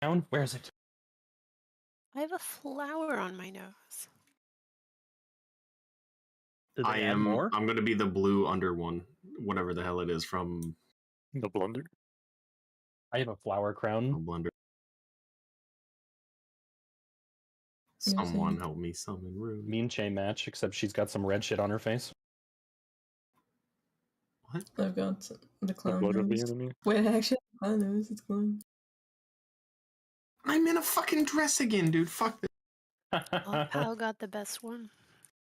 Down? Where is it? I have a flower on my nose. Did they add more? I'm gonna be the blue under one, whatever the hell it is from The blunder. I have a flower crown. Blender. Someone help me summon Rune. Mean chain match, except she's got some red shit on her face. What? I've got the clown blood of the nose. enemy. Wait, I actually have a clown nose. It's glowing. I'm in a fucking dress again, dude. Fuck this. Well, Pal got the best one.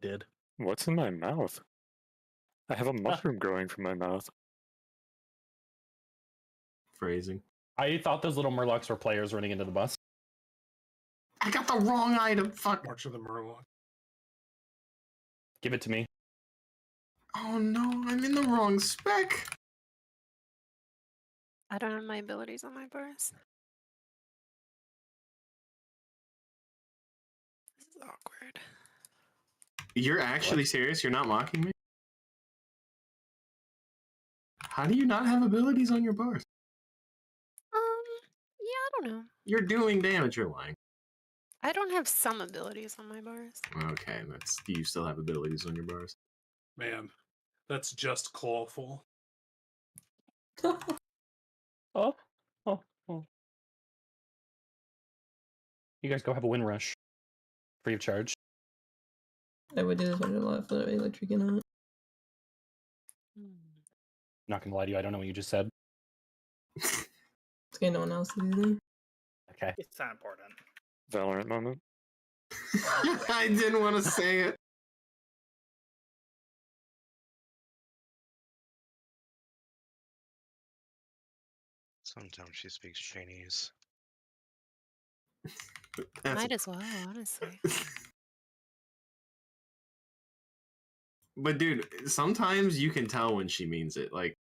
Did. What's in my mouth? I have a mushroom growing from my mouth. Phrasing. I thought those little murlocs were players running into the bus. I got the wrong item. Fuck. March of the Murloc. Give it to me. Oh no, I'm in the wrong spec. I don't have my abilities on my bars. This is awkward. You're actually serious? You're not mocking me? How do you not have abilities on your bars? Yeah, I don't know. You're doing damage, you're lying. I don't have some abilities on my bars. Okay, you still have abilities on your bars. Man, that's just clawful. Oh. You guys go have a win rush. Free of charge. I would do this one a lot for the electric and Not gonna lie to you, I don't know what you just said. It's okay, no one else to do that. Okay. It's not important. Valorant moment. I didn't want to say it. Sometimes she speaks Chinese. Might as well, honestly. But dude, sometimes you can tell when she means it. Like,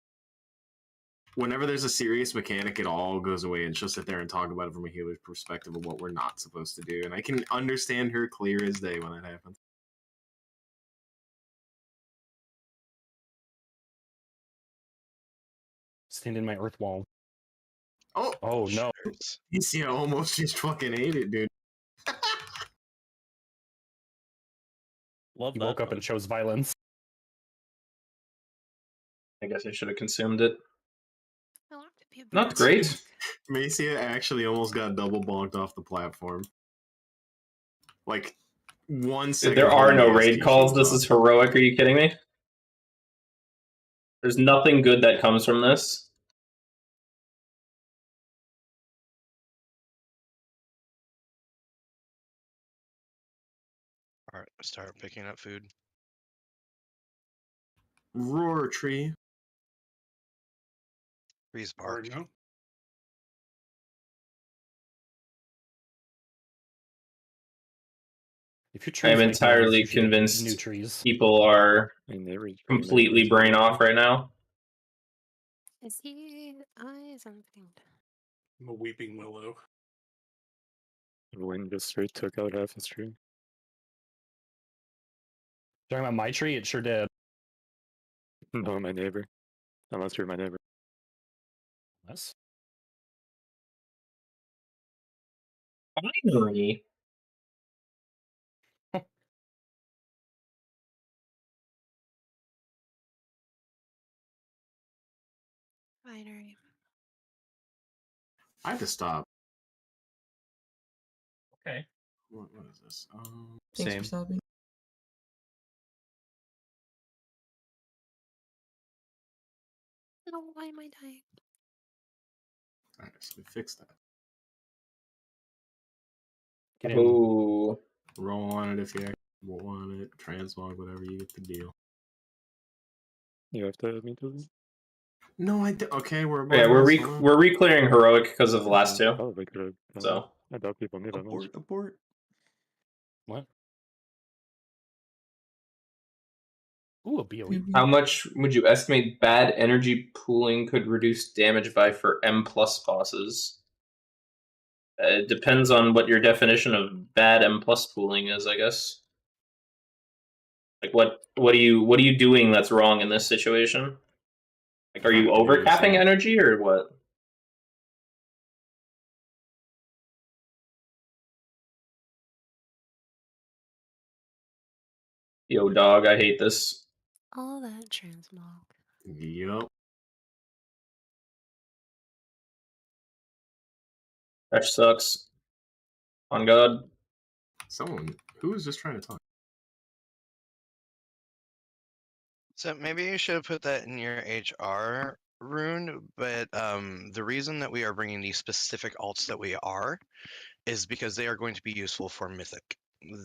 whenever there's a serious mechanic, it all goes away and she'll sit there and talk about it from a healer's perspective of what we're not supposed to do. And I can understand her clear as day when that happens. Stand in my earth wall. Oh no. ECO almost just fucking ate it, dude. Love woke up and it chose violence. I guess I should have consumed it. I want to be a Not great. Macia actually almost got double bonked off the platform. Like, 1 second. There are no raid calls. This is heroic. Are you kidding me? There's nothing good that comes from this. Alright, start picking up food. Roar tree. Trees bark. If you're I'm entirely convinced new trees. people are completely brain off right now. Is he? I something. I'm a weeping willow. The wind just straight took out half his tree. Talking about my tree? It sure did. No, my neighbor. Unless you're my neighbor. Unless? Binary. Binary. I had to stop. Okay. What is this? Thanks for stopping. No, why am I dying? Alright, so we fixed that. Get in. Ooh. Roll on it if you want it. Transmog, whatever, you get the deal. You have to add me to this? No, I did. Okay, we're re-clearing heroic because of the last two. Oh, we could have. So I doubt people need that much. Abort. What? Ooh, a BOE. how much would you estimate bad energy pooling could reduce damage by for M+ bosses? It depends on what your definition of bad M+ pooling is, I guess. Like what are you doing that's wrong in this situation? Like, are you overcapping energy or what? Yo, dog, I hate this. All that transmog. Yup. That sucks. On God. Someone who was just trying to talk. So maybe you should have put that in your HR rune, but the reason that we are bringing these specific alts that we are is because they are going to be useful for Mythic.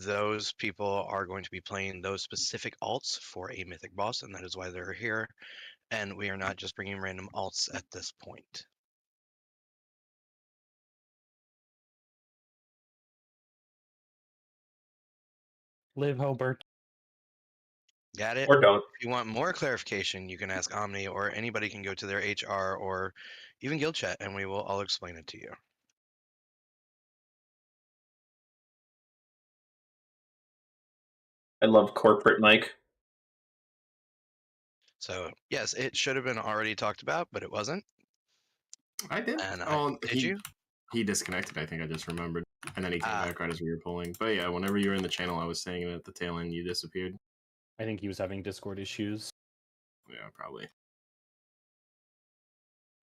Those people are going to be playing those specific alts for a Mythic boss, and that is why they're here. And we are not just bringing random alts at this point. Live, Hobart. Got it? Or don't. If you want more clarification, you can ask Omni, or anybody can go to their HR or even guild chat, and we will all explain it to you. I love corporate Mike. So yes, it should have been already talked about, but it wasn't. I did. And Did you? He disconnected. I think I just remembered, and then he came Ah. back right as we were pulling. But yeah, whenever you were in the channel, I was saying it at the tail end. You disappeared. I think he was having Discord issues. Yeah, probably.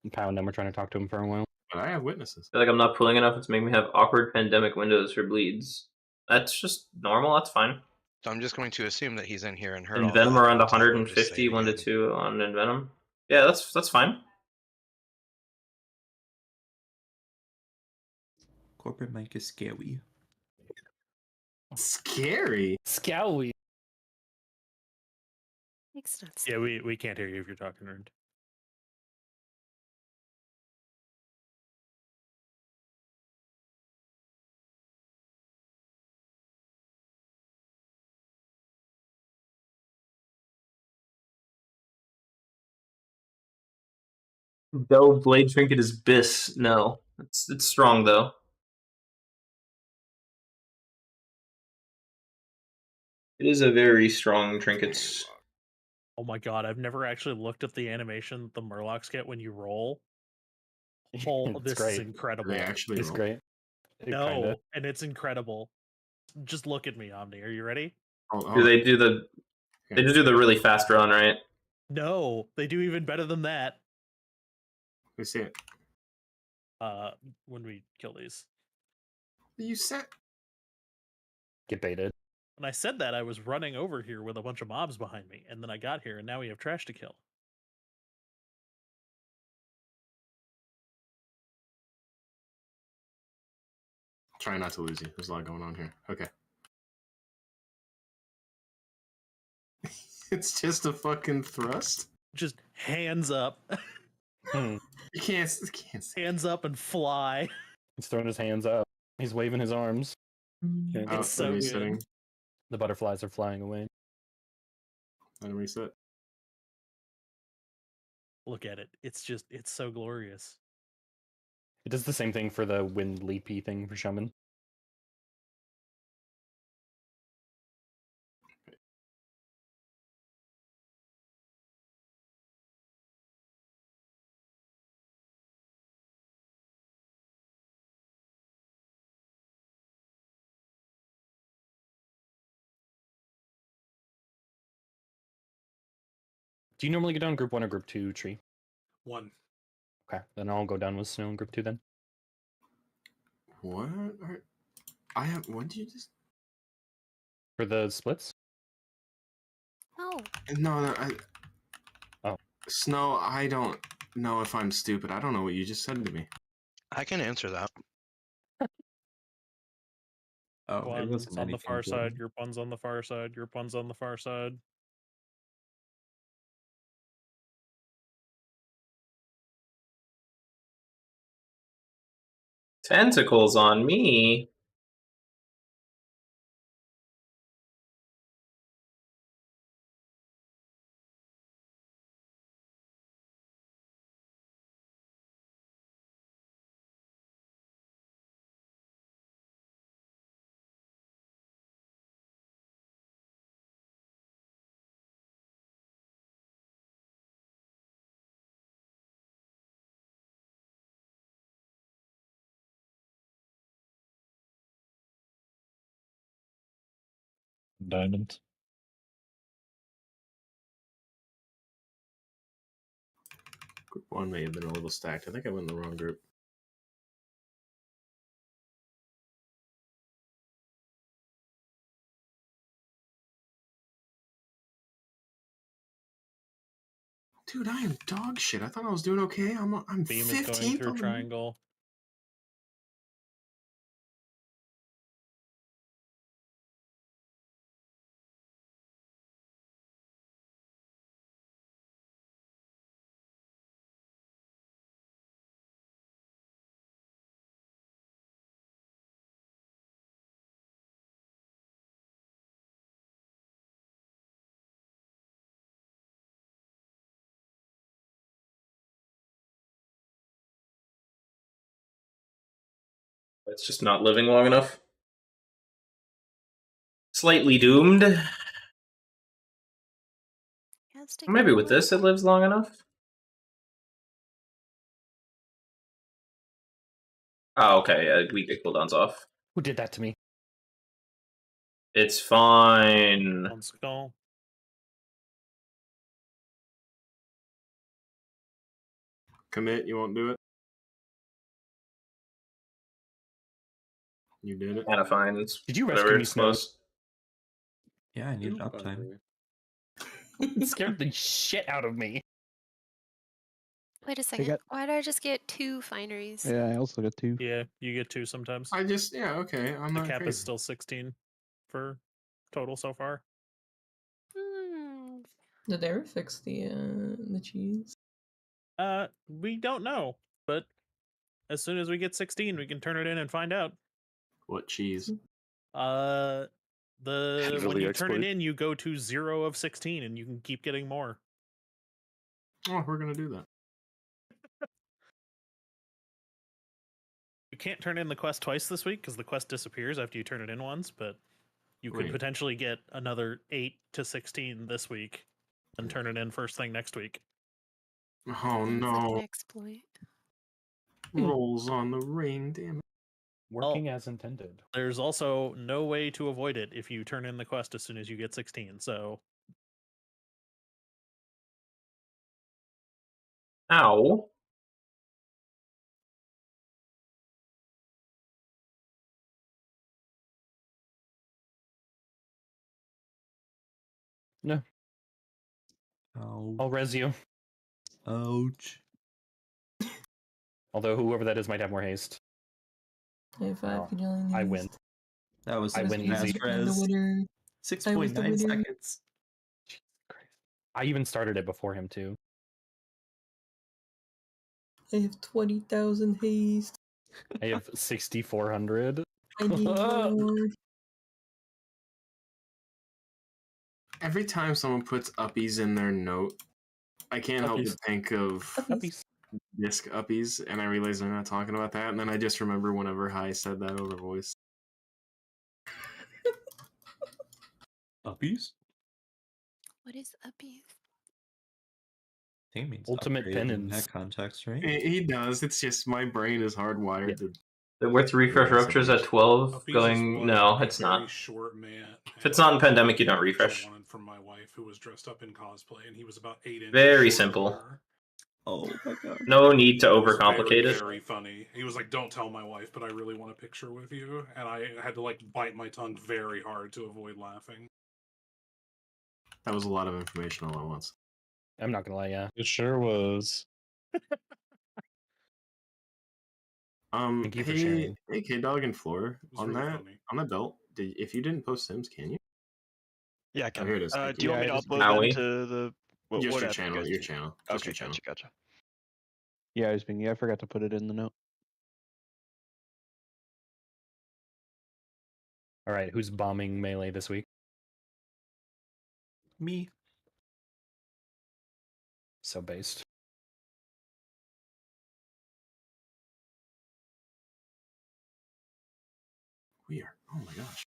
And Pow and them were trying to talk to him for a while. But I have witnesses. I feel like I'm not pulling enough. It's making me have awkward pandemic windows for bleeds. That's just normal. That's fine. So I'm just going to assume that he's in here and heard In all Venom that, around and so we'll just 150, say it 1 to again. 2 on Venom. Yeah, that's fine. Corporate Mike is scary. Scary. Scowy. Makes no sense. Yeah, we can't hear you if you're talking earned. Though Blade Trinket is Biss. No. It's strong though. It is a very strong trinket. Oh my god, I've never actually looked at the animation that the Murlocs get when you roll. Oh, It's this great. is incredible. They actually It's roll. great. No, Kinda. and it's incredible. Just look at me, Omni. Are you ready? Oh, Do they do the? They just do the really fast run, right? No, they do even better than that. We see it. When we kill these. You said. Get baited. When I said that, I was running over here with a bunch of mobs behind me, and then I got here, and now we have trash to kill. Try not to lose you. There's a lot going on here. Okay. It's just a fucking thrust. Just hands up, Hmm. You can't see. hands up, and fly. He's throwing his hands up. He's waving his arms. Yeah. Oh, It's so good. resetting. The butterflies are flying away. Let him reset. Look at it. It's so glorious. It does the same thing for the wind leapy thing for Shaman. Do you normally go down group 1 or group 2 tree? 1. Okay, then I'll go down with Snow in group 2 then. What? I have. What did you just? For the splits? No. No. Oh. Snow. I don't know if I'm stupid. I don't know what you just said to me. I can answer that. Oh, it One's wasn't on the anything far side, important. your one's on the far side, your one's on the far side. Tentacles on me. Diamond. Group 1 may have been a little stacked. I think I went in the wrong group. Dude, I am dog shit. I thought I was doing okay. I'm Beam 15th is going through on the- triangle. It's just not living long enough. Slightly doomed. Has to Maybe go with this it away. lives long enough. Oh, okay. We get cooldowns off. Who did that to me? It's fine. On skull. Commit, you won't do it. You did it. Kind of fine. It's Did you whatever. rescue me, It's Snow? close. Yeah, I needed uptime. It scared the shit out of me. Wait a second. got- Why did I just get 2 fineries? Yeah, I also got 2. Yeah, you get 2 sometimes. Okay. I'm The not cap crazy. is still 16 for total so far. Hmm. Did they ever fix the cheese? We don't know, but as soon as we get 16, we can turn it in and find out. What cheese? When Heavily you turn it exploit. in, you go to 0 of 16, and you can keep getting more. Oh, we're gonna do that. You can't turn in the quest twice this week because the quest disappears after you turn it in once, but you could Wait. potentially get another 8 to 16 this week and turn it in first thing next week. Oh Sounds like an no! exploit. Rolls on the ring. Damn it! Working as intended. There's also no way to avoid it if you turn in the quest as soon as you get 16, so Ow. No, Ouch. I'll res you. Ouch. Although whoever that is might have more haste. I have 5 Oh, Kajillion. I win. That was I some win fast easy. I'm the res. winner. 6.9 winner. seconds. Christ. I even started it before him too. I have 20,000 haste. I have 6,400. I need more. Every time someone puts uppies in their note, I can't help Uppies. but think of Uppies. disc uppies, and I realize they're not talking about that. And then I just remember whenever Hai said that over voice. Uppies? What is uppies? I think it means Ultimate upgrade in penance. that context, right? He does. It's just my brain is hardwired to. With refresh Yeah, ruptures at 12 Uppies is going. what No, a it's very not. short man. If it's not in Pandemic, you don't which I refresh. wanted from my wife, who was dressed up in cosplay, and he was about 8 inches. Very shorter than simple. her. Oh my god. No need to It was overcomplicate very, it. very funny. He was like, "Don't tell my wife, but I really want a picture with you," and I had to like bite my tongue very hard to avoid laughing. That was a lot of information all at once. I'm not gonna lie, yeah. It sure was. Thank you for Hey, sharing. hey, K Dog and Floor, It was on really that funny. on that belt. If you didn't post Sims, can you? Yeah, I Oh, can. here it is. Do Thank you want me Yeah, to I just- upload Howie? them to the Just what your app do you channel. guys Your do? channel. Just Okay, your channel. gotcha. Yeah, I was being. Yeah, I forgot to put it in the note. All right, who's bombing melee this week? Me. So based. We are. Oh my gosh.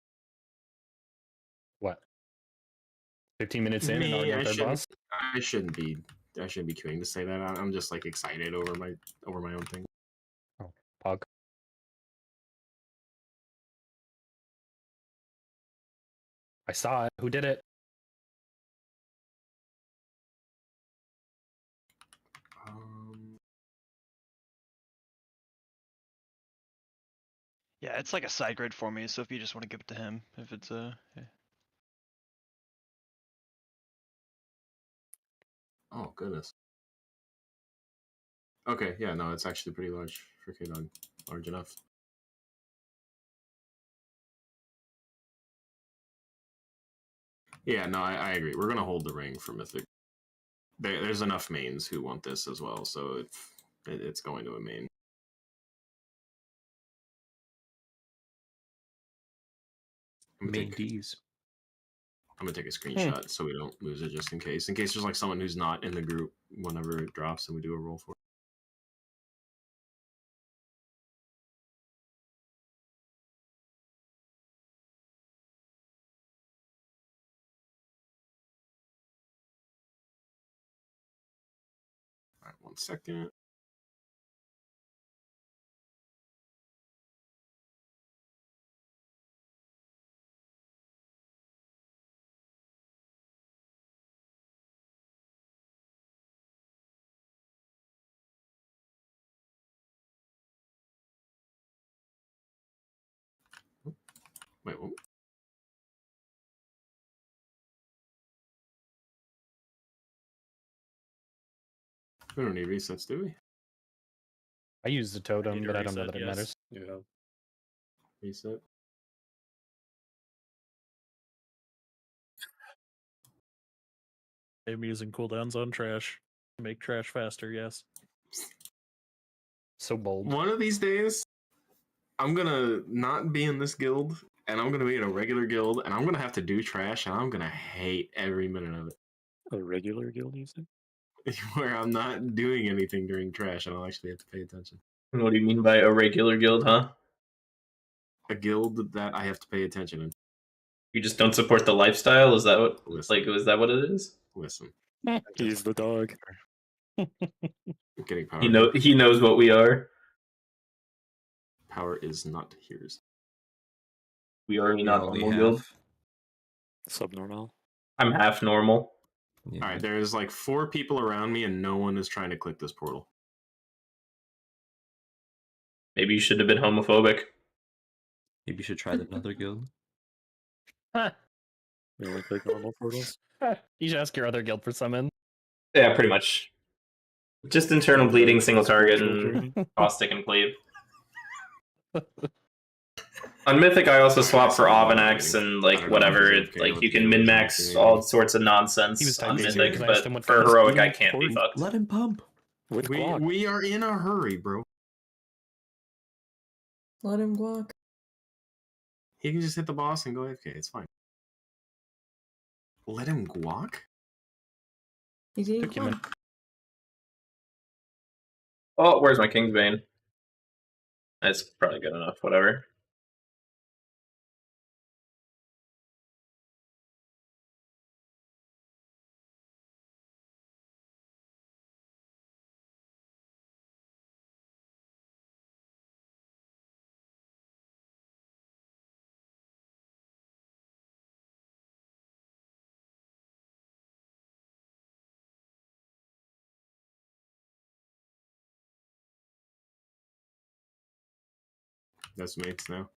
What? 15 minutes in and already Me, on I third shouldn't. boss? I shouldn't be. I shouldn't be queuing to say that. I'm just like excited over my own thing. Pog. I saw it. Who did it? Yeah, it's like a side grid for me, so if you just want to give it to him, if it's yeah. Oh goodness. Okay, yeah, no, it's actually pretty large for K-Dog. Large enough. Yeah, no, I agree. We're gonna hold the ring for Mythic. There's enough mains who want this as well, so it's going to a main. Main D's. I'm gonna take a screenshot so we don't lose it, just in case. In case there's like someone who's not in the group whenever it drops and we do a roll for it. All right, 1 second. Wait, what? We don't need resets, do we? I use the totem, Need a but I don't know reset, that it yes. matters. Yeah. Reset. I'm using cooldowns on trash to make trash faster, yes. So bold. One of these days, I'm gonna not be in this guild, and I'm gonna be in a regular guild, and I'm gonna have to do trash, and I'm gonna hate every minute of it. A regular guild, you think? Where I'm not doing anything during trash, and I'll actually have to pay attention. What do you mean by a regular guild, huh? A guild that I have to pay attention in. You just don't support the lifestyle? Is that what? Listen. Like, is that what it is? Listen. He's the dog. I'm getting power. He knows what we are. Power is not his. We are We not only normal have- guild. Subnormal. I'm half normal. Yeah. Alright, there's like 4 people around me, and no one is trying to click this portal. Maybe you should have been homophobic. Maybe you should try another guild. You only click normal portals. You should ask your other guild for summon. Yeah, pretty much. Just internal bleeding, single target, and Journey. caustic and cleave. On Mythic, I also swap for Avenax and like whatever. Like you can min max all sorts of He was nonsense on typing Mythic, because I asked him but what for kind of heroic, speed I can't be fucked. Let him pump. With Glock. We are in a hurry, bro. Let him guac. He can just hit the boss and go AFK. It's fine. Let him guac? He's eating Took you a minute. guac. Oh, where's my Kingsbane? That's probably good enough. Whatever. That's mates now.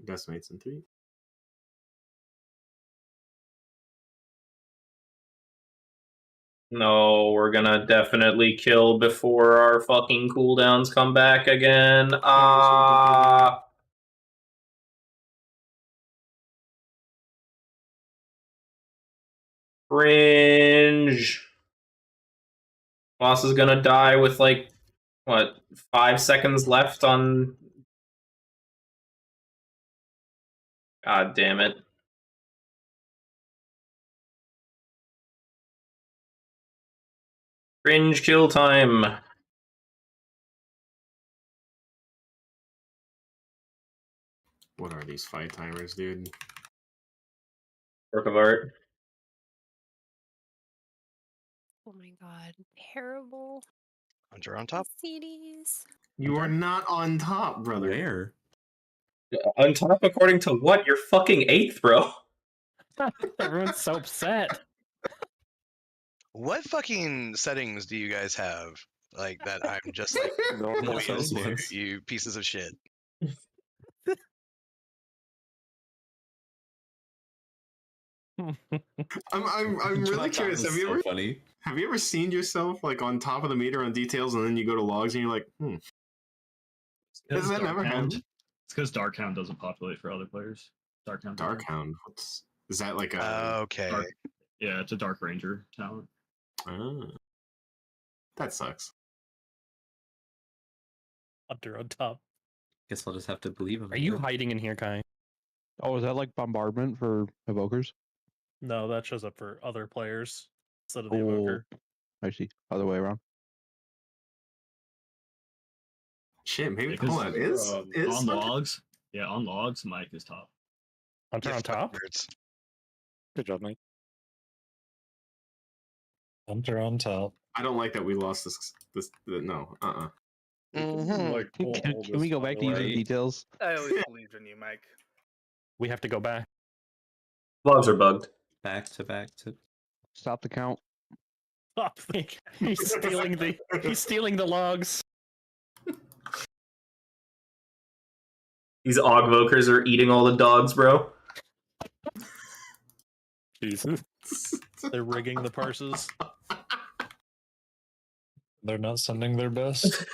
That's mates in 3. No, we're gonna definitely kill before our fucking cooldowns come back again. Ah. Cringe. Boss is gonna die with like, what, 5 seconds left on. God damn it. Fringe kill time. What are these fight timers, dude? Work of art. Oh my god. Terrible. Hunter on top. CDs. You are not on top, brother. Where? On top according to what? You're fucking 8th, bro. Everyone's so upset. What fucking settings do you guys have? Like that I'm just like Normal way into, settings. you pieces of shit. I'm really curious. Have so funny. Have you ever seen yourself like on top of the meter on details, and then you go to logs and you're like, Has that never happened? It's because Darkhound doesn't populate for other players. Darkhound. Darkhound. Is that like a Okay. Yeah, it's a Dark Ranger talent. That sucks. Hunter on top. Guess I'll just have to believe him. Are you hiding in here, Kai? Oh, is that like bombardment for evokers? No, that shows up for other players instead of the evoker. I see. Other way around. Shit, maybe Because, hold on. Is on Hunter- logs? Yeah, on logs, Mike is top. Hunter on top? Good job, Mike. Hunter on top. I don't like that we lost this no. Can we go back to using details? I always believed in you, Mike. We have to go back. Logs are bugged. Back to. Stop the count. Stop. He's stealing the logs. These Ogvokers are eating all the dogs, bro. Jesus. They're rigging the parses. They're not sending their best.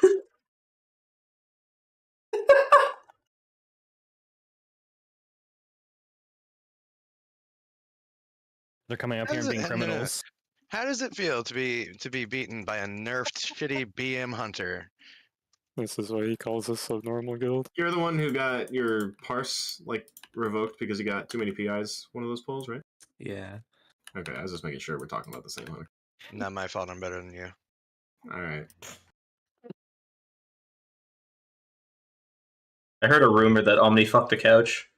They're coming up here and being criminals. How does it feel to be beaten by a nerfed shitty BM hunter? This is why he calls us a normal guild. You're the one who got your parse like revoked because you got too many PIs. One of those polls, right? Yeah. Okay, I was just making sure we're talking about the same hunter. Not my fault. I'm better than you. All right. I heard a rumor that Omni fucked a couch.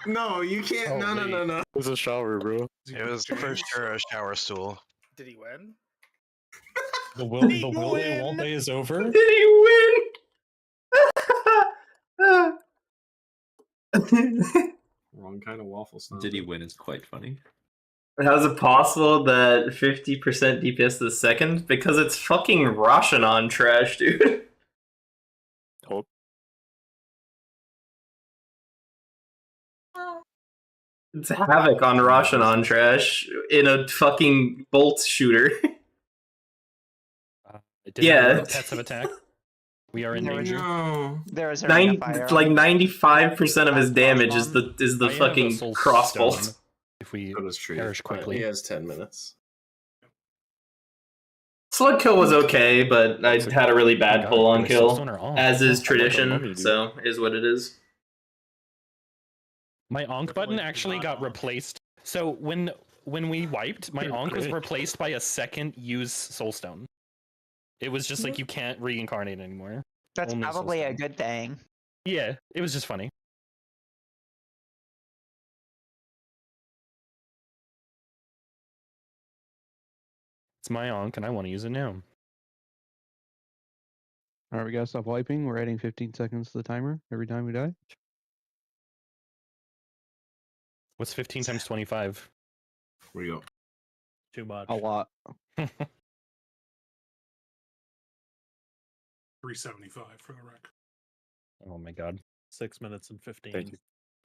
No, you can't. No. It was a shower, bro. It was for sure a shower stool. Did he win? The will they won't they is over. Did he win? Wrong kind of waffle style. Did he win? It's quite funny. How's it possible that 50% DPS to the second? Because it's fucking Roshanon trash, dude. Oh. It's Havoc on Roshanon trash in a fucking bolt shooter. Yeah. Pets of attack. We are in danger. No. There is Like 95% of his damage is the fucking crossbolt. If we That is true. perish quickly. He has 10 minutes. Slug kill was okay, but I had a really bad pull on kill, as is tradition. So is what it is. My Onk button actually got replaced. So when we wiped, my Onk was replaced by a second use Soulstone. It was just like you can't reincarnate anymore. That's Only probably a Soulstone. good thing. Yeah, it was just funny. It's my Onk and I want to use it now. Alright, we gotta stop wiping. We're adding 15 seconds to the timer every time we die. What's 15 times 25? Where you go? Too much. A lot. 375 for the rec. Oh my god. 6 minutes and 15. Thank you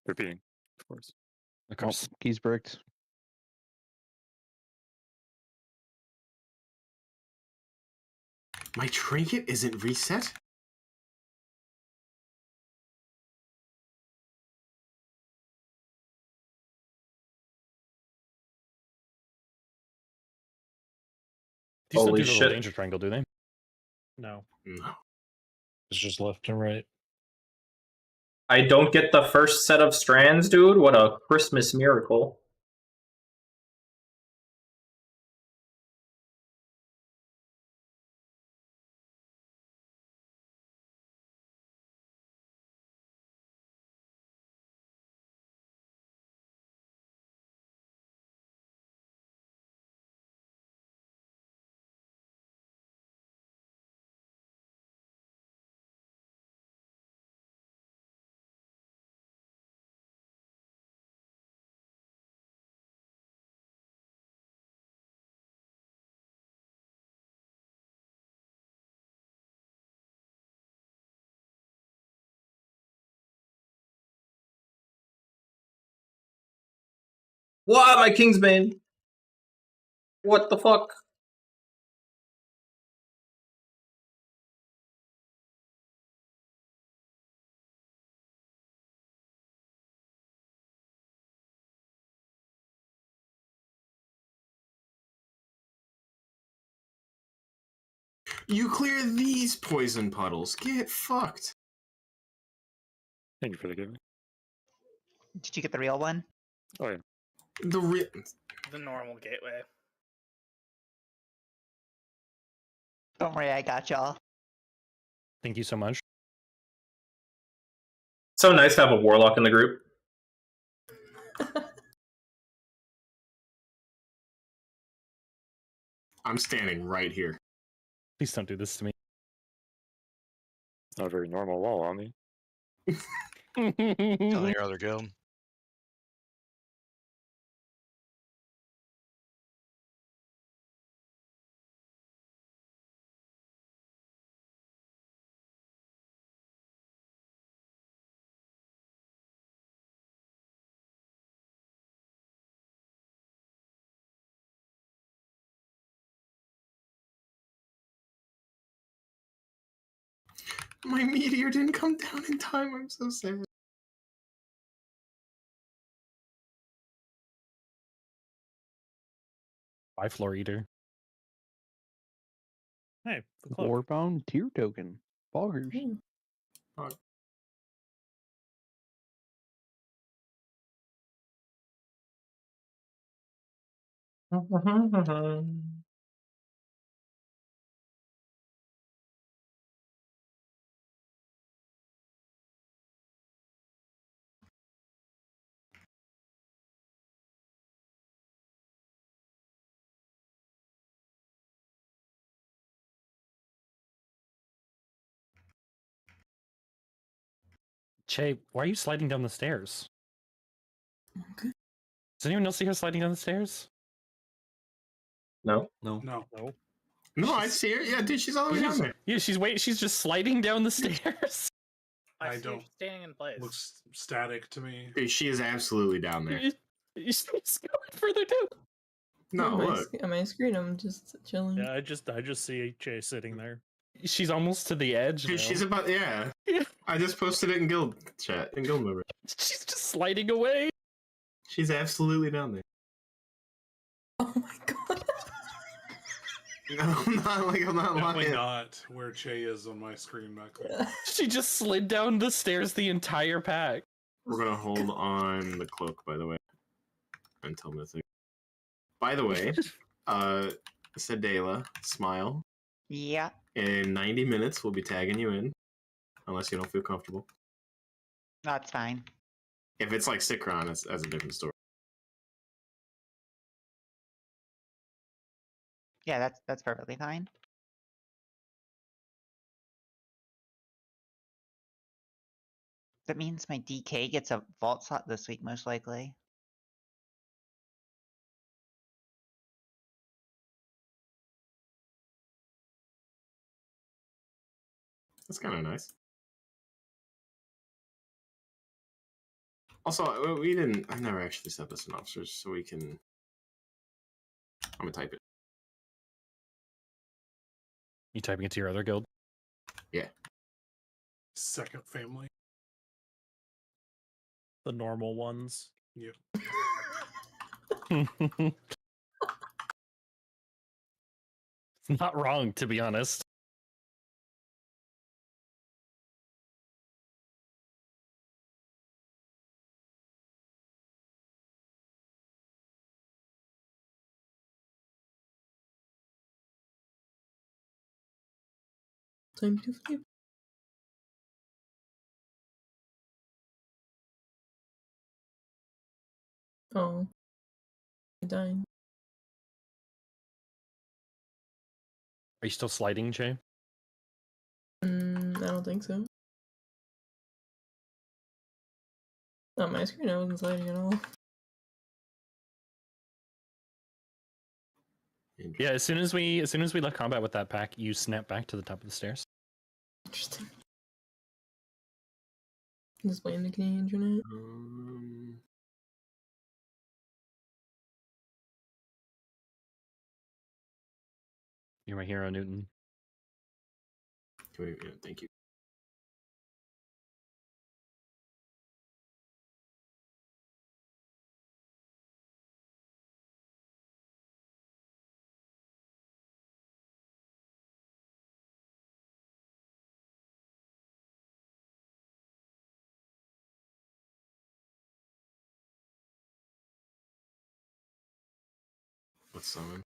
for being, of course. Of Oh, course. keys bricked. My trinket isn't reset? These don't Holy do the shit. little danger triangle, do they? No. No. It's just left and right. I don't get the first set of strands, dude. What a Christmas miracle. What? My Kingsbane? What the fuck? You clear these poison puddles. Get fucked. Thank you for the gift. Did you get the real one? Oh yeah. The normal gateway. Don't worry, I got y'all. Thank you so much. So nice to have a warlock in the group. I'm standing right here. Please don't do this to me. Not a very normal wall on me. Telling your other guild. My meteor didn't come down in time. I'm so sad. Bye, Floor Eater. Hey, the cloak. Warbound tier token. Boggers. Che, why are you sliding down the stairs? Okay. Does anyone else see her sliding down the stairs? No. No. No. No, I see her. Yeah, dude, she's all the way down there. Yeah, she's just sliding down the stairs. I see her don't. staying in place. Looks static to me. Dude, she is absolutely down there. She's going further down. No, on my, look. On my screen, I'm just chilling. Yeah, I just see Jay sitting there. She's almost to the edge. Dude, though. she's about, yeah. I just posted it in guild chat, in guild member. She's just sliding away. She's absolutely down there. Oh my god. No, I'm not Definitely lying. not where Che is on my screen back there. She just slid down the stairs the entire pack. We're gonna hold on the cloak, by the way, until mythic. By the way, Sedela, smile. Yeah. In 90 minutes, we'll be tagging you in, unless you don't feel comfortable. That's fine. If it's like Sikron, that's a different story. Yeah, that's perfectly fine. That means my DK gets a vault slot this week, most likely. That's kind of nice. Also, I've never actually set this in officers, so we can. I'm gonna type it. You typing it to your other guild? Yeah. Second family. The normal ones. Yep. It's not wrong, to be honest. Time to flip. Oh. I'm dying. Are you still sliding, Jay? I don't think so. On my screen, I wasn't sliding at all. Yeah, as soon as we left combat with that pack, you snap back to the top of the stairs. Interesting. Just playing the Canadian internet. You're my hero, Newton. Yeah, thank you. Let's summon.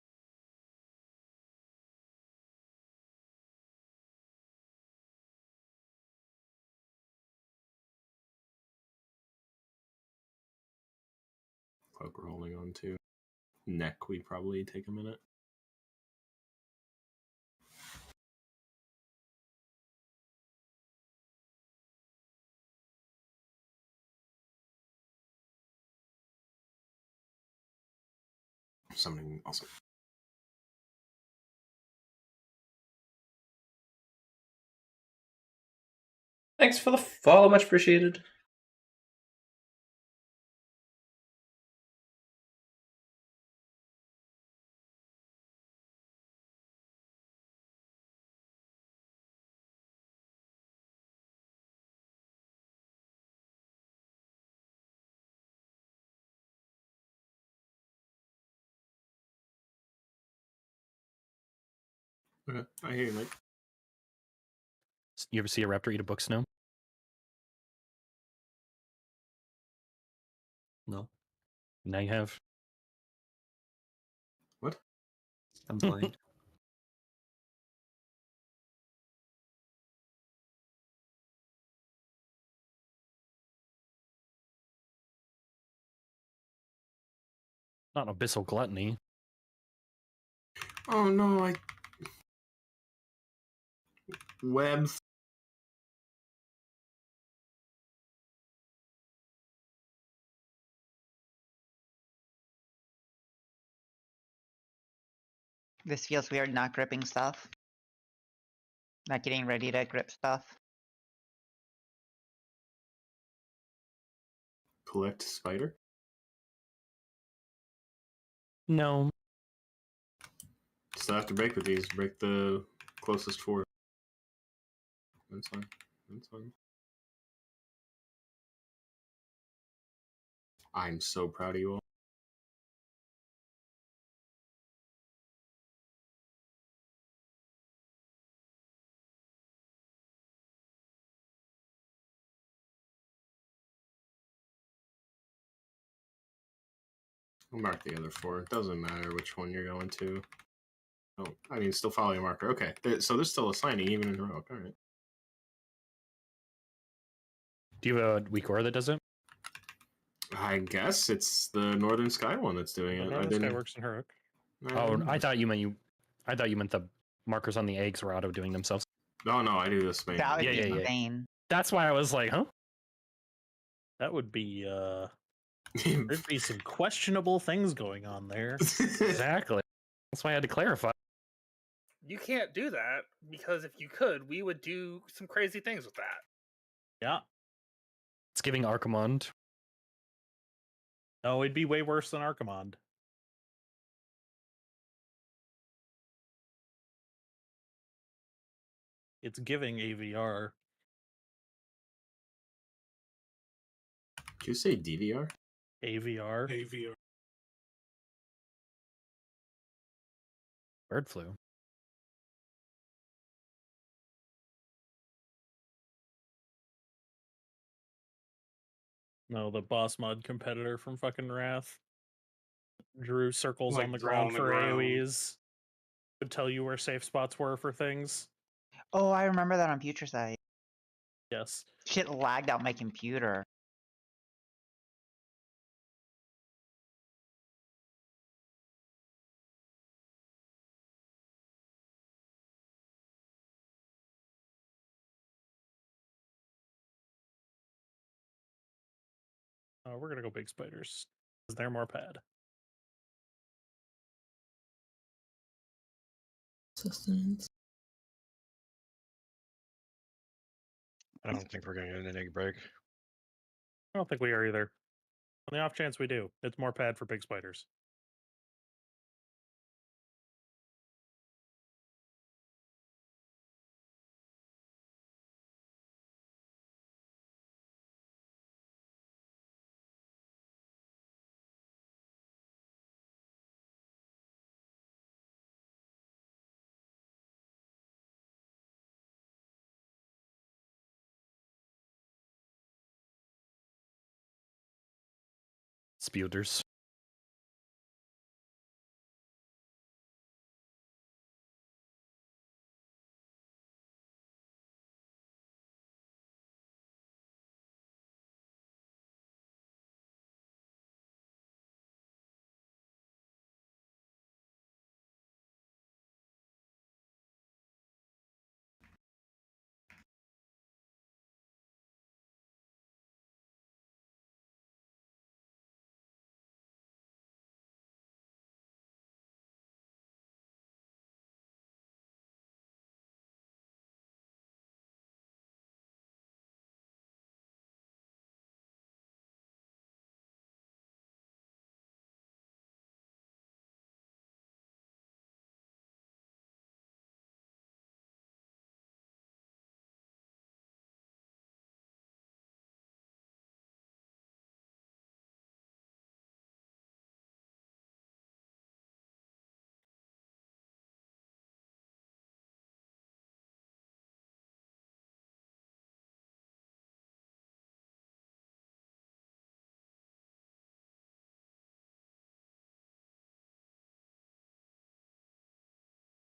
Cloak we're holding on to. Neck, we probably take a minute. Summoning also. Thanks for the follow, much appreciated. Okay, I hear you, Mike. You ever see a raptor eat a book snow? No. Now you have. What? I'm blind. Not abyssal gluttony. Oh no, I webs. This feels weird not gripping stuff. Not getting ready to grip stuff. Collect spider. No. Still have to break with these. Break the closest 4. That's fine. That's fine. I'm so proud of you all. I'll mark the other 4. It doesn't matter which one you're going to. Oh, I mean, still follow your marker. Okay, so there's still a signing even in heroic. All right. Do you have a Weakora that does it? I guess it's the Northern Sky one that's doing it. Northern Sky works in heroic. Oh, I thought you meant the markers on the eggs were auto doing themselves. No, I do this main. That would be Yeah. insane. That's why I was like, huh? That would be there'd be some questionable things going on there. Exactly. That's why I had to clarify. You can't do that because if you could, we would do some crazy things with that. Yeah. It's giving Archimond. No, it'd be way worse than Archimond. It's giving AVR. Did you say DVR? AVR. AVR. Bird flu. No, the boss mod competitor from fucking Wrath. Drew circles Like, on the draw ground on the for ground. AoEs. Would tell you where safe spots were for things. Oh, I remember that on Future Sight. Yes. Shit lagged out my computer. We're gonna go big spiders. Because they're more pad. Sustenance. I don't think we're gonna get an egg break. I don't think we are either. On the off chance we do, it's more pad for big spiders. Spewders.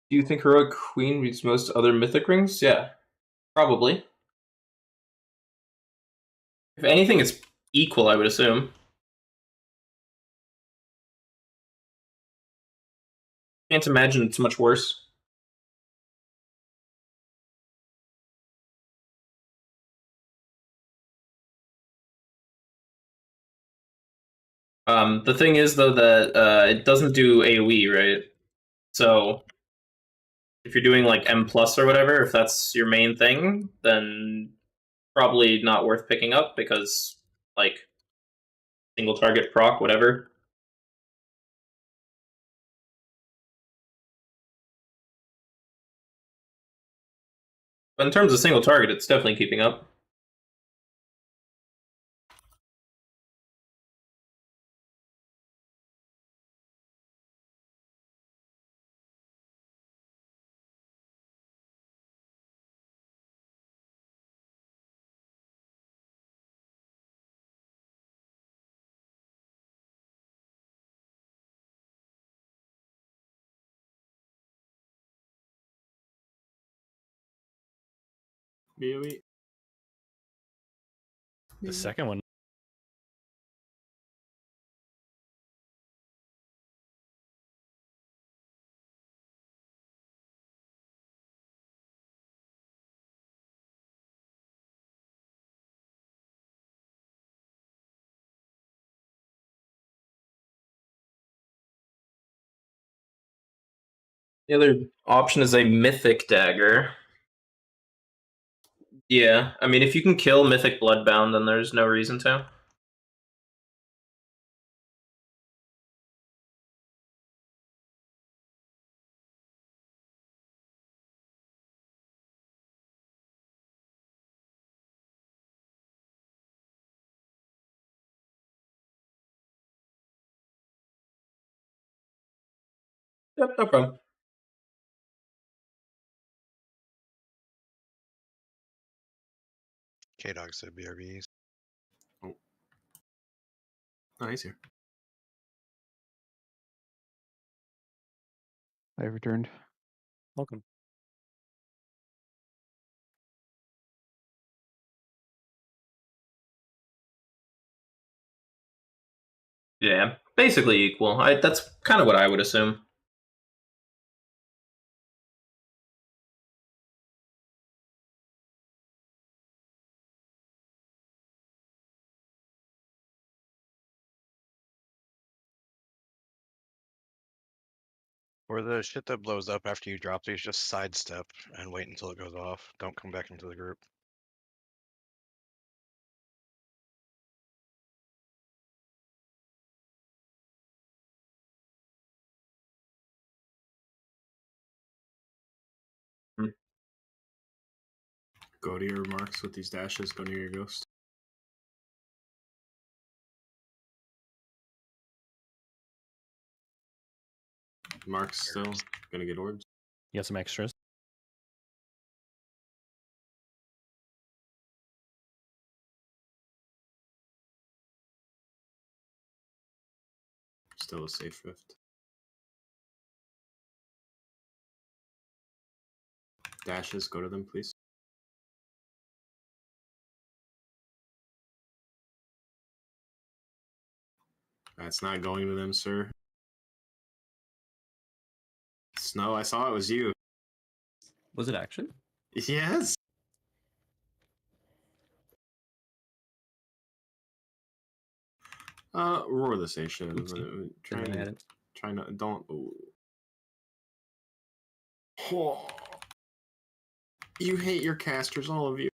Do you think Heroic Queen beats most other mythic rings? Yeah, probably. If anything, it's equal, I would assume. Can't imagine it's much worse. The thing is, though, that it doesn't do AoE, right? So if you're doing like M plus or whatever, if that's your main thing, then probably not worth picking up because like single target proc, whatever. But in terms of single target, it's definitely keeping up. BOE. The second one. The other option is a Mythic Dagger. Yeah, I mean, if you can kill Mythic Bloodbound, then there's no reason to. Yep, no problem. K-Dog said BRBs. Oh, he's here. I returned. Welcome. Yeah, basically equal. That's kind of what I would assume. Or the shit that blows up after you drop these, just sidestep and wait until it goes off. Don't come back into the group. Go to your marks with these dashes. Go near your ghost. Mark's still gonna get orbs. You have some extras. still a safe rift. Dashes, go to them, please. That's not going to them, sir. Snow, I saw it was you. Was it actually? Yes. Roar the station. Try not. Don't. Oh. You hate your casters, all of you.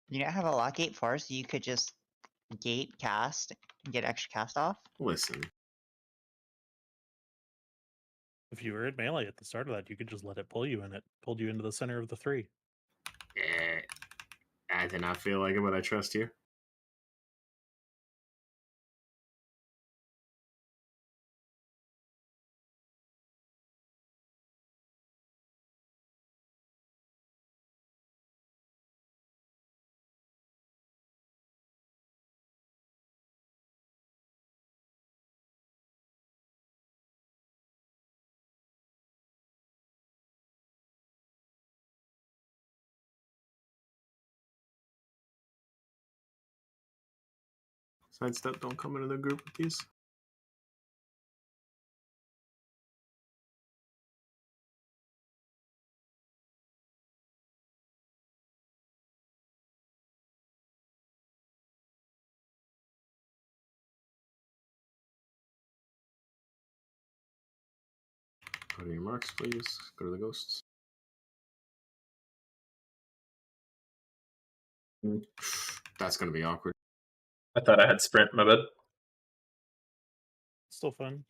You don't have a lock gate for, so you could just gate cast and get extra cast off. Listen. If you were at melee at the start of that, you could just let it pull you in. It pulled you into the center of the 3. I did not feel like it, but I trust you. Sidestep, don't come into the group with these. Go to your marks, please. Go to the ghosts. That's gonna be awkward. I thought I had sprint, my bad. Still fun.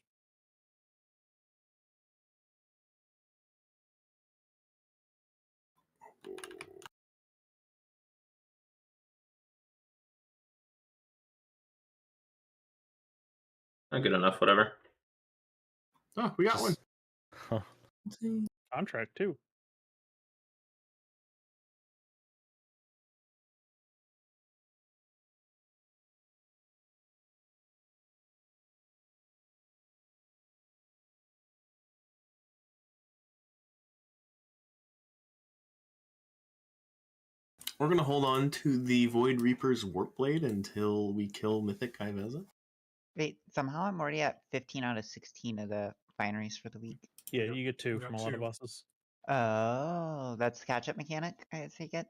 Not good enough, whatever. Oh, we got one. Huh. Contract, too. We're gonna hold on to the Void Reaper's Warp Blade until we kill Mythic Kaiveza. Wait, somehow I'm already at 15 out of 16 of the binaries for the week. Yeah, you get 2 from a lot of bosses. Oh, that's the catch-up mechanic, I take it?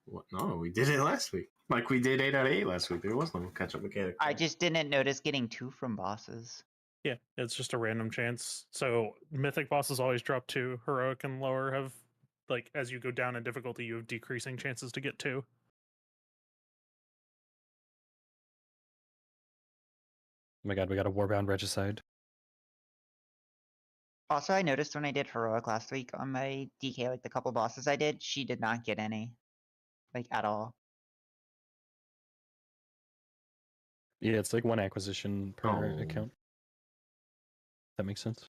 What? No, we did it last week. Like we did 8 out of 8 last week. There was no catch-up mechanic. I just didn't notice getting 2 from bosses. Yeah, it's just a random chance. So mythic bosses always drop 2. Heroic and lower have, like, as you go down in difficulty, you have decreasing chances to get 2. Oh my god, we got a Warbound Regicide. Also, I noticed when I did Heroic last week on my DK, like the couple bosses I did, she did not get any. Like, at all. Yeah, it's like 1 acquisition per Oh. account. That makes sense.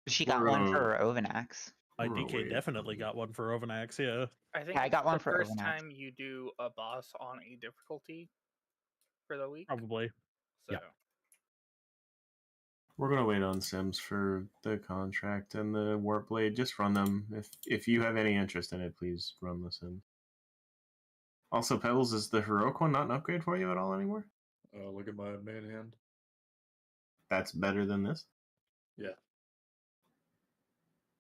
She got one for Ovanax. My DK definitely got one for Ovanax, yeah. I think I got one the for first Ovanax. time you do a boss on a difficulty for the week. Probably. So. Yeah. We're gonna wait on Sims for the contract and the Warp Blade. Just run them. If you have any interest in it, please run the Sims. Also, Pebbles, is the Heroic one not an upgrade for you at all anymore? Look at my main hand. That's better than this? Yeah.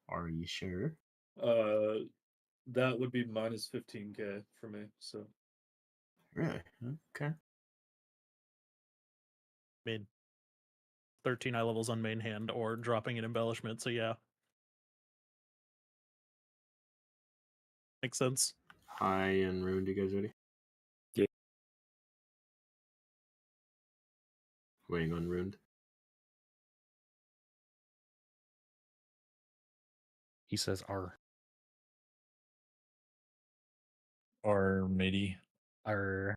Are you sure? That would be minus 15k for me, so. Really? Okay. Made 13 eye levels on main hand or dropping an embellishment, so yeah. Makes sense. Hi and Ruined, you guys ready? Yeah. Waiting on Ruined. He says R. Or matey. R.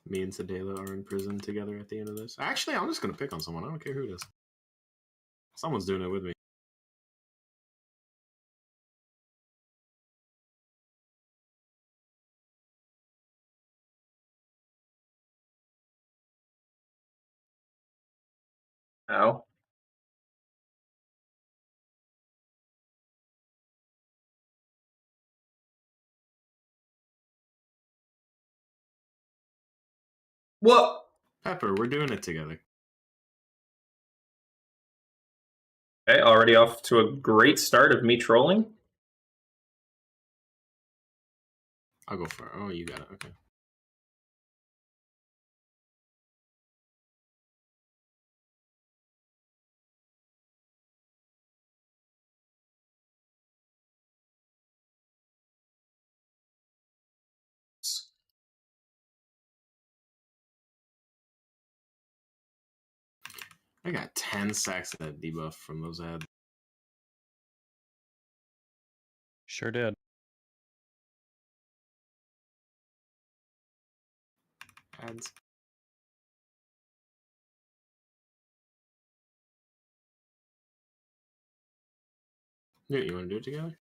Me and Sedela are in prison together at the end of this. Actually, I'm just gonna pick on someone. I don't care who it is. Someone's doing it with me. Ow. What? Pepper, we're doing it together. Okay, already off to a great start of me trolling. I'll go for it. Oh, you got it. Okay. I got 10 stacks of that debuff from those ads. Sure did. Ads. Yeah, you want to do it together?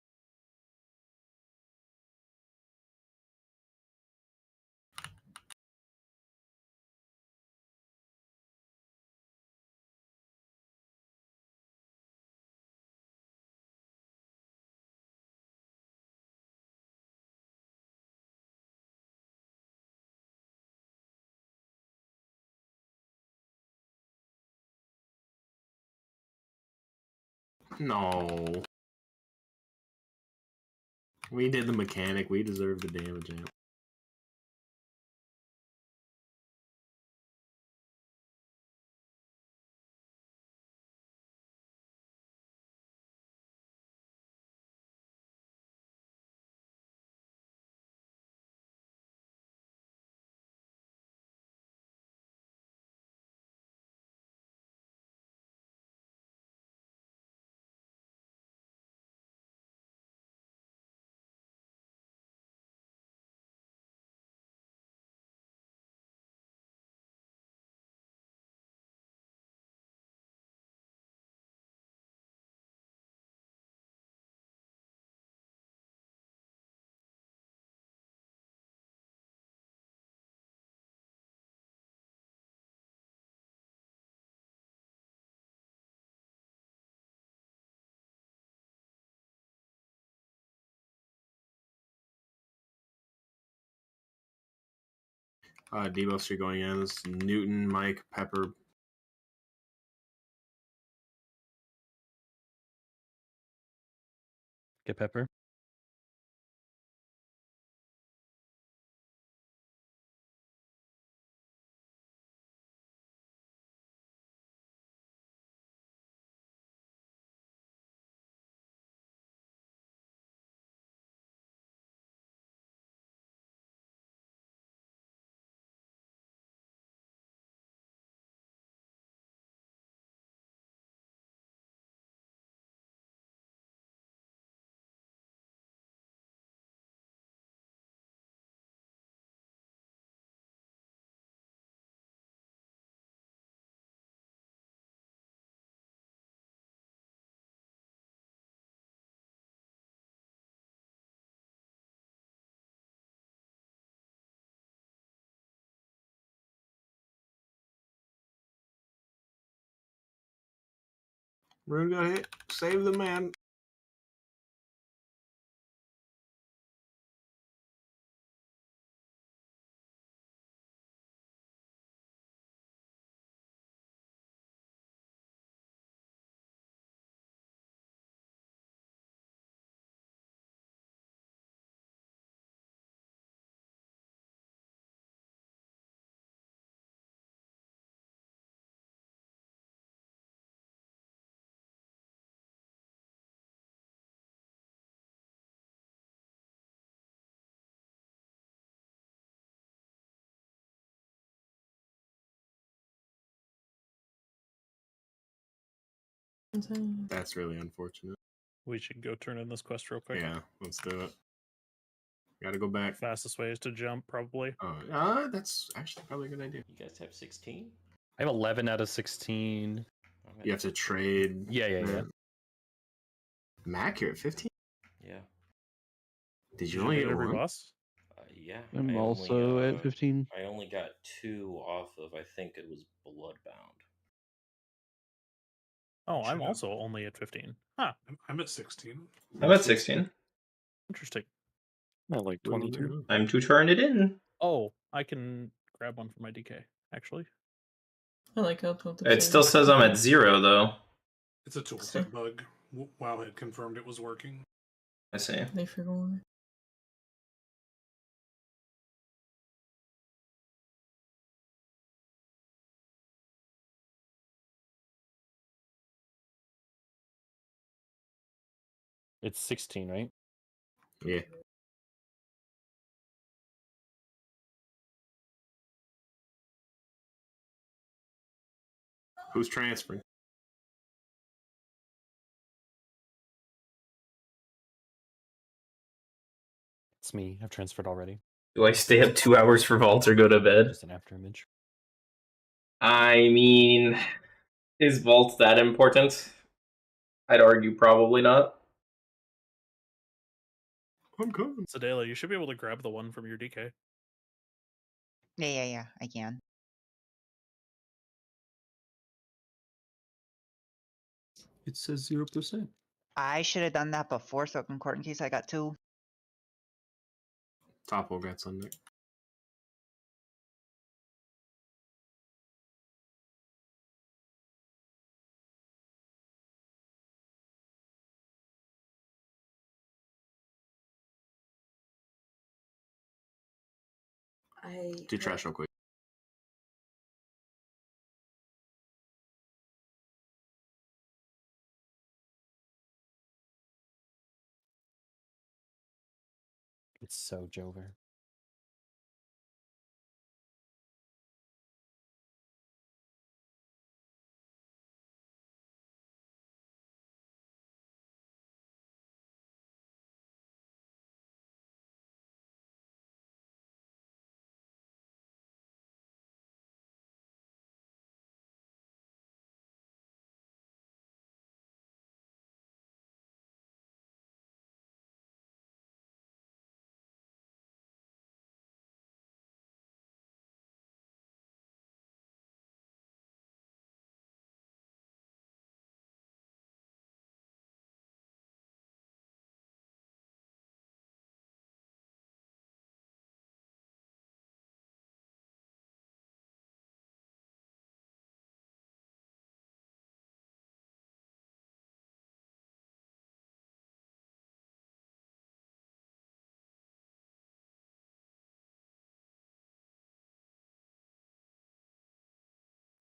No. We did the mechanic. We deserve the damage amp. Debuffs are going in. This is Newton, Mike, Pepper. Get Pepper. Rune got hit. Save the man. That's really unfortunate. We should go turn in this quest real quick. Yeah, let's do it. Gotta go back. Fastest way is to jump, probably. That's actually probably a good idea. You guys have 16? I have 11 out of 16. You have to trade. Yeah. Mac, you're at 15? Yeah. Did you only get every one? boss? Yeah. I'm I also only, at 15. I only got 2 off of, I think it was Bloodbound. Oh, I'm also only at 15. Huh. I'm at 16. I'm at 16. Interesting. At like 22. Time to turn it in. Oh, I can grab one for my DK, actually. I like how both It still says I'm at 0, though. It's a tooltip bug. WoW had confirmed it was working. I see. They forgot. It's 16, right? Yeah. Who's transferring? It's me. I've transferred already. Do I stay up 2 hours for Vault or go to bed? Just an after image. I mean, is Vault that important? I'd argue probably not. I'm coming. Sedela, you should be able to grab the one from your DK. Yeah, I can. It says 0%. I should have done that before, so in court in case I got 2. Topo got Sunday. Do trash real quick. It's so Jover.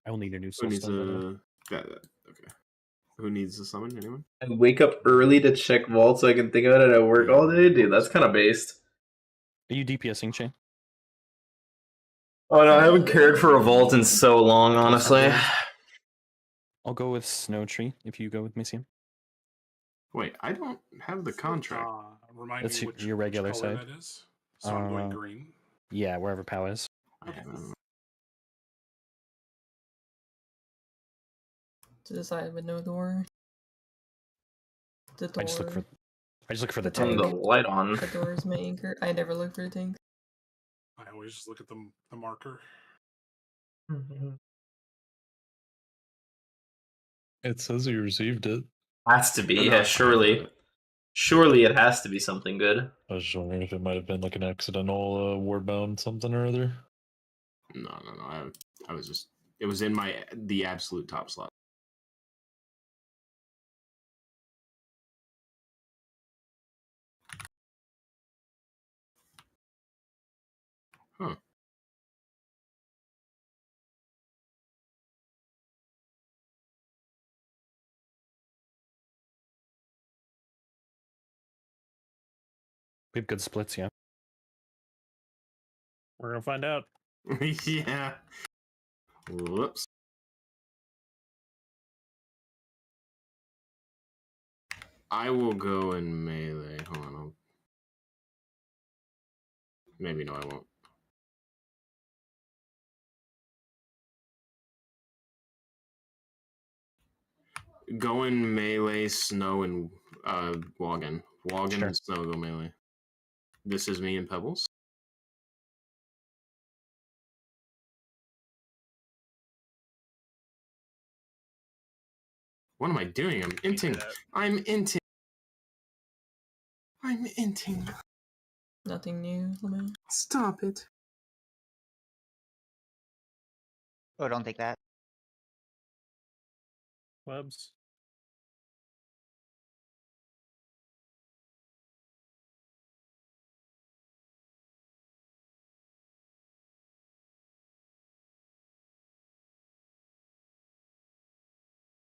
I will need a new Who needs soulstone. okay. Who needs to summon? Anyone? I wake up early to check Vault so I can think about it at work all day? Dude, that's kind of based. Are you DPSing, Shane? Oh no, I haven't cared for a Vault in so long, honestly. I'll go with Snow Tree if you go with me, Sam. Wait, I don't have the contract. Remind That's me which, your regular which color side. that is. So I'm going green. Yeah, wherever POW is. To the side with no door. The door. I just look for the Turn tank. the light on. The door is my anchor. I never look for things. I always just look at the marker. It says you received it. Has to be, yeah, surely. Surely it has to be something good. I was just wondering if it might have been like an accidental wardbound something or other. No. I was just. It was in the absolute top slot. Huh. We have good splits, yeah. We're gonna find out. Yeah. Whoops. I will go in melee. Hold on. Maybe no, I won't. Go in melee, Snow, and Wogan. Wogan and Snow go melee. This is me and Pebbles. What am I doing? I'm inting. I'm inting. I'm inting. Nothing new, Lemon. Stop it. Oh, don't take that. Webs.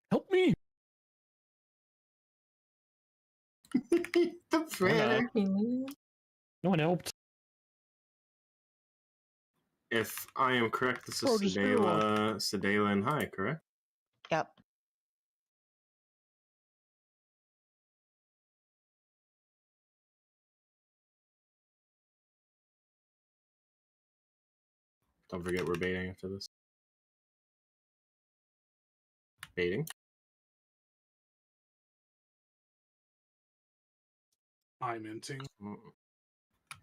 Help me! The prayer. No one helped. If I am correct, this Bro, is just do Sedela and High, correct? Yep. Don't forget we're baiting after this. Baiting. I'm inting.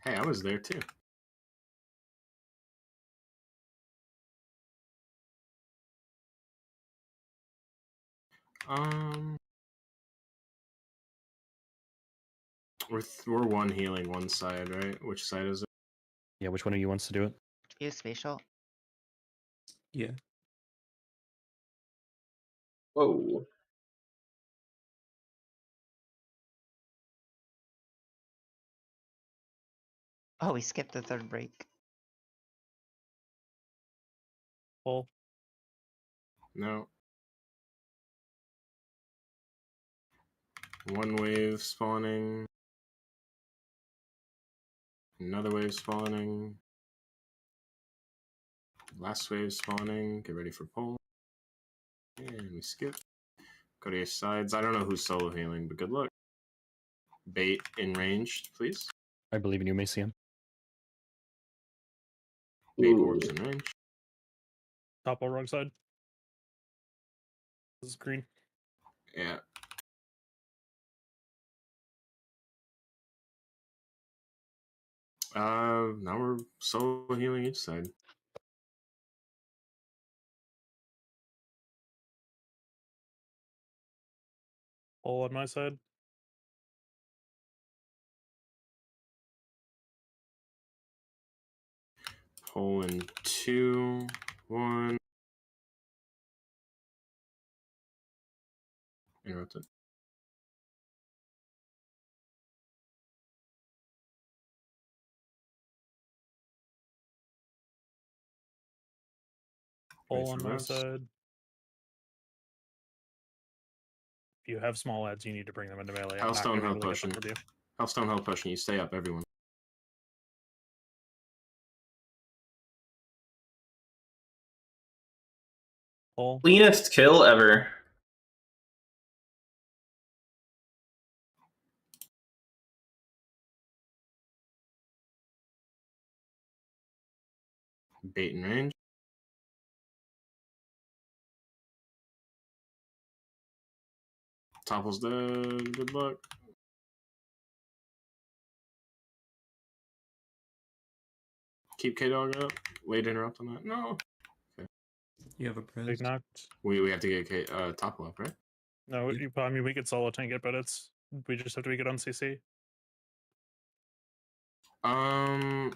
Hey, I was there too. We're one healing one side, right? Which side is it? Yeah, which one of you wants to do it? Use spatial. Yeah. Whoa. Oh, we skipped the third break. Pull. No. One wave spawning. Another wave spawning. Last wave spawning. Get ready for pull. And we skip. Go to your sides. I don't know who's solo healing, but good luck. Bait in range, please. I believe in you, Macian. Bait orbs in range. Top or wrong side. This is green. Yeah. Now we're solo healing each side. Pull on my side. Pull in 2, 1. Interrupted. Pull on my side. If you have small ads, you need to bring them into melee. I'm not Hellstone going to Hell be able to get pushing. them with you. Hellstone Hell pushing. You stay up, everyone. Pull. Cleanest kill ever. Bait in range. Topple's dead. Good luck. Keep K-Dog up. Late interrupt on that. No. Okay. You have a press. Big knocked. We have to get Topple up, right? No, I mean, we could solo tank it, but we just have to make it on CC. Can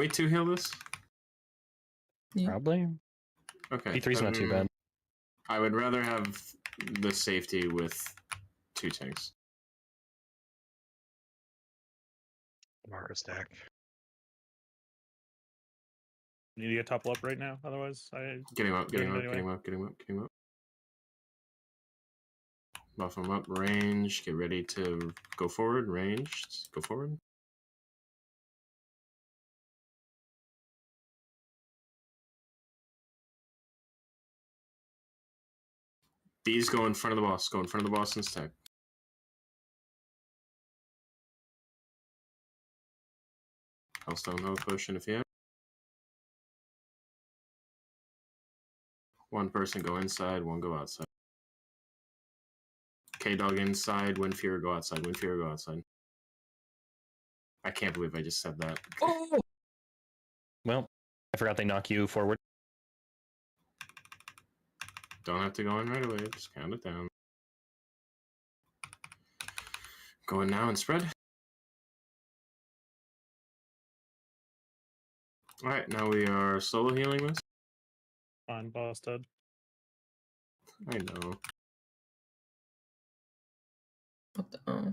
we 2 heal this? Yeah. Probably. Okay. P3's not too bad. I would rather have the safety with 2 tanks. Marcus deck. You need to get topple up right now, otherwise I Get him up, get doing him it up, anyway. get him up, get him up, get him up. Buff him up, range, get ready to go forward, ranged, go forward. These go in front of the boss, go in front of the boss and stack. Hellstone, no potion if you have. One person go inside, one go outside. K-Dog inside, Windfear go outside, Windfear go outside. I can't believe I just said that. Oh! Well, I forgot they knock you forward. Don't have to go in right away. Just count it down. Go in now and spread. Alright, now we are solo healing this. Fine, boss dead. I know. What the? Oh.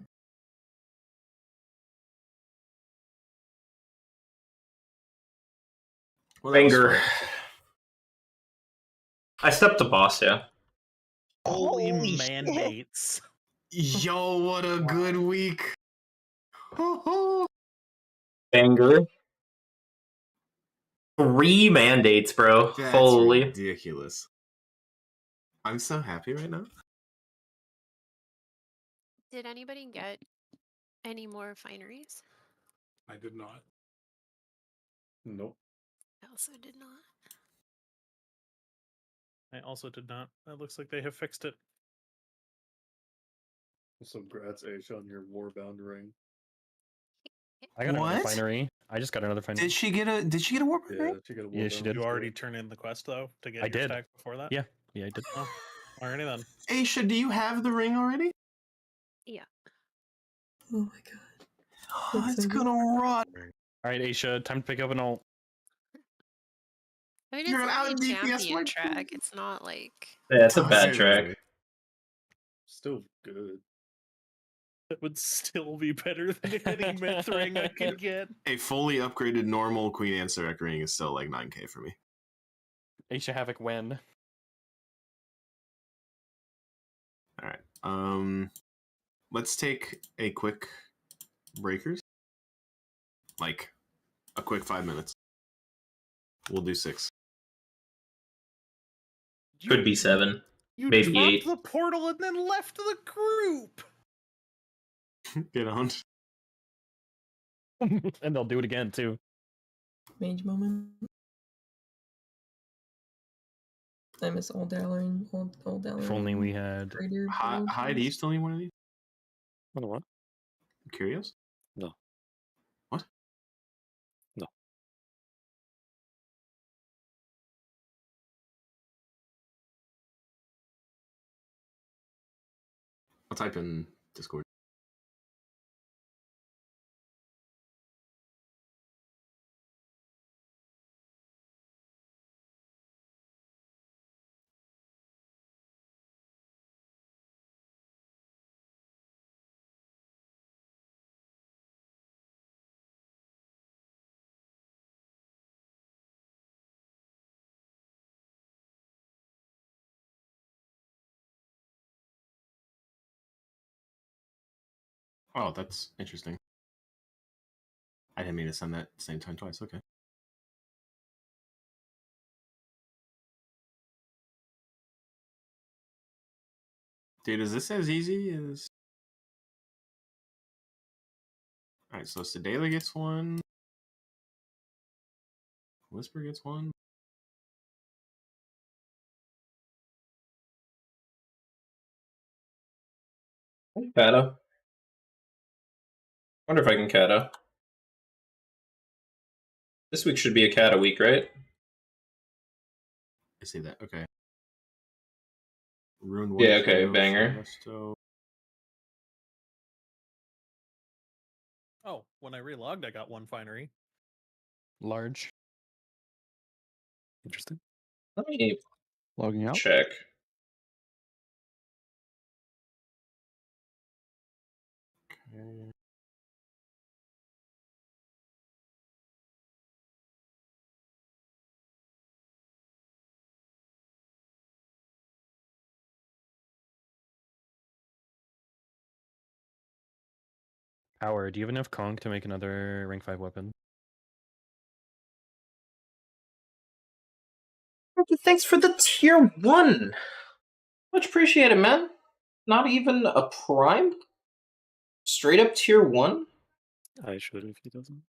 Well, that was Banger. fun. I stepped to boss, yeah. Holy Holy shit. mandates. Yo, what a good week. Banger. 3 mandates, bro. That's Holy. ridiculous. I'm so happy right now. Did anybody get any more fineries? I did not. Nope. I also did not. I also did not. That looks like they have fixed it. So congrats, Aisha, on your Warbound ring. I got another What? finery. I just got another finery. Did she get a warp Yeah, ring? she got a Warbound. Yeah, she did. You already turned in the quest though to get I your did. stack before that? Yeah, I did. Oh, alrighty then. Aisha, do you have the ring already? Yeah. Oh my god. Oh, it's gonna rot. All right, Aisha, time to pick up an ult. I mean, You're it's an only a out DPS champion my track. It's not like. Yeah, it's a bad Toxic. track. Still good. That would still be better than any myth ring I could get. A fully upgraded normal Queen Anne Sarek ring is still like 9k for me. Aisha Havoc when? Alright. Let's take a quick breakers. Like a quick 5 minutes. We'll do 6. Could be 7. You Maybe dropped 8. the portal and then left the group. Get on. And they'll do it again too. Mage moment. I miss old Dallin. Old Dallin. If only we had. Hi, do you still need one of these? On what? Curious? No. What? No. I'll type in Discord. Oh, that's interesting. I didn't mean to send that at the same time twice. Okay. Dude, is this as easy as... Alright, so Sedela gets one. Whisper gets one. Kata. Wonder if I can Kata. This week should be a Kata week, right? I see that. Okay. Rune Yeah, okay, banger. Oh, when I relogged, I got one finery. Large. Interesting. Let me Logging out. check. Okay. Power, do you have enough conch to make another rank 5 weapon? Thanks for the tier 1. Much appreciated, man. Not even a prime? Straight up tier 1? I should if he doesn't.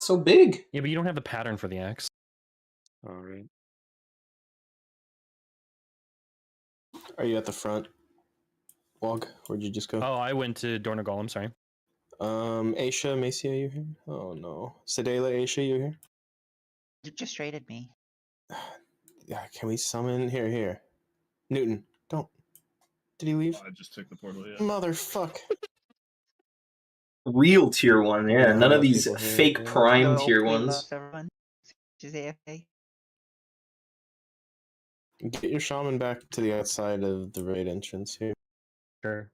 So big. Yeah, but you don't have the pattern for the axe. Alright. Are you at the front? Wog, where'd you just go? Oh, I went to Dorna Golem, sorry. Aisha, Macia, you here? Oh no. Sedela, Aisha, you here? You just traded me. Yeah, can we summon? Here. Newton, don't. Did he leave? Oh, I just took the portal. Yeah. Motherfuck. Real tier 1, yeah. Yeah, None of most these people here, fake yeah. prime So tier we ones. lost everyone. She's AFK. Get your shaman back to the outside of the raid entrance here. Sure.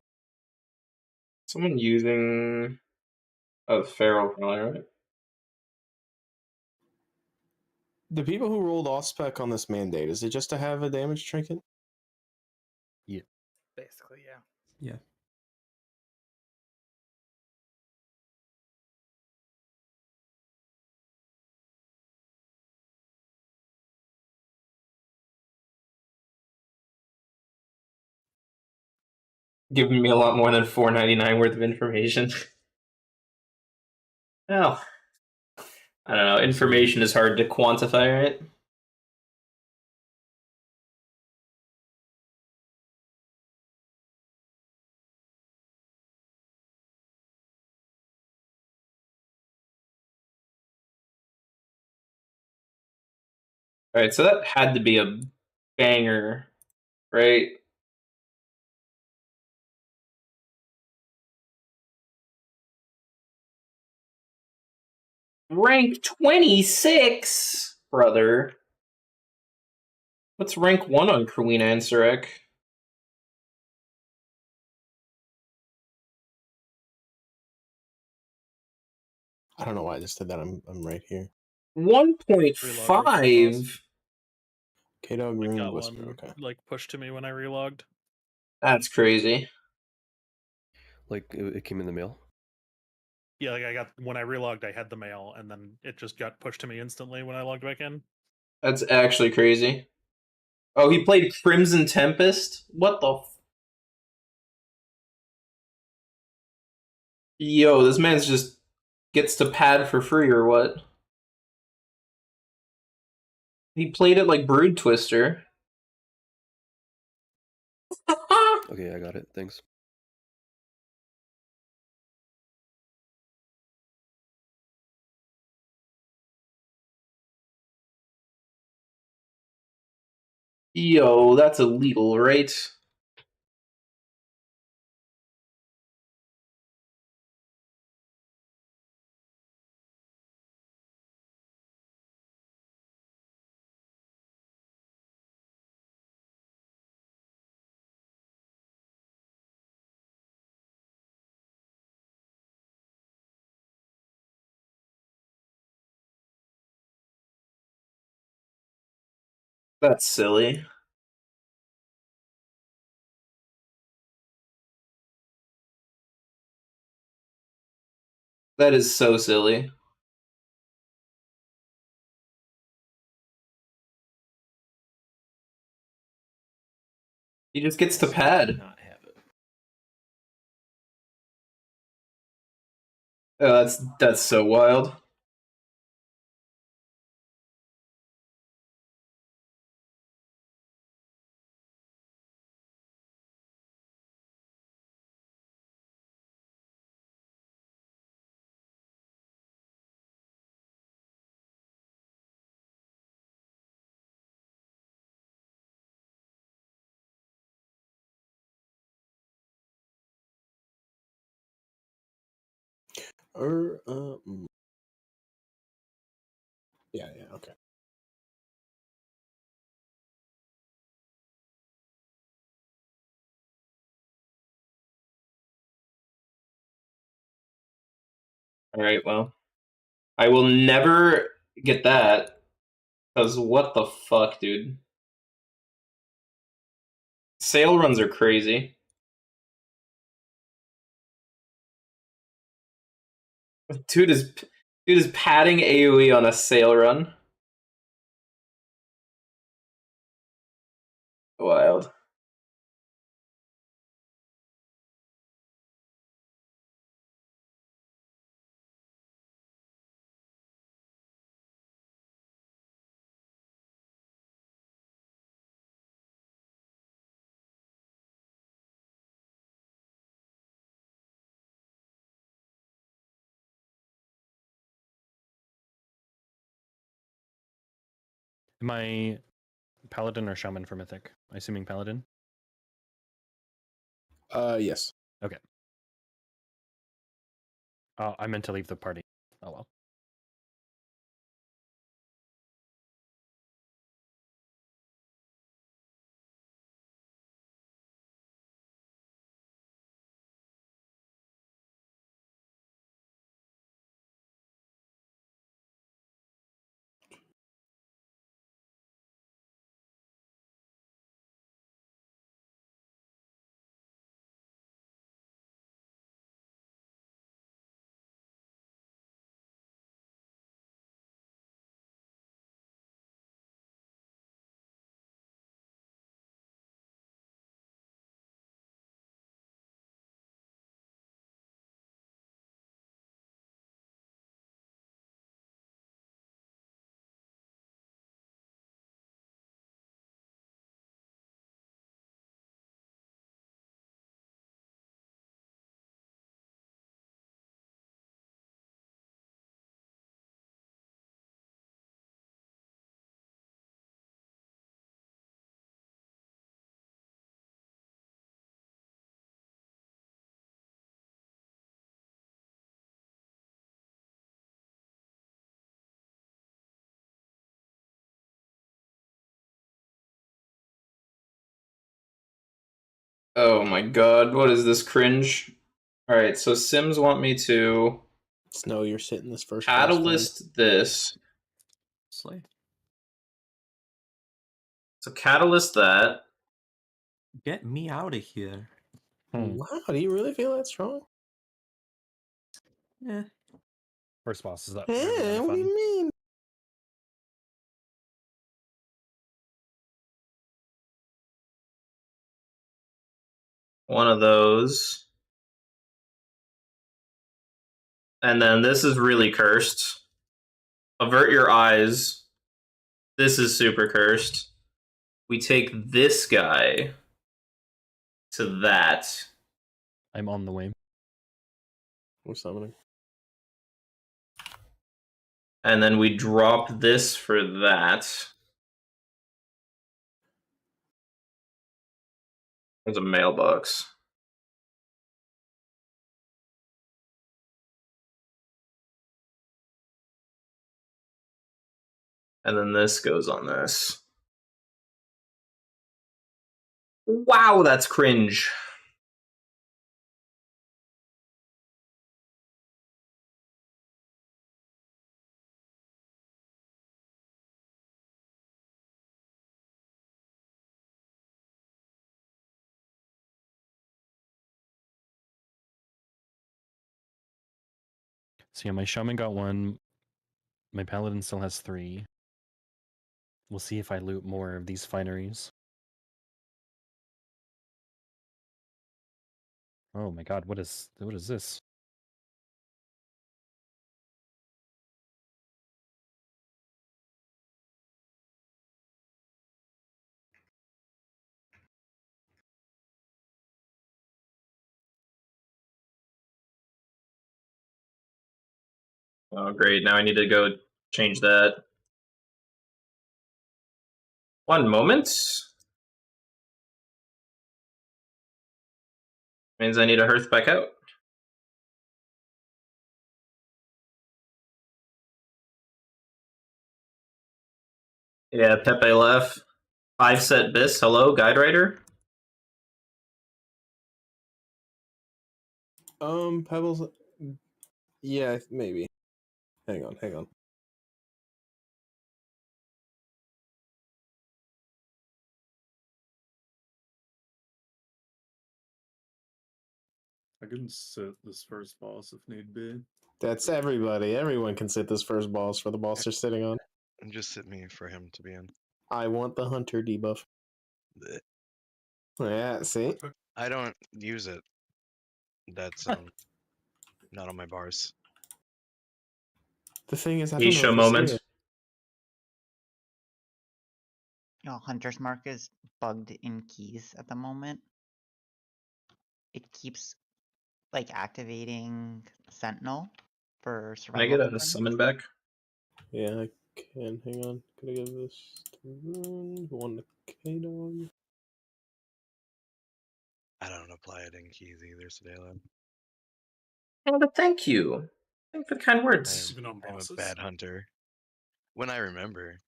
Someone using the feral probably, right? The people who rolled off spec on this mandate, is it just to have a damage trinket? Yeah. Basically, yeah. Yeah. Giving me a lot more than $4.99 worth of information. Well, I don't know. Information is hard to quantify, right? Alright, so that had to be a banger, right? Rank 26, brother. What's rank 1 on Karina and Surek? I don't know why I just did that. I'm right here. 1.5? K-Dog I Rune got Whisper, one okay. like pushed to me when I relogged. That's crazy. Like it came in the mail. Yeah, like I got when I relogged, I had the mail, and then it just got pushed to me instantly when I logged back in. That's actually crazy. Oh, he played Crimson Tempest? What the Yo, this man's just gets to pad for free or what? He played it like Brood Twister. Okay, I got it. Thanks. Yo, that's illegal, right? That's silly. That is so silly. He just gets to pad. Oh, that's so wild. Yeah, okay. Alright, well. I will never get that. Because what the fuck, dude? Sale runs are crazy. Dude is padding AoE on a sale run. Wild. Am I Paladin or Shaman for Mythic? Assuming Paladin. Yes. Okay. I meant to leave the party. Oh well. Oh my god, what is this cringe? Alright, so Sims want me to Snow, you're sitting this first boss, catalyst this. Slay. So catalyst that. Get me out of here. Wow, do you really feel that strong? Yeah. First boss is that. Eh, what do you mean? One of those. And then this is really cursed. Avert your eyes. This is super cursed. We take this guy to that. I'm on the way. We're summoning. And then we drop this for that. There's a mailbox. And then this goes on this. Wow, that's cringe. So yeah, my Shaman got 1. My Paladin still has 3. We'll see if I loot more of these fineries. Oh my god, what is this? Oh, great. Now I need to go change that. One moment. Means I need a hearth back out. Yeah, Pepe left. 5 set bis. Hello, guide writer. Pebbles. Yeah, maybe. Hang on. I can sit this first boss if need be. That's everybody. Everyone can sit this first boss for the boss they're sitting on. And just sit me for him to be in. I want the hunter debuff. Blech. Yeah, see? I don't use it. That's not on my bars. The thing is, I don't know Isha if you moment. see it. Hunter's Mark is bugged in keys at the moment. It keeps like activating Sentinel for Can I survival. get a summon back? Yeah, can. Hang on. Gotta give this to Rune. One to K-Dog. I don't apply it in keys either, Sedalo. Oh, but thank you. Thank you for the kind words. Even on I'm a bosses. bad hunter. When I remember.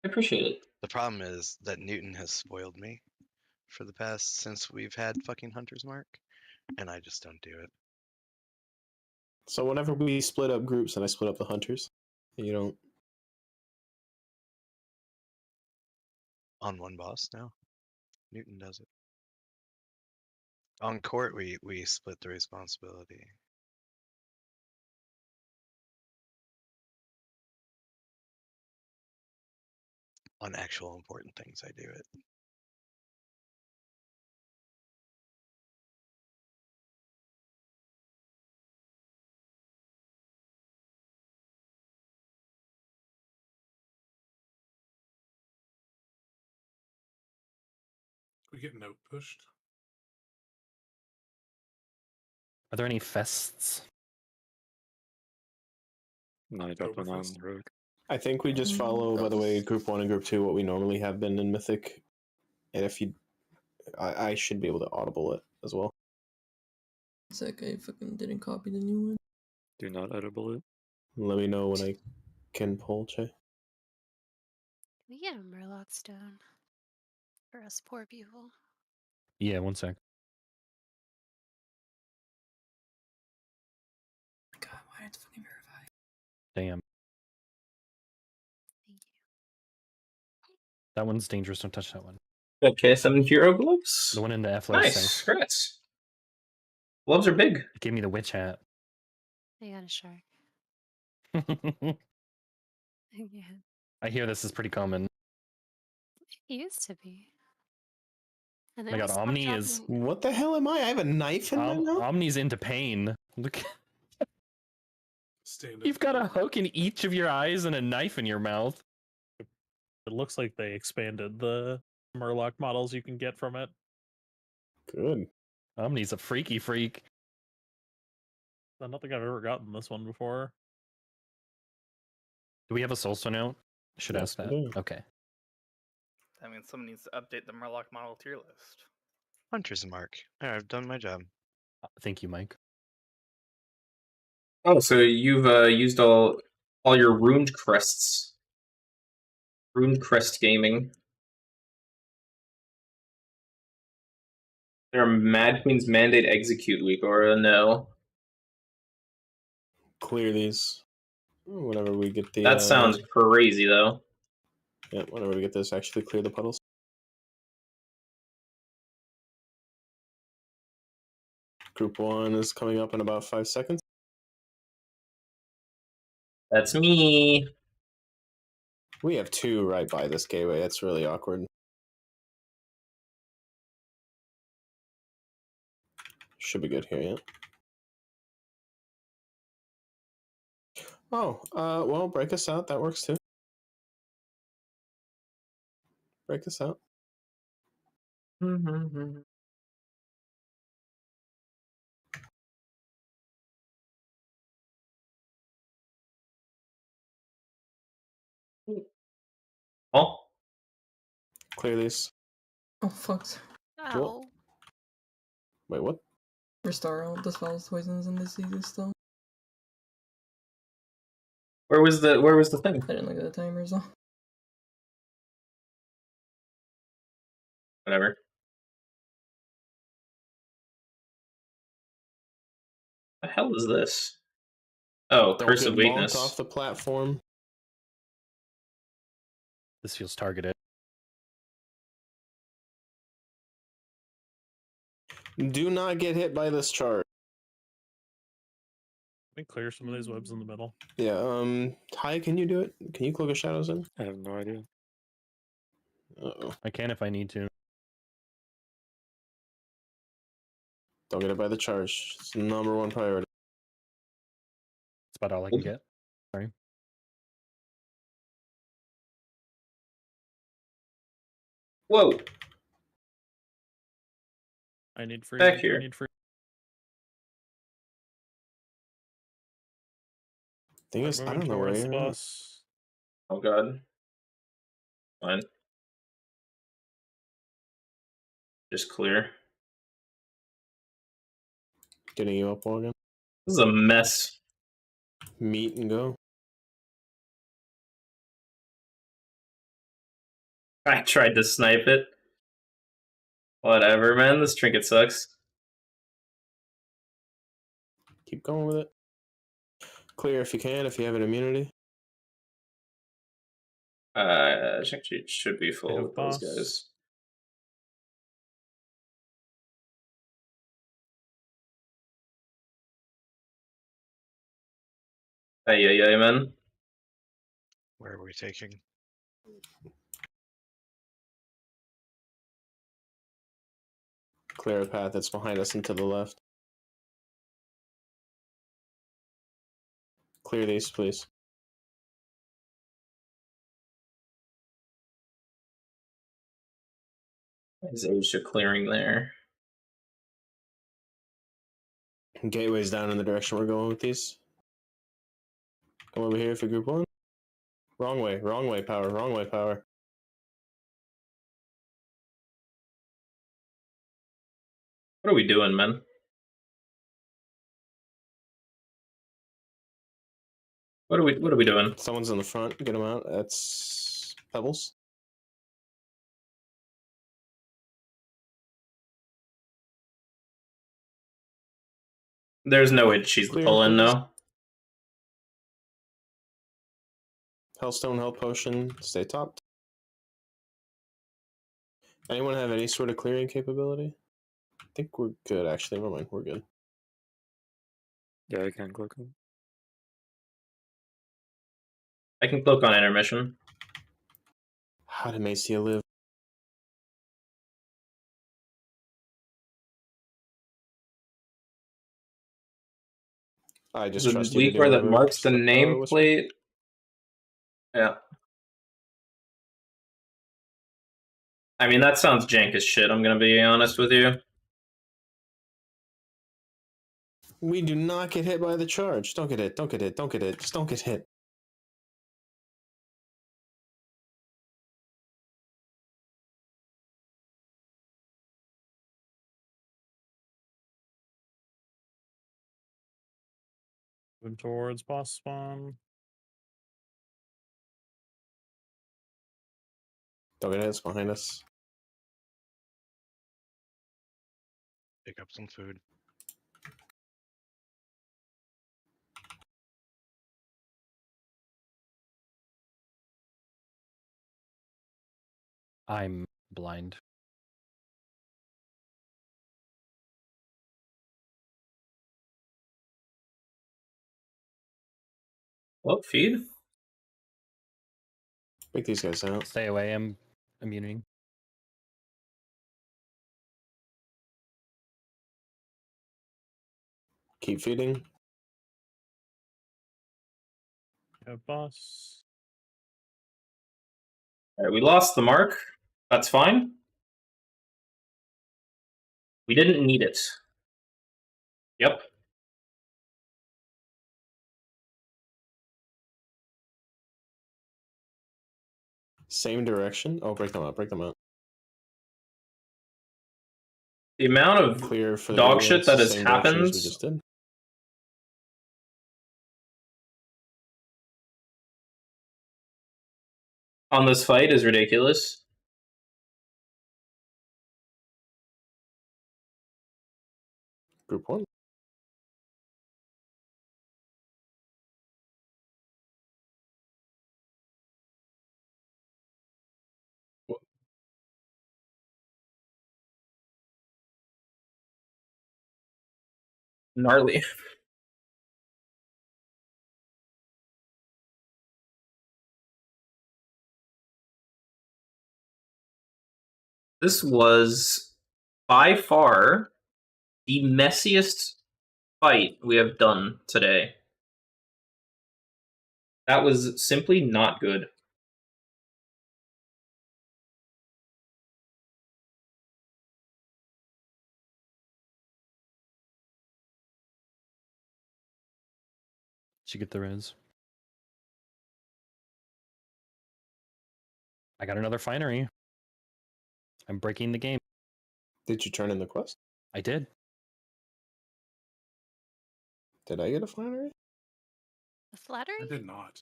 I appreciate it. The problem is that Newton has spoiled me for the past since we've had fucking Hunter's Mark, and I just don't do it. So whenever we split up groups and I split up the hunters, you don't. On one boss, no. Newton does it. On court, we split the responsibility. On actual important things, I do it. We get note pushed. Are there any fests? Night up and on rogue. I think we just follow, by the way, Group 1 and Group 2, what we normally have been in Mythic. And if you... I should be able to audible it as well. It's like I fucking didn't copy the new one. Do not edible it. Let me know when I can pull, Che. Can we get a Murloc stone for us poor people? Yeah, one sec. God, why did it fucking verify? Damn. That one's dangerous. Don't touch that one. Okay, 7 hero gloves. The one in the F Nice, congrats. Gloves are big. It gave me the witch hat. I got a shark. Yeah. I hear this is pretty common. It used to be. And Oh then my we god, stopped Omni is... dropping- What the hell am I? I have a knife in my mouth? Omni's into pain. Look. Stand You've got a hook in each of your eyes and a knife in your mouth. It looks like they expanded the Murloc models you can get from it. Good. Omni's a freaky freak. I don't think I've ever gotten this one before. Do we have a Soulstone out? Should Yes, ask that. we do. Okay. That means someone needs to update the Murloc model tier list. Hunter's Mark. All right, I've done my job. Thank you, Mike. Oh, so you've used all your runed crests. Runed crest gaming. There are Mad Queen's Mandate Execute week, or no? Clear these. Whenever we get the... That sounds crazy, though. Yeah, whenever we get this, actually clear the puddles. Group 1 is coming up in about 5 seconds. That's me. We have 2 right by this gateway. It's really awkward. Should be good here, yeah. Oh, well, break us out. That works too. Break us out. Oh. Clear these. Oh, fuck. Ow. Wait, what? Restore all dispels poisons and diseases still. Where was the thing? I didn't look at the timers though. Whatever. The hell is this? Oh, Don't Curse get of bonked Weakness. off the platform. This feels targeted. Do not get hit by this chart. Let me clear some of these webs in the middle. Yeah, Ty, can you do it? Can you cloak of shadows in? I have no idea. Uh-oh. I can if I need to. Don't get it by the charge. It's #1 priority. That's about all I can get. Sorry. Whoa. I need free. Back here. I need free. Thing is, I don't know where towards the you're at. boss. Oh god. Fine. Just clear. Getting you up, Morgan. This is a mess. Meet and go. I tried to snipe it. Whatever, man. This trinket sucks. Keep going with it. Clear if you can, if you have an immunity. Actually, it should be full with those guys. Ay, man. Where are we taking? Clear a path that's behind us and to the left. Clear these, please. Is Asia clearing there? Gateway's down in the direction we're going with these. Come over here for group one. Wrong way, power, wrong way, power. What are we doing, man? What are we doing? Someone's in the front, get him out. That's Pebbles. There's no way she's Clear, pulling, please. no. Hellstone, Hell Potion, stay topped. Anyone have any sort of clearing capability? I think we're good, actually. Never mind, we're good. Yeah, I can click on. I can click on intermission. How did Macia live? I just There's trust a you to do Weakauras that whatever. marks the Whisper. nameplate. Yeah. I mean, that sounds jank as shit, I'm gonna be honest with you. We do not get hit by the charge. Don't get hit, don't get hit, don't get hit. Just don't get hit. Moving towards boss spawn. Don't get hit, it's behind us. Pick up some food. I'm blind. What feed? Break these guys out. Stay away, I'm immuning. Keep feeding. Yeah, boss. Alright, we lost the mark. That's fine. We didn't need it. Yep. Same direction. Oh, break them out, break them out. The amount of Clear for the dog gateway, shit it's that the has same direction as happened we just did. on this fight is ridiculous. Group one. Gnarly. This was by far the messiest fight we have done today. That was simply not good. Did you get the res? I got another finery. I'm breaking the game. Did you turn in the quest? I did. Did I get a flannery? The flattery? I did not.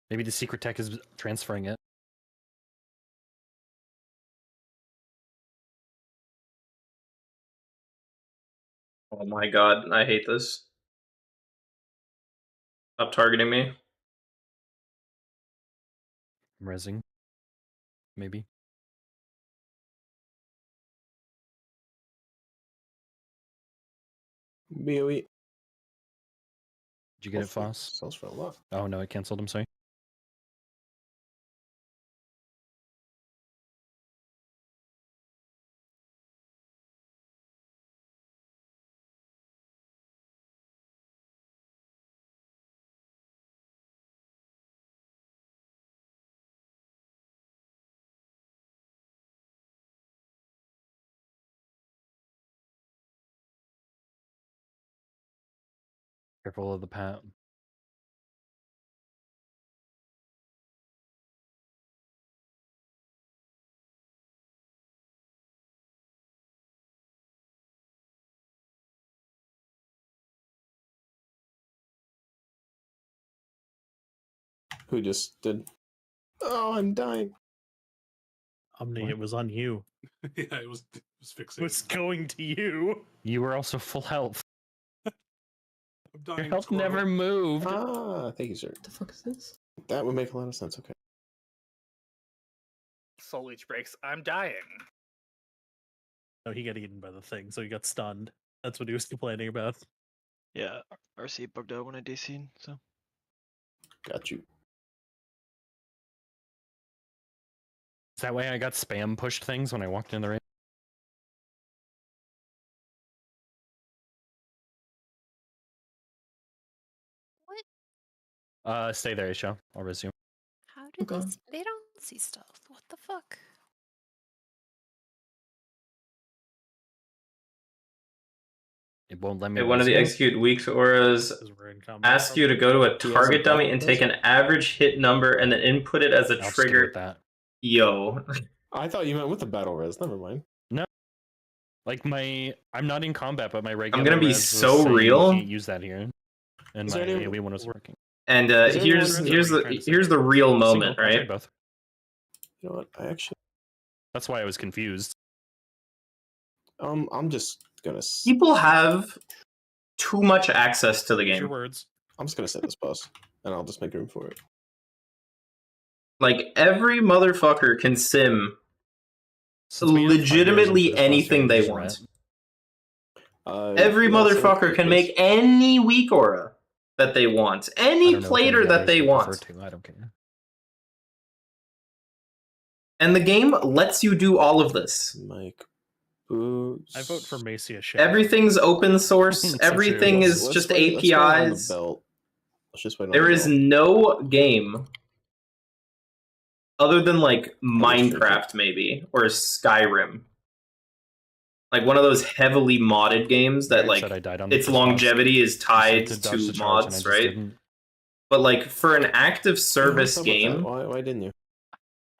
Maybe the secret tech is transferring it. Oh my god, I hate this. Stop targeting me. I'm rezzing. Maybe. BOE. Did you get it, Foss? Sells for a lot. Oh no, it canceled. I'm sorry. Careful of the pat. Who just did? Oh, I'm dying. Omni, it was on you. Yeah, it was fixing. It was going to you. You were also full health. I'm dying. Your health Squirrel. never moved. Ah, thank you, sir. What the fuck is this? That would make a lot of sense. Okay. Soul Leech breaks. I'm dying. No, he got eaten by the thing, so he got stunned. That's what he was complaining about. Yeah, RC bugged out when I DC'd, so. Got you. Is that why I got spam pushed things when I walked in the raid? What? Stay there, Aisha. I'll resume. How did they? They don't see stealth. What the fuck? It won't let me. Hey, one of the resume. execute weeks auras We're in combat. asks you to go to a He has a target dummy battle and res? take an average hit number and then input it as a I'll just trigger. go with that. Yo. I thought you meant with the battle res. Never mind. No. Like I'm not in combat, but my regular. gonna be res was so saying real. You can't use that here, and Is my there any- AoE one was working. And Is there here's anyone- here's the real moment, Single, I'll trade right? both. You know what? I actually. That's why I was confused. I'm just gonna. People have too much access to the Use your game. words. I'm just gonna set this boss, and I'll just make room for it. Like every motherfucker can sim Since we have 5 years into legitimately this anything roster, they use want. ret. Every yeah, so motherfucker can make any weak aura that they want, I any don't know which one plater the that others they would want. prefer to. I don't care. And the game lets you do all of this. Mike Boots. I vote for Macia Shea. Everything's open source. So Everything true. is just let's wait on the APIs. belt. Let's just wait on There the is belt. no game other than like Illustrated. Minecraft maybe or Skyrim. Like one of those heavily modded games that I like said I died on its the first boss. longevity is tied You said dodge to the charge, and I mods, just right? didn't. But like for an active What's service up with that? game, Why didn't you?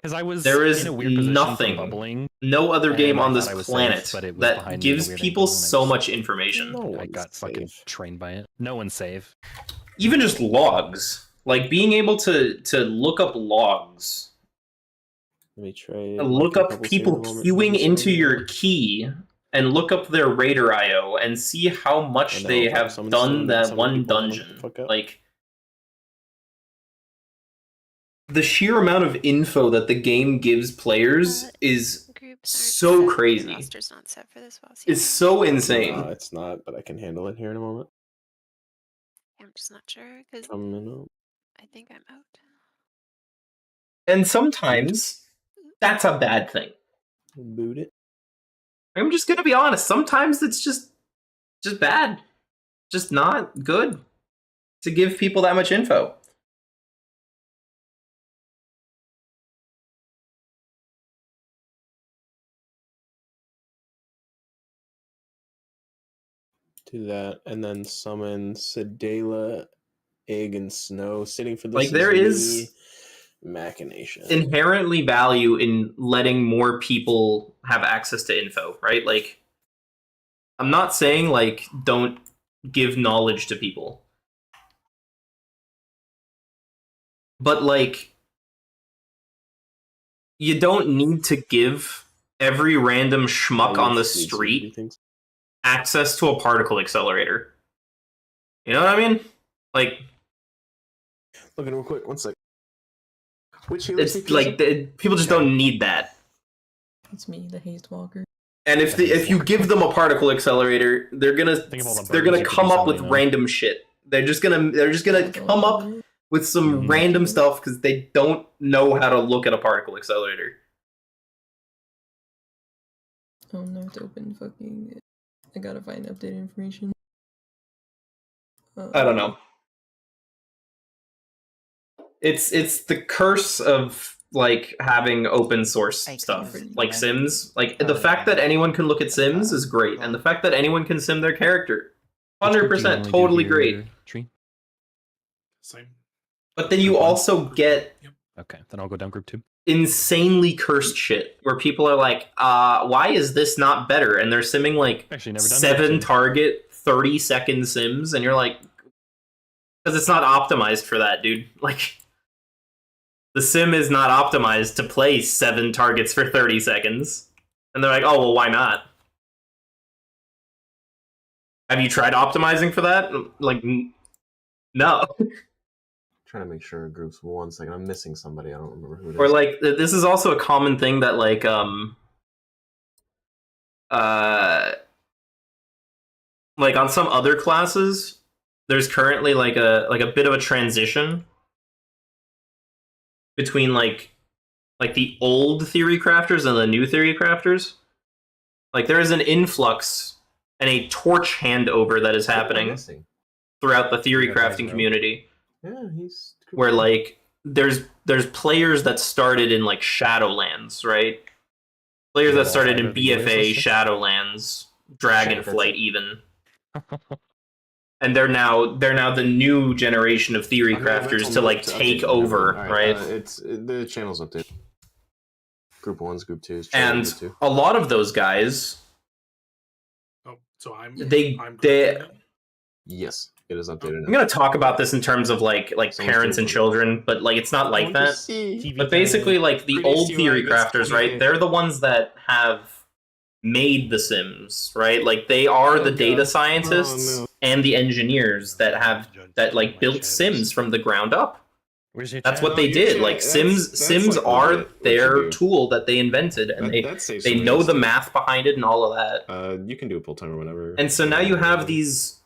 Because I was there is in a weird position nothing, from bubbling. no other game and I on this thought I was planet safe, but it was that behind me at a gives weird people angle, and I so just- much information. No I one's got fucking safe. trained by it. No one's safe. Even just logs, like being able to look up logs, Let me trade. and look Mikey a up couple people serial queuing numbers into right your now. key, and look up their Raider IO and see how much And then they I'll drop have some done soon, that some one people wanna get the dungeon. fuck out. Like the sheer amount of info that the game gives players is Groups so aren't set. crazy. Roster's not set for this boss. It's so insane. No, it's not, but I can handle it here in a moment. I'm just not sure because Coming up. I think I'm out. And sometimes that's a bad thing. Boot it. I'm just gonna be honest. Sometimes it's just bad, just not good to give people that much info. Do that, and then summon Sedela Egg and Snow sitting for this. Like, there is machination. inherently value in letting more people have access to info, right? Like, I'm not saying, like, don't give knowledge to people. But, like, you don't need to give every random schmuck on the street access to a particle accelerator. You know what I mean? Like, look at it real quick. 1 sec. Which healer it's like people just don't need that. It's me, the Haste Walker. And if you give them a particle accelerator, they're gonna come up with random shit. They're just gonna come up with some random stuff because they don't know how to look at a particle accelerator. Oh no, it's open fucking. I gotta find updated information. I don't know. It's the curse of like having open source stuff like Sims. Like the fact that anyone can look at Sims is great, and the fact that anyone can sim their character, 100% totally great. Same. But then you also get Okay, then I'll go down group 2. insanely cursed shit where people are like, why is this not better? And they're simming like Actually, never done 7 target 30-second sims, and you're like, because it's not optimized for that, dude. Like, the sim is not optimized to play 7 targets for 30 seconds. And they're like, oh, well, why not? Have you tried optimizing for that? Like, no. Trying to make sure groups. 1 second. I'm missing somebody. I don't remember who it is. Or, like, this is also a common thing that, like, like, on some other classes, there's currently, like a bit of a transition between like the old theory crafters and the new theory crafters. Like, there is an influx and a torch handover that is happening throughout the theory crafting community. Yeah, he's where like there's players that started in like Shadowlands, right? Players that started in BFA, Shadowlands, Dragonflight, even. And they're now the new generation of theory crafters to like take over, right? It's the channel's updated. Group 1's, Group 2's, and Group 2. a lot of those guys, So I'm yes, it is updated. I'm gonna talk about this in terms of like parents and children, but like it's not like that. But basically, like the old theory crafters, right? They're the ones that have made the Sims, right? Like they are the data scientists and the engineers that like built Sims from the ground up. That's what they did. Like Sims are their tool that they invented, and they know the math behind it and all of that. You can do a pull time or whatever. And so now you have these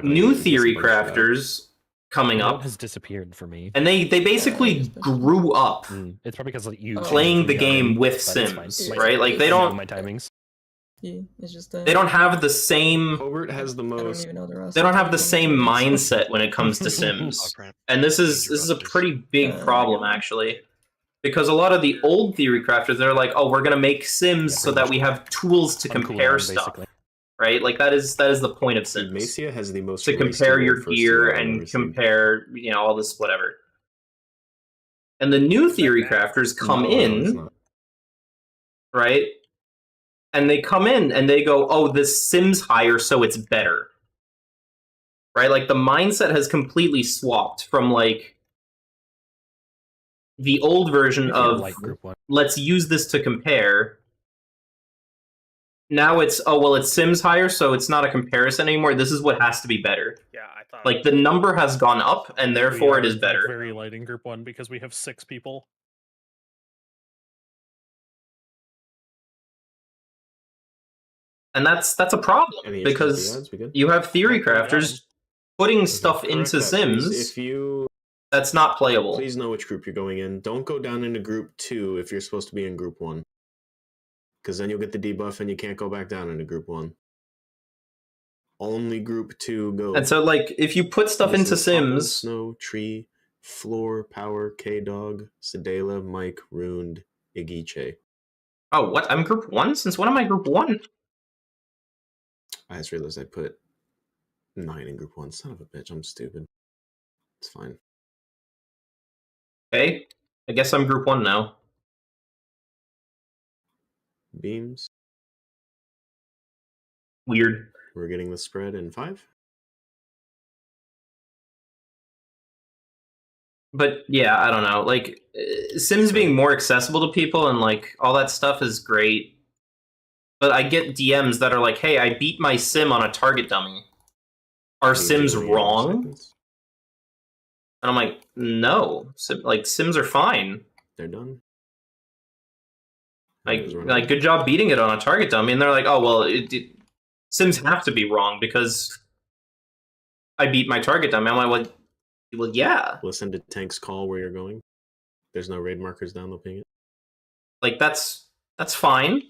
new theory crafters coming up. Has disappeared for me, and they basically grew up. It's probably because like you playing the game with Sims, right? Like they don't my timings. Yeah, it's just they don't have the same. Hobart has the most. They don't have the same mindset when it comes to Sims, and this is a pretty big problem actually, because a lot of the old theory crafters, they're like, oh, we're gonna make Sims so that we have tools to compare stuff, right? Like that is the point of Sims. Macia has the most to compare your gear and compare, you know, all this whatever. And the new theory crafters come in, right? And they come in and they go, oh, this Sims higher, so it's better. Right? Like, the mindset has completely swapped from, like, the old version of, let's use this to compare. Now it's, oh, well, it's Sims higher, so it's not a comparison anymore. This is what has to be better. Yeah, I thought. Like, the number has gone up, and therefore it is better. Very light in Group 1 because we have 6 people. And that's a problem, because you have theory crafters putting stuff into Sims that's not playable. Please know which group you're going in. Don't go down into Group 2 if you're supposed to be in Group 1. Because then you'll get the debuff and you can't go back down into Group 1. Only Group 2 go. And so, like, if you put stuff into Sims... Snow, Tree, Floor, Power, K-Dog, Sedela, Mike, Ruined, Igiche. Oh, what? I'm Group 1? Since when am I Group 1? I just realized I put 9 in Group 1. Son of a bitch, I'm stupid. It's fine. Okay, I guess I'm group 1 now. Beams. Weird. We're getting the spread in 5. But yeah, I don't know. Like, Sims being more accessible to people and like all that stuff is great. But I get DMs that are like, "Hey, I beat my sim on a target dummy. Are Sims wrong?" And I'm like, "No, Sims are fine. They're done. Like good job beating it on a target dummy." And they're like, "Oh well, Sims have to be wrong because I beat my target dummy." I'm like, well, yeah. Listen to Tank's call where you're going. There's no raid markers down the ping it. Like that's fine.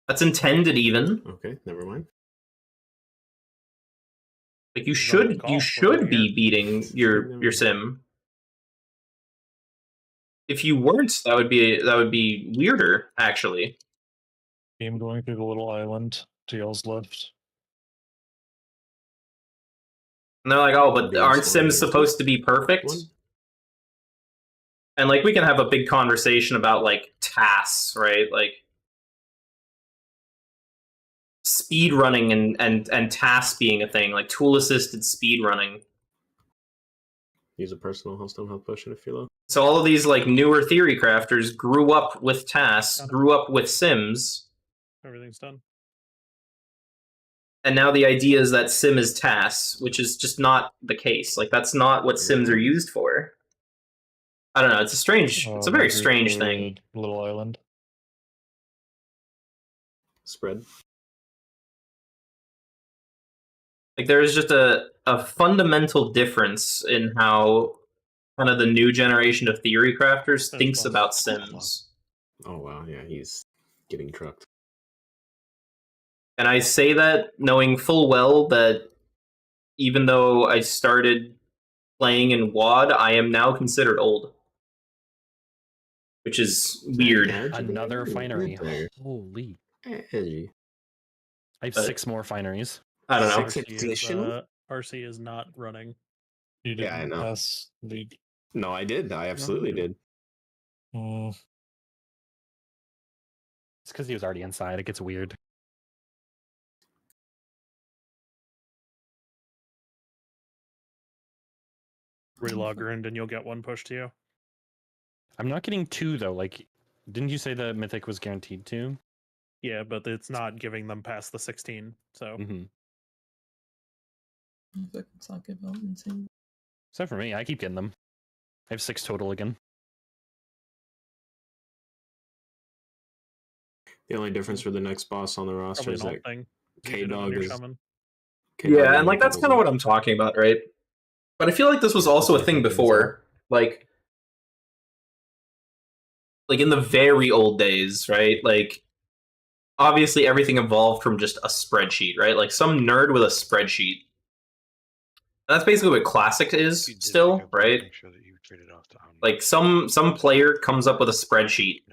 That's intended even. Okay, never mind. Like you should be beating your sim. If you weren't, that would be weirder, actually. Game going through the little island. TL's left. And they're like, "Oh, but aren't Sims supposed to be perfect?" And like we can have a big conversation about like tasks, right? Like speed running and tasks being a thing, like tool assisted speed running. Use a personal host on health potion if you're low. So all of these like newer theory crafters grew up with tasks, grew up with Sims. Everything's done. And now the idea is that Sim is tasks, which is just not the case. Like that's not what Sims are used for. I don't know. It's a very strange thing. Little island. Spread. Like there is just a fundamental difference in how kind of the new generation of theory crafters thinks about Sims. Oh wow, yeah, he's getting trucked. And I say that knowing full well that even though I started playing in WoD, I am now considered old. Which is weird. Another finery. Holy. Edgy. I have 6 more fineries. I don't know. RC is not running. You didn't I know. pass League. No, I did. I absolutely did. It's because he was already inside. It gets weird. Relogger in and you'll get 1 push to you. I'm not getting 2 though. Like, didn't you say the Mythic was guaranteed 2? Yeah, but it's not giving them past the 16. So. It's not good about insane. Except for me, I keep getting them. I have 6 total again. The only difference for the next boss on the roster is that K-Dog is... Yeah, and like that's kind of what I'm talking about, right? But I feel like this was also a thing before. Like in the very old days, right? Like obviously everything evolved from just a spreadsheet, right? Like some nerd with a spreadsheet. And that's basically what Classic is still, right? Like some player comes up with a spreadsheet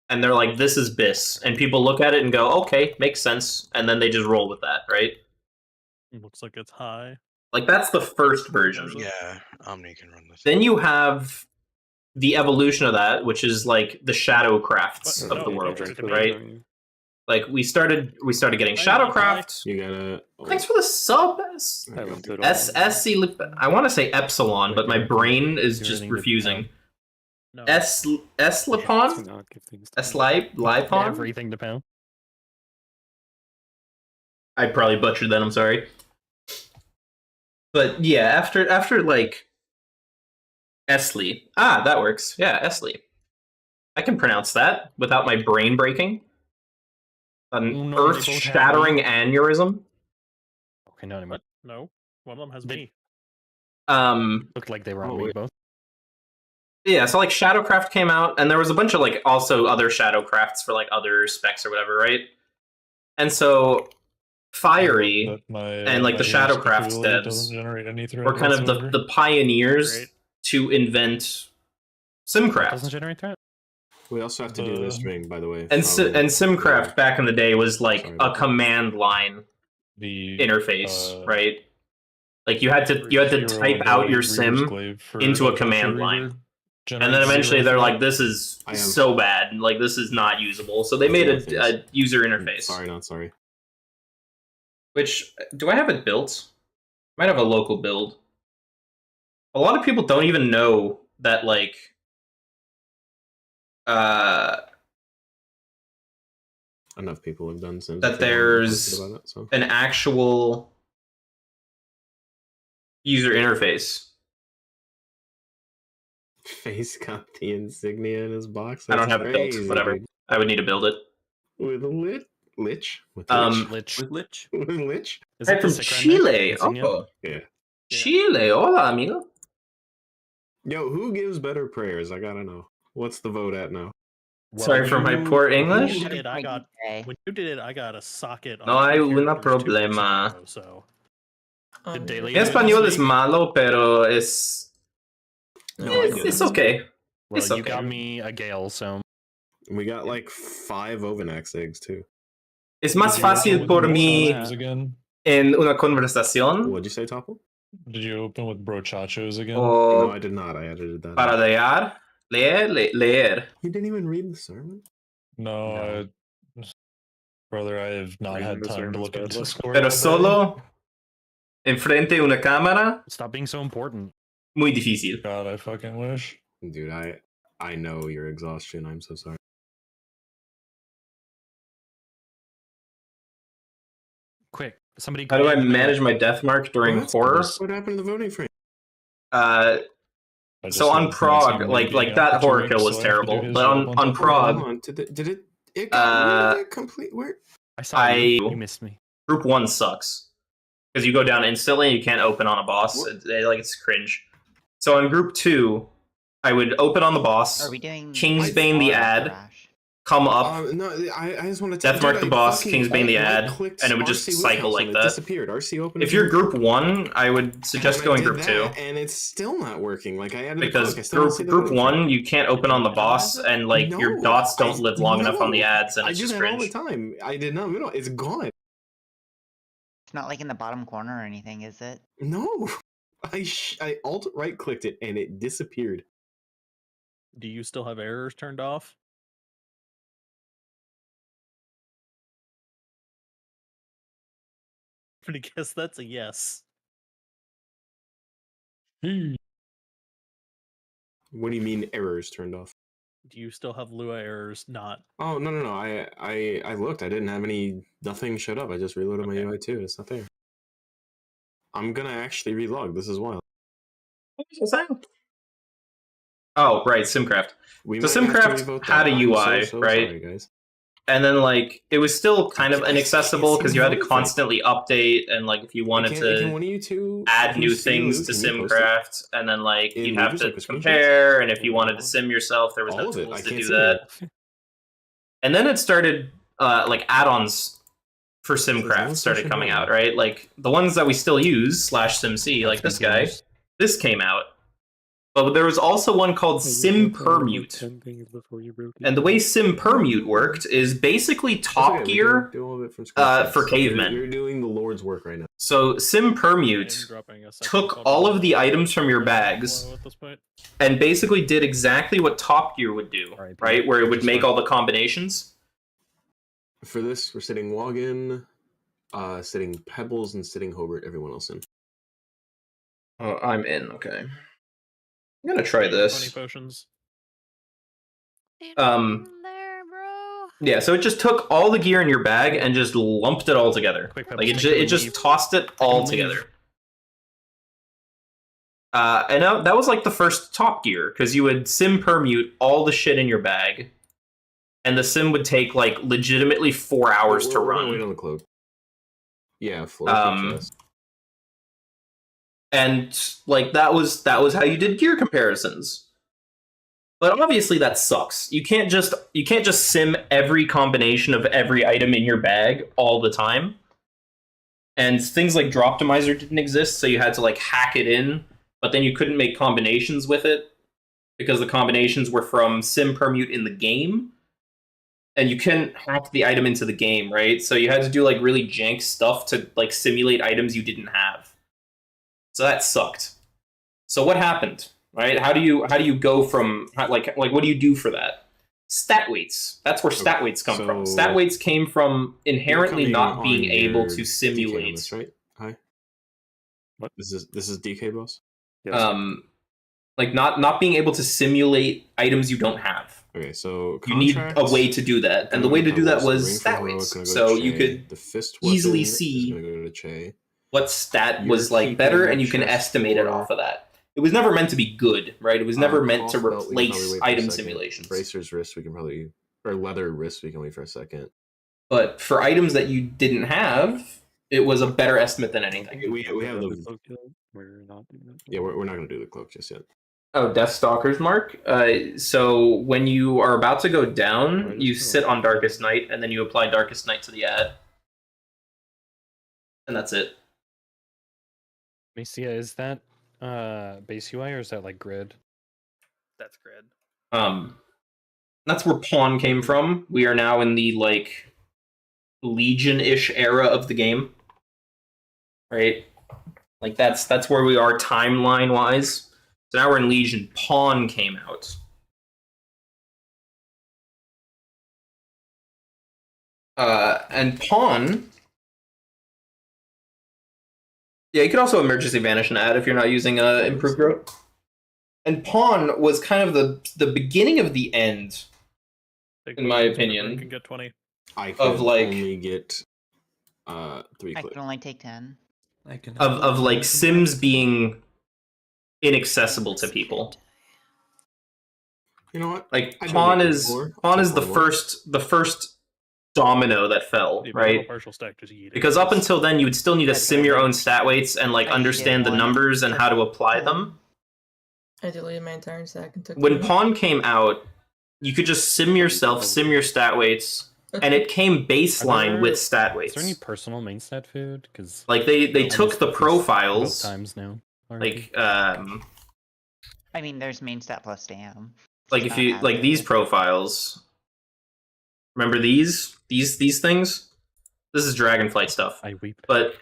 and they're like, "This is BIS," and people look at it and go, "Okay, makes sense," and then they just roll with that, right? It looks like it's high. Like that's the first version. Yeah, Omni can run this. Then you have the evolution of that, which is like the Shadowcrafts of the world, right? Like we started getting Shadowcraft. You gotta. Thanks for the sub. I want to say Epsilon, but my brain is just refusing. Eslipon? Lipon? Everything to pound. I probably butchered that, I'm sorry. But yeah, after like Esli. Ah, that works. Yeah, Esli. I can pronounce that without my brain breaking. An earth-shattering aneurysm. Okay, not anymore. No, one of them has me. Looked like they were on me both. Yeah, so like Shadowcraft came out, and there was a bunch of like also other Shadowcrafts for like other specs or whatever, right? And so Fiery and like the Shadowcraft devs were kind of the pioneers to invent Simcraft. Doesn't generate that. We also have to do this ring, by the way. And Simcraft back in the day was like a command line interface, right? Like you had to type out your sim into a command line. And then eventually they're like, this is so bad. Like, this is not usable. So they made a user interface. Sorry, not sorry. Which, do I have it built? I might have a local build. A lot of people don't even know that, like, enough people have done Sims. That there's an actual user interface. Face got the insignia in his box. I don't That's have it built. crazy, Whatever. dude. I would need to build it. With a lich. With Lich. With lich. Is I'm it from the Secret Chile. insignia? Oh. Yeah. Chile. Hola, amigo. Yo, who gives better prayers? I gotta know. What's the vote at now? Sorry for my poor English. When you did it, I got a socket. No hay una problema. So. Mi español es malo, pero es. It's okay. Well, It's you okay. got me a Gale, so. We got like 5 Ovanax eggs too. Es más fácil por mí en una conversación. What'd you say, Topple? Did you open with brochachos again? O No, I did not. I edited that. para leer. You didn't even read the sermon? No. Brother, I have not had time to look at Discord. Pero solo enfrente una cámara. Stop being so important. Muy difícil. God, I fucking wish. Dude, I know your exhaustion. I'm so sorry. Quick, somebody. How do I manage my death mark during horror? What happened to the voting frame? So on Prague, like that horror kill was terrible, but on Prague, did it got rid of it complete? Where? I saw you missed me. Group 1 sucks because you go down instantly and you can't open on a boss. It's cringe. So on Group 2, I would open on the boss, Are we doing Kingsbane the ad, come up, no, I just want to death mark the boss, Kingsbane the ad, and it would just cycle like that. Disappeared. RC opened. If you're Group 1, I would suggest going Group 2. And it's still not working. Like I added Because group 1, you can't open on the boss, and like your dots don't live long enough on the ads, and I it's do just that all cringe. the time. I did not. It's gone. It's not like in the bottom corner or anything, is it? No, I alt right clicked it and it disappeared. Do you still have errors turned off? I'm gonna guess that's a yes. What do you mean errors turned off? Do you still have Lua errors not? Oh no. I looked. I didn't have any. Nothing showed up. I just reloaded my UI too. It's not there. I'm gonna actually relog. This is wild. What was I saying? Oh, right, Simcraft. We So might have to Simcraft revote had a that. I'm UI, so right? Sorry, guys. And then like it was still kind of inaccessible because you had to constantly update, and like if you wanted Can one to of you two add new who's seen things to Luke, can you post it? Simcraft, and then like In you'd have movies, to like with screenshots? compare, and if you wanted to sim yourself, there was All no of it. tools I to can't do see that. it. And then it started like add-ons for Simcraft started coming out, right? Like the ones that we still use /SimC, like this guy, this came out. But there was also one called SimPermute. And the way SimPermute worked is basically Top Gear for cavemen. You're doing the Lord's work right now. So SimPermute took all of the items from your bags and basically did exactly what Top Gear would do, right? Where it would make all the combinations. For this, we're sitting Woggin, sitting Pebbles, and sitting Hobart. Everyone else in. Oh, I'm in. Okay. I'm gonna try this. 20 potions. Yeah, so it just took all the gear in your bag and just lumped it all together. Like it just tossed it all together. And that was like the first Top Gear, because you would SimPermute all the shit in your bag, and the sim would take like legitimately 4 hours to run. Wait on the cloak. Yeah, floor. And like that was how you did gear comparisons. But obviously that sucks. You can't just sim every combination of every item in your bag all the time. And things like Droptimizer didn't exist, so you had to like hack it in, but then you couldn't make combinations with it because the combinations were from SimPermute in the game. And you couldn't hack the item into the game, right? So you had to do like really jank stuff to like simulate items you didn't have. So that sucked. So what happened? Right? How do you go from like what do you do for that? Stat weights. That's where stat weights come from. Stat weights came from inherently not being able to simulate. DK, right? Hi. What? This is DK boss. Like not being able to simulate items you don't have. Okay, so you need a way to do that, and the way to do that was stat weights. So you could easily see what stat was like better, and you can estimate it off of that. It was never meant to be good, right? It was never meant to replace item simulations. Bracer's wrist, we can probably, or leather wrist, we can wait for a second. But for items that you didn't have, it was a better estimate than anything. We have the cloak yet? We're not doing that. Yeah, we're not going to do the cloak just yet. Oh, Deathstalker's Mark. So when you are about to go down, you sit on Darkest Night, and then you apply Darkest Night to the ad. And that's it. Macia, is that base UI or is that like grid? That's grid. That's where Pawn came from. We are now in the like Legion-ish era of the game. Right? Like that's where we are timeline-wise. So now we're in Legion. Pawn came out. And Pawn... Yeah, you could also emergency vanish an ad if you're not using improved growth. And Pawn was kind of the beginning of the end, in my opinion. You can get 20. I can only get 3 I clicks. can only take 10. Of like Sims being inaccessible to people. You know what? Like Pawn is the first domino that fell, right? Partial stack, just eat it. Because up until then, you would still need to sim your own stat weights and like understand the numbers and how to apply them. I deleted my entire stack and took When Pawn came out, you could just sim yourself, sim your stat weights, and it came baseline with stat weights. Is there any personal main stat food? Because like they took the profiles times now. Like I mean, there's main stat plus stam. like if you like these profiles. Remember these things? This is Dragonflight stuff. I weep. But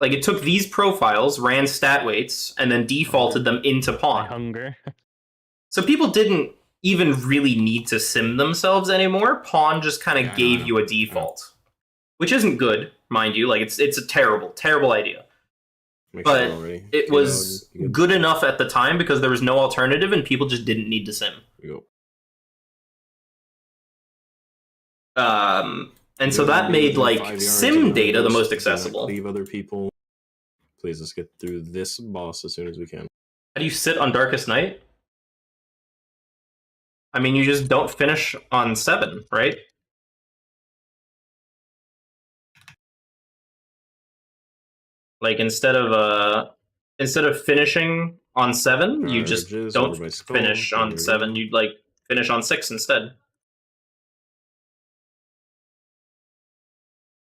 like it took these profiles, ran stat weights, and then defaulted them into Pawn. Hunger. So people didn't even really need to sim themselves anymore. Pawn just kind of gave you a default, which isn't good, mind you. Like it's a terrible idea. But it was good enough at the time because there was no alternative and people just didn't need to sim. And so that made like sim data the most accessible. Leave other people. Please, let's get through this boss as soon as we can. How do you sit on Darkest Night? I mean, you just don't finish on 7, right? Like instead of finishing on 7, you just don't finish on 7. You'd like finish on 6 instead.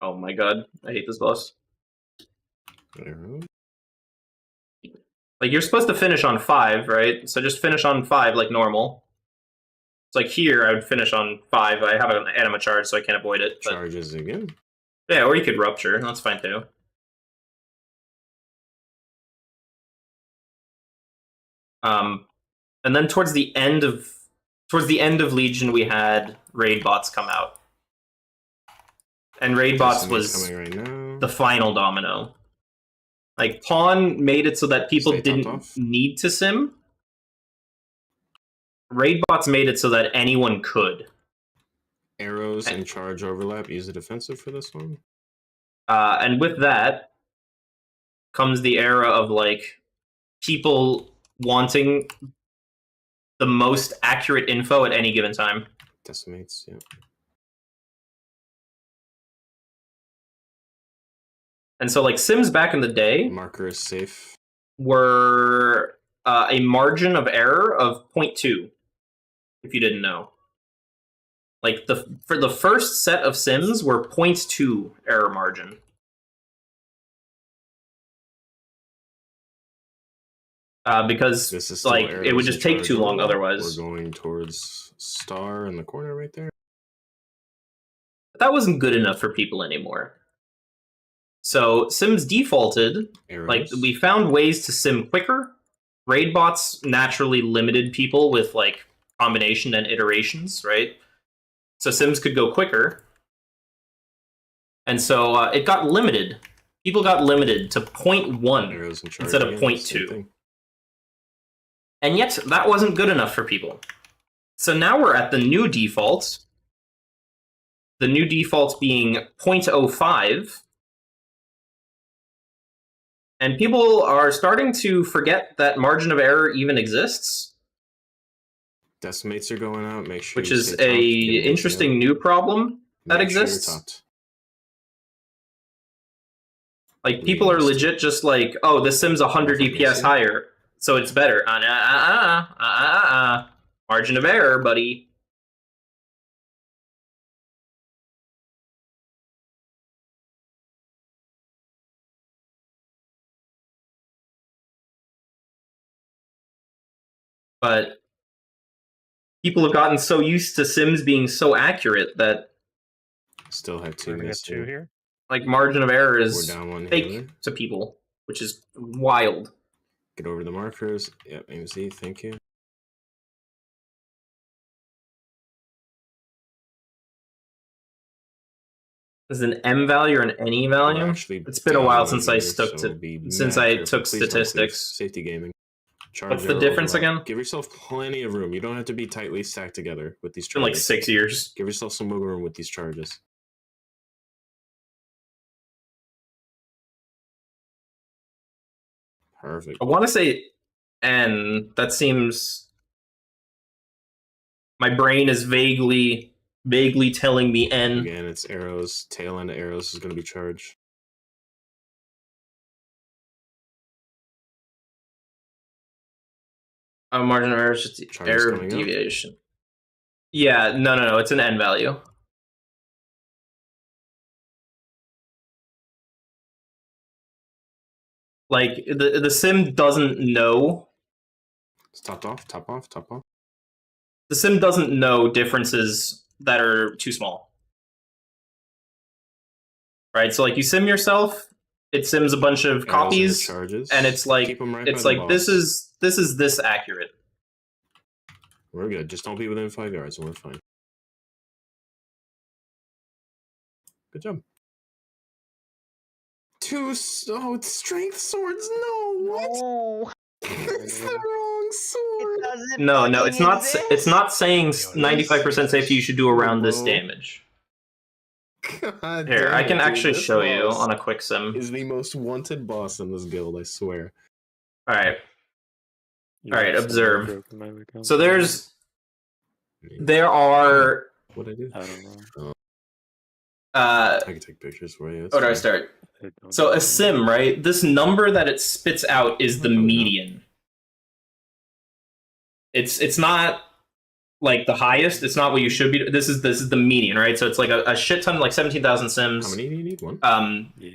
Oh my god, I hate this boss. Like you're supposed to finish on 5, right? So just finish on 5 like normal. It's like here I would finish on 5. I have an anima charge, so I can't avoid it. But... Charges again. Yeah, or you could rupture. That's fine too. And then towards the end of Legion, we had raid bots come out, and raid bots was the final domino. Like Pawn made it so that people didn't need to sim. Raid bots made it so that anyone could. Arrows and charge overlap. Use the defensive for this one. And with that comes the era of like people wanting the most accurate info at any given time. Decimates, yeah. And so like Sims back in the day marker is safe were a margin of error of 0.2, if you didn't know. Like for the first set of Sims were 0.2 error margin. Because this is like it would just take too long otherwise. We're going towards star in the corner right there. That wasn't good enough for people anymore. So Sims defaulted. Like we found ways to sim quicker. Raid bots naturally limited people with like combination and iterations, right? So Sims could go quicker. And so it got limited. People got limited to 0.1 instead of 0.2. And yet, that wasn't good enough for people. So now we're at the new default. The new default being 0.05. And people are starting to forget that margin of error even exists. Decimates are going out. Make sure. Which is a interesting new problem that exists. Like, people are legit just like, oh, this sim's 100 DPS higher, so it's better. Margin of error, buddy. But people have gotten so used to Sims being so accurate that still have two missing here. Like margin of error We're is down one fake healer. to people, which is wild. Get over the markers. Yep, AMZ, thank you. Is it an M value or an NE value? Actually, It's been a while down since one I here, stuck so to be since mad I careful. took Please don't, please. statistics. Safety gaming. What's the difference overlap. again? Give yourself plenty of room. You don't have to be tightly stacked together with these It's been like charges. 6 years. Give yourself some wiggle room with these charges. Perfect. I want to say N. That seems. My brain is vaguely telling me N. Again, it's arrows. Tail end of arrows is going to be charged. Margin of error is just the Charges error coming up. deviation. Yeah, no. It's an N value. Like the sim doesn't know. It's top off, top off, top off. The sim doesn't know differences that are too small. Right? So like you sim yourself, it sims a bunch of copies, charges. and it's like Keep 'em right it's by the like this boss. is this accurate. We're good. Just don't be within 5 yards and we're fine. Good job. It's strength swords. No, what? It's the wrong sword. No, it's not. It's not saying 95% safety. You should do around this damage. God Here, damn I can it, actually this show you boss on a quick sim. Is the most wanted boss in this guild, I swear. All right, observe. So there are. What I do? I don't know. I can take pictures for you. Where do I start? So a sim, right? This number that it spits out is the median. It's not like the highest. It's not what you should be. This is the median, right? So it's like a shit ton, like 17,000 sims. How many do you need? One.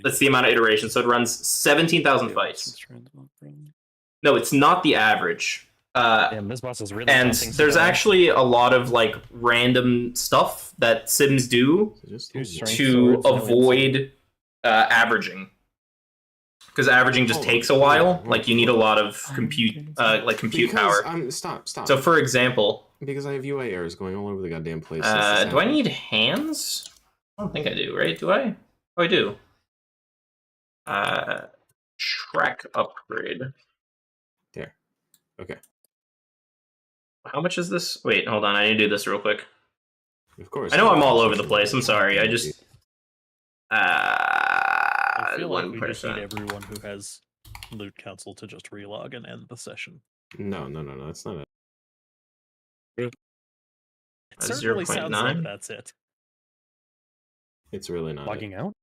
That's the amount of iterations. So it runs 17,000 fights. No, it's not the average. Damn, this boss is really And tossing there's stuff. actually a lot of like random stuff that sims do strength to swords, no avoid averaging, because averaging just takes a while. Like you need a lot of compute power. Stop. So for example, because I have UI errors going all over the goddamn place. do I need hands? I don't think I do, right? Do I? Oh, I do. Track upgrade. There. Okay. How much is this? Wait, hold on. I need to do this real quick. Of course. I know I'm all over the place. I'm sorry. I just. I feel like we just 1%. need everyone who has loot council to just relog and end the session. No. That's not it. It certainly sounds like 0.9. that's it. It's really not. Logging out?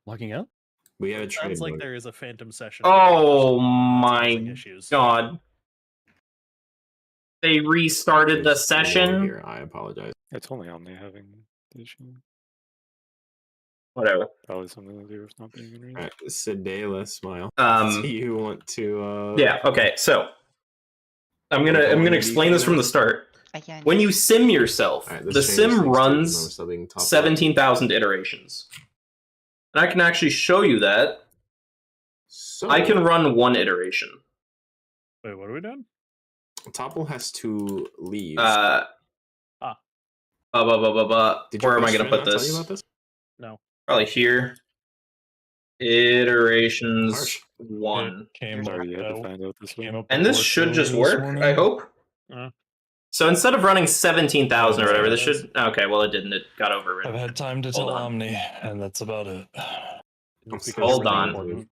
Logging out? We had a It trade. sounds like bug. there is a phantom session. Oh my issues. god. They restarted the session. Here, I apologize. It's only on me having the issue. Whatever. Probably something to do with not being in range. Alright, Sedela, smile. Um, Do you want to? Yeah. Okay. So I'm gonna explain this from the start. When you sim yourself, Alright, this the changes sim things too, 'cause I'm runs still being top 17,000 iterations. And I can actually show you that. So I can run one iteration. Wait, what are we doing? Topple has to leave. Where am I going to put Tell you this? about this? No. Probably here. Iterations 1. Sorry, you had to find out this one. And this should just work, I hope. So instead of running 17,000 or whatever, this should... Okay, well it didn't. It got overridden. I've had time to tell Omni, and that's about it. Hold on.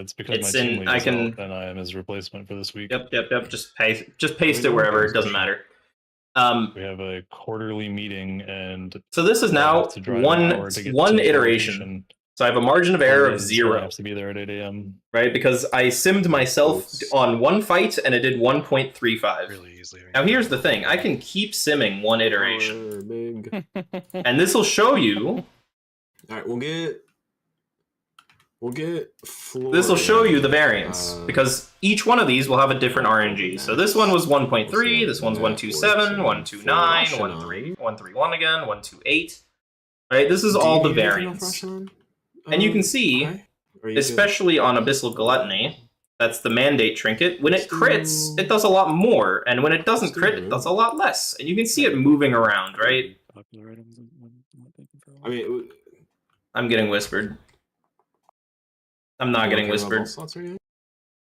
It's because It's my team in... lead I is can... out, and I am his replacement for this week. Yep. Just paste it wherever. It doesn't matter. We have a quarterly meeting, and so this is now one iteration. So I have a margin of error of 0. I have to be there at 8 a.m. Right, because I simmed myself on one fight and it did 1.35. Really easily. Now here's the thing: I can keep simming one iteration, and this will show you. All right, we'll get. This will show you the variance because each one of these will have a different RNG. So this one was 1.3, this one's 127, 129, 131 again, 128. Right, this is all the variance. And you can see, especially on Abyssal Gluttony, that's the mandate trinket. When it crits, it does a lot more, and when it doesn't crit, it does a lot less. And you can see it moving around, right? I mean, I'm getting whispered. I'm not getting whispered.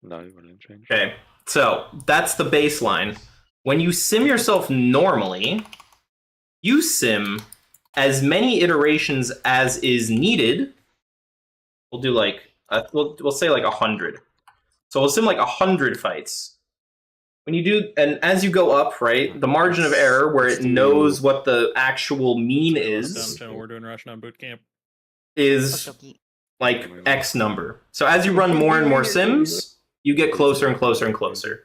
No, you wouldn't change. Okay, so that's the baseline. When you sim yourself normally, you sim as many iterations as is needed. We'll do like we'll say like 100. So we'll sim like 100 fights. When you do, and as you go up, right, the margin of error where it knows what the actual mean is We're doing Russian boot camp. is like X number. So as you run more and more sims, you get closer and closer and closer.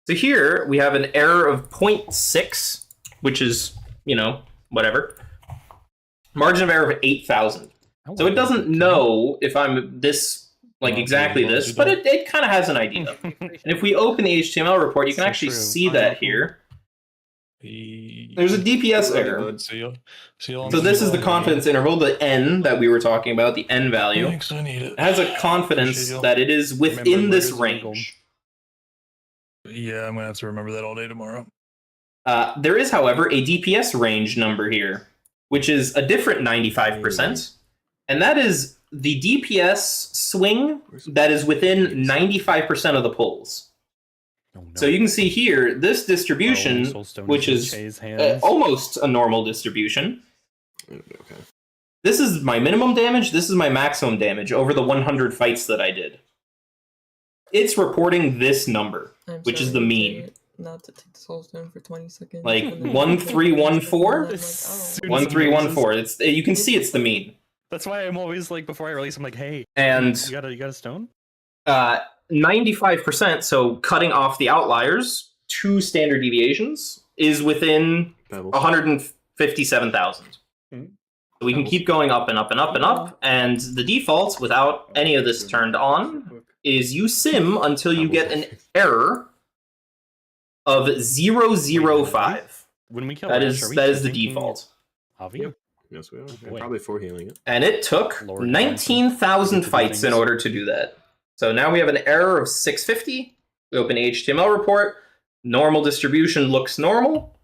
So here we have an error of 0.6, which is, you know, whatever. Margin of error of 8,000. So it doesn't know if I'm this, like exactly this, but it kind of has an idea. And if we open the HTML report, you can actually see that here. There's a DPS error. So this is the confidence interval, the N that we were talking about, the N value. It has a confidence that it is within this range. Yeah, I'm gonna have to remember that all day tomorrow. There is, however, a DPS range number here, which is a different 95%. And that is the DPS swing that is within 95% of the pulls. So you can see here, this distribution, which is almost a normal distribution. Okay. This is my minimum damage, this is my maximum damage over the 100 fights that I did. It's reporting this number, which is the mean. Not to take the soul stone for 20 seconds. Like 1314? 1314. It's you can see it's the mean. That's why I'm always like, before I release, I'm like, hey, and you got a stone? 95%, so cutting off the outliers, 2 standard deviations, is within 157,000. So we can keep going up and up and up and up, and the default, without any of this turned on, is you sim until you get an error of 005. When we kill that is the default. Javi? Yes, we are. Probably for healing it. And it took 19,000 fights in order to do that. So now we have an error of 650. We open the HTML report. Normal distribution looks normal.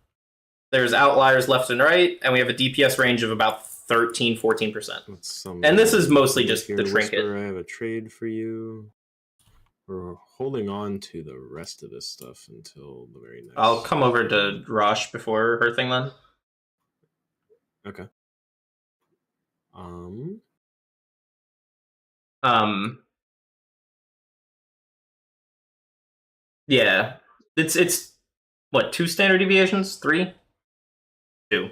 There's outliers left and right, and we have a DPS range of about 13-14%. And this is mostly just the trinket. I have a trade for you. We're holding on to the rest of this stuff until the very next. I'll come over to Rosh before her thing then. Okay. Yeah. It's what, 2 standard deviations? 3? 2.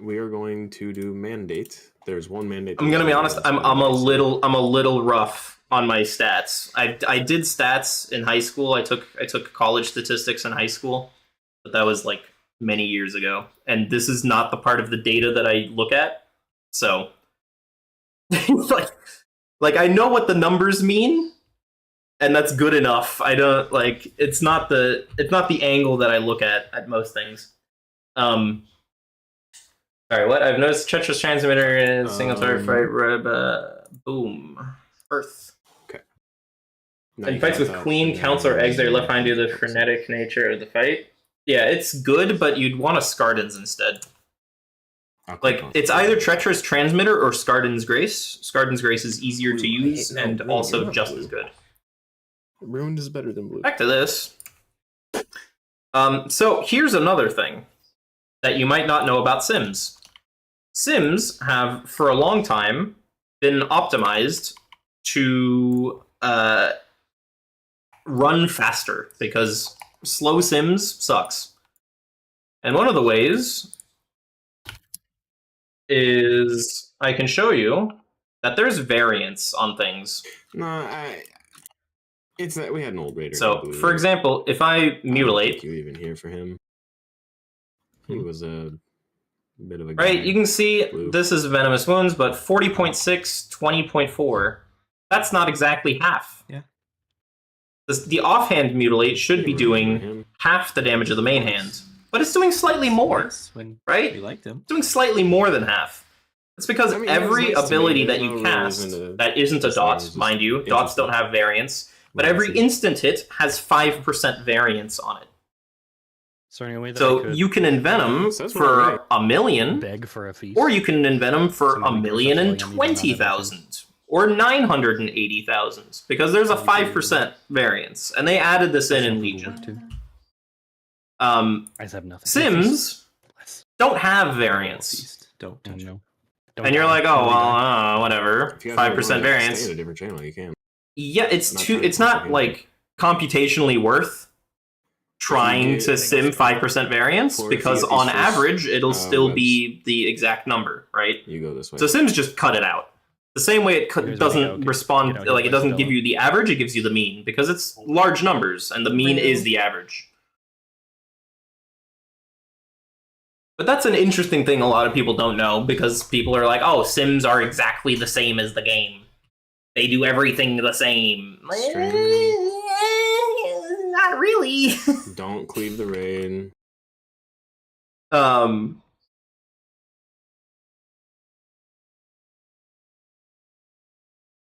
We are going to do mandate. There's one mandate. I'm gonna be honest, I'm a little rough on my stats. I did stats in high school. I took college statistics in high school, but that was like many years ago. And this is not the part of the data that I look at. So like I know what the numbers mean, and that's good enough. I don't like it's not the angle that I look at most things. Sorry, what? I've noticed treacherous transmitter is single target fight. Boom. Earth. Okay. In fights with queen, council, or eggs that are left behind due to the frenetic nature of the fight. Yeah, it's good, but you'd want a Skardin's instead. Like, it's either treacherous transmitter or Skardin's Grace. Skardin's Grace is easier to use and also just as good. Ruined is better than blue. Back to this. So here's another thing that you might not know about Sims. Sims have, for a long time, been optimized to run faster, because slow Sims sucks. And one of the ways is I can show you that there's variance on things. No, it's that we had an old raider. So, for example, if I mutilate, you even here for him. He was a bit of a right, guy. you can see this is venomous wounds, but 40.6, 20.4. That's not exactly half. Yeah. The offhand mutilate should be doing half the damage of the main hand, but it's doing slightly more, right? We liked him. It's doing slightly more than half. It's because I mean, every it was nice to me. ability There's that you no real cast reason to that isn't a dot, mind you, dots don't have variance, but every instant hit has 5% variance on it. Is there any way that I So could you can envenom for a million, beg for a feast? or you can envenom for 1,020,000, or 980,000, because there's a 5% variance, and they added this in Legion. I just have nothing. Sims don't have variance. Don't touch it. And you're like, oh well, whatever, If you guys 5% wanna variance. stay in a different channel, you can. Yeah, it's not like computationally worth trying to sim 5% variance, because on average it'll still be the exact number, right? You go this way. So Sims just cut it out. The same way it doesn't respond, like it doesn't give you the average, it gives you the mean, because it's large numbers and the mean is the average. But that's an interesting thing a lot of people don't know, because people are like, oh, Sims are exactly the same as the game. They do everything the same. Not really. Don't cleave the raid.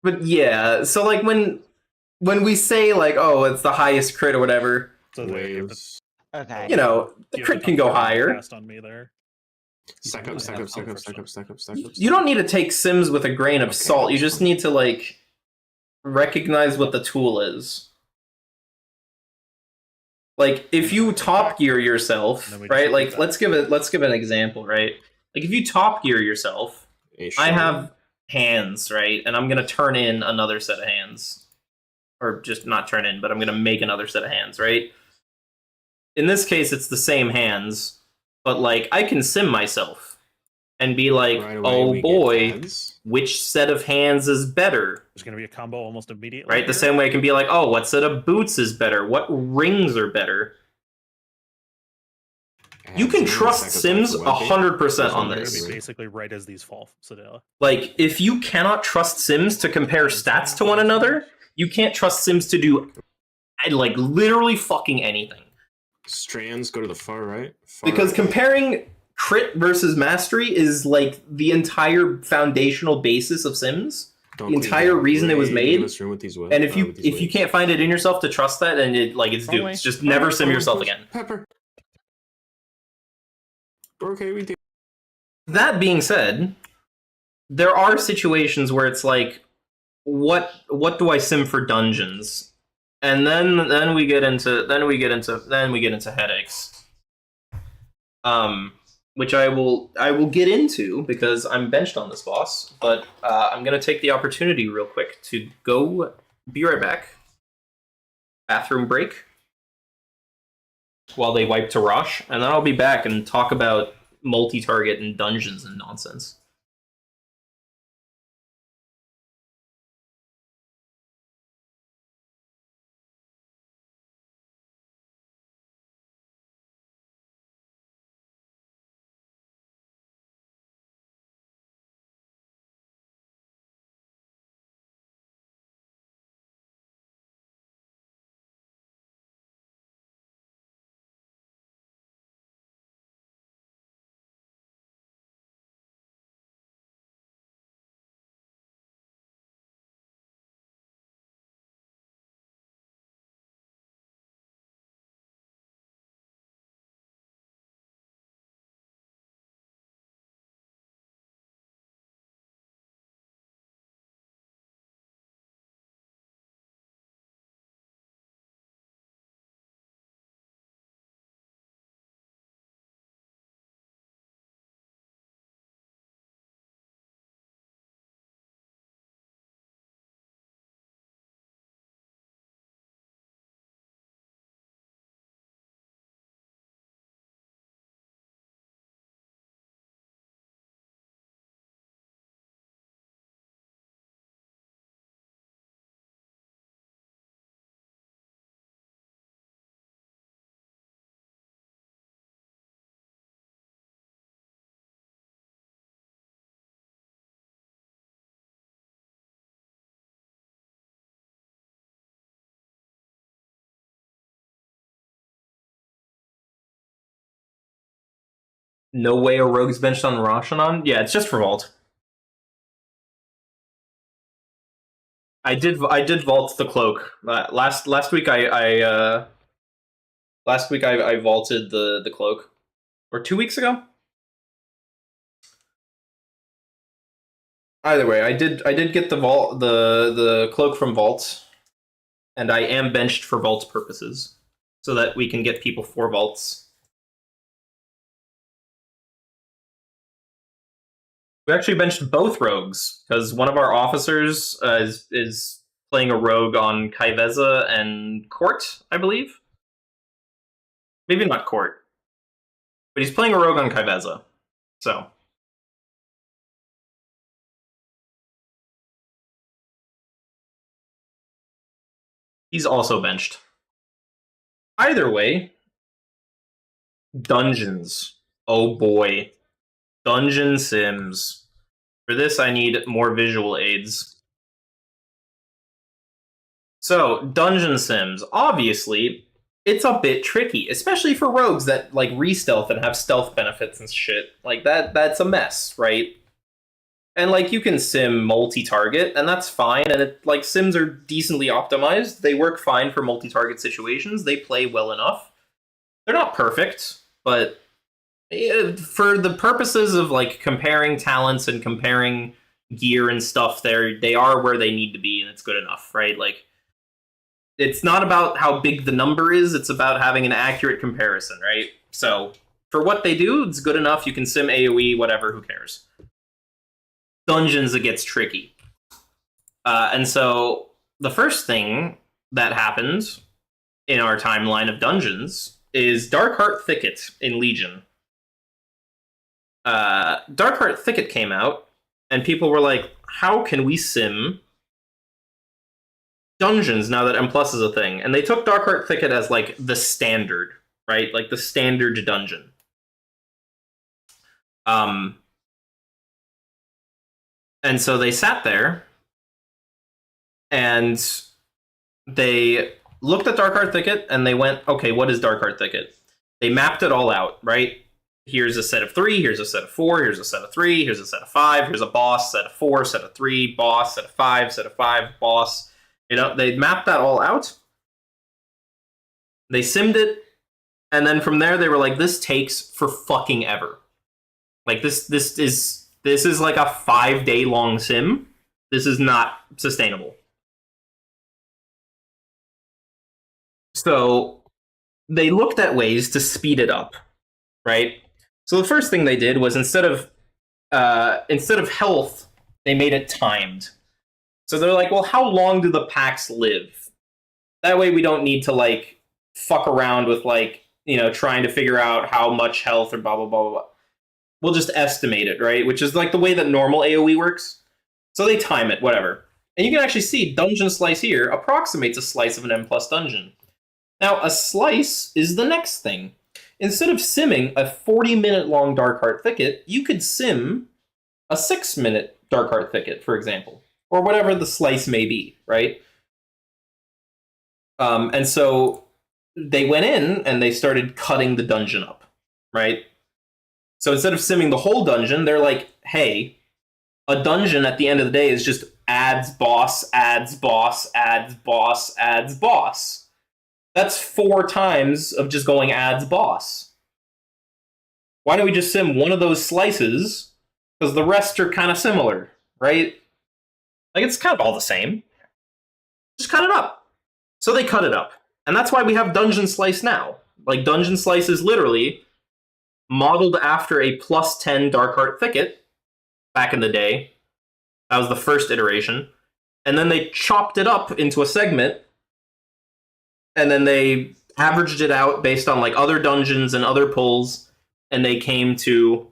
But yeah, so like when we say like, oh, it's the highest crit or whatever, Waves. Okay. you know, the crit can go higher. On me there. Stack up, stack up, stack up, stack up, stack up, stack up. You don't need to take Sims with a grain of salt. You just need to like recognize what the tool is. Like if you top gear yourself, right? Like let's give an example, right? Like if you top gear yourself, I have hands, right? And I'm gonna turn in another set of hands. Or just not turn in, but I'm gonna make another set of hands, right? In this case, it's the same hands, but like I can sim myself and be like, oh boy, which set of hands is better? There's going to be a combo almost immediately. Right? The same way I can be like, oh, what set of boots is better? What rings are better? You can trust Sims 100% on this. Basically, right as these fall, Sedela. Like, if you cannot trust Sims to compare stats to one another, you can't trust Sims to do, like, literally fucking anything. Strands go to the far right. Because comparing crit versus mastery is, like, the entire foundational basis of Sims. The entire reason it was made. And if you can't find it in yourself to trust that, then it's doomed. Just never sim yourself again. Pepper. Okay, we do. That being said, there are situations where it's like, what do I sim for dungeons? And then we get into headaches. Which I will get into because I'm benched on this boss, but I'm gonna take the opportunity real quick to go be right back. Bathroom break. While they wipe to Rosh, and then I'll be back and talk about multi-target and dungeons and nonsense. No way a rogue's benched on Roshanon? Yeah, it's just for Vault. I did vault the cloak. Last week I vaulted the cloak. Or 2 weeks ago? Either way, I did get the cloak from Vault, and I am benched for Vault purposes, so that we can get people 4 vaults. We actually benched both rogues because one of our officers is playing a rogue on Kaiveza and Court, I believe. Maybe not Court, but he's playing a rogue on Kaiveza. So he's also benched. Either way, dungeons. Oh boy. Dungeon sims. For this, I need more visual aids. So, dungeon sims. Obviously, it's a bit tricky, especially for rogues that like re-stealth and have stealth benefits and shit. Like that's a mess, right? And like you can sim multi-target, and that's fine. And like sims are decently optimized. They work fine for multi-target situations. They play well enough. They're not perfect, but for the purposes of like comparing talents and comparing gear and stuff, they are where they need to be, and it's good enough, right? Like it's not about how big the number is, it's about having an accurate comparison, right? So for what they do, it's good enough. You can sim AoE, whatever, who cares? Dungeons, it gets tricky. And so the first thing that happened in our timeline of dungeons is Darkheart Thicket in Legion. Darkheart Thicket came out, and people were like, how can we sim dungeons now that M+ is a thing? And they took Darkheart Thicket as like the standard, right? Like the standard dungeon. And so they sat there and they looked at Darkheart Thicket and they went, okay, what is Darkheart Thicket? They mapped it all out, right? Here's a set of 3, here's a set of 4, here's a set of 3, here's a set of 5, here's a boss, set of 4, set of 3, boss, set of 5, set of 5, boss. You know, they mapped that all out. They simmed it, and then from there they were like, this takes for fucking ever. Like this is like a 5-day long sim. This is not sustainable. So they looked at ways to speed it up, right? So the first thing they did was instead of health, they made it timed. So they're like, well, how long do the packs live? That way we don't need to like fuck around with like, you know, trying to figure out how much health or blah blah blah blah. We'll just estimate it, right? Which is like the way that normal AoE works. So they time it, whatever. And you can actually see Dungeon Slice here approximates a slice of an M+ dungeon. Now, a slice is the next thing. Instead of simming a 40-minute long Darkheart Thicket, you could sim a 6-minute Darkheart Thicket, for example. Or whatever the slice may be, right? And so they went in and they started cutting the dungeon up, right? So instead of simming the whole dungeon, they're like, hey, a dungeon at the end of the day is just adds boss, adds boss, adds boss, adds boss. That's 4 times of just going adds boss. Why don't we just sim one of those slices? Because the rest are kind of similar, right? Like, it's kind of all the same. Just cut it up. So they cut it up. And that's why we have Dungeon Slice now. Like, Dungeon Slice is literally modeled after a +10 Darkheart Thicket back in the day. That was the first iteration. And then they chopped it up into a segment, and then they averaged it out based on like other dungeons and other pulls, and they came to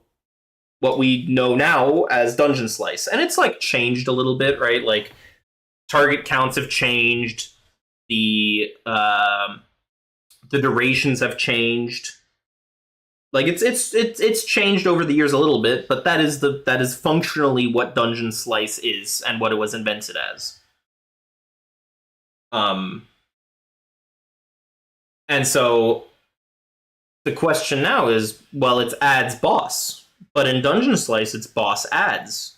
what we know now as Dungeon Slice. And it's like changed a little bit, right? Like target counts have changed, the durations have changed. Like it's changed over the years a little bit, but that is functionally what Dungeon Slice is and what it was invented as. And so The question now is, well, it's ads boss, but in Dungeon Slice, it's boss ads.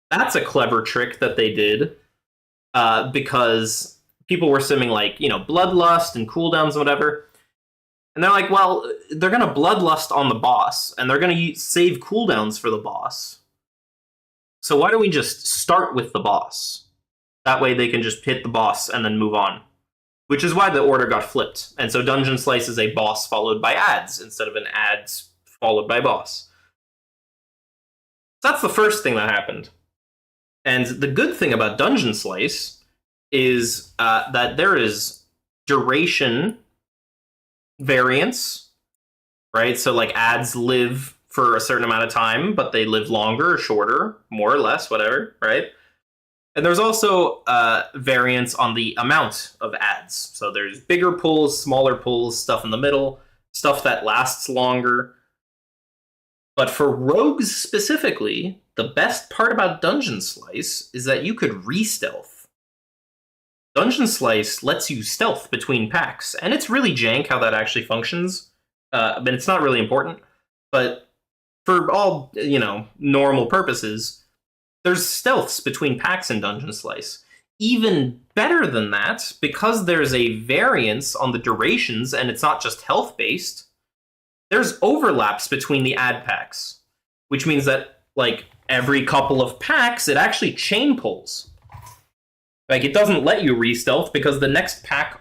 That's a clever trick that they did, because people were simming like, bloodlust and cooldowns and whatever. And they're like, well, they're going to bloodlust on the boss, and they're going to save cooldowns for the boss. So why don't we just start with the boss? That way they can just hit the boss and then move on. Which is why the order got flipped. And so Dungeon Slice is a boss followed by ads, instead of an ads followed by boss. So that's the first thing that happened. And the good thing about Dungeon Slice is that there is duration variance, right? So like ads live for a certain amount of time, but they live longer or shorter, more or less, whatever, right? And there's also variance on the amount of ads. So there's bigger pulls, smaller pulls, stuff in the middle, stuff that lasts longer. But for rogues specifically, the best part about Dungeon Slice is that you could re-stealth. Dungeon Slice lets you stealth between packs, and it's really jank how that actually functions, but it's not really important. But for all, normal purposes, there's stealths between packs in Dungeon Slice. Even better than that, because there's a variance on the durations, and it's not just health-based, there's overlaps between the ad packs, which means that, like, every couple of packs, it actually chain pulls. Like, it doesn't let you re-stealth because the next pack,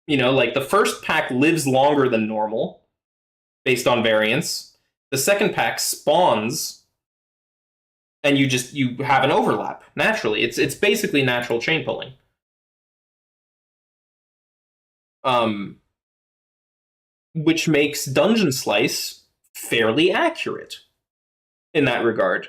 like, the first pack lives longer than normal, based on variance. The second pack spawns, and you have an overlap, naturally. It's basically natural chain pulling. Which makes Dungeon Slice fairly accurate in that regard.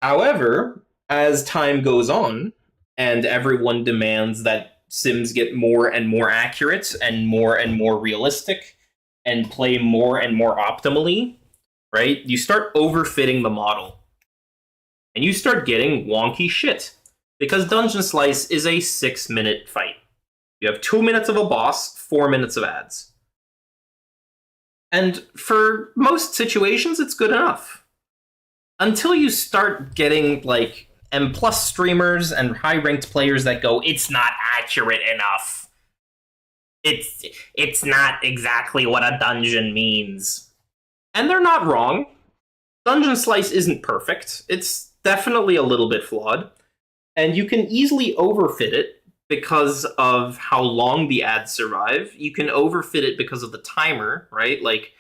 However, as time goes on, and everyone demands that sims get more and more accurate and more realistic and play more and more optimally, right? You start overfitting the model. And you start getting wonky shit. Because Dungeon Slice is a 6-minute fight. You have 2 minutes of a boss, 4 minutes of ads. And for most situations, it's good enough. Until you start getting, like, M+ streamers and high-ranked players that go, it's not accurate enough. It's not exactly what a dungeon means. And they're not wrong. Dungeon Slice isn't perfect. It's definitely a little bit flawed. And you can easily overfit it because of how long the ads survive. You can overfit it because of the timer, right? Like,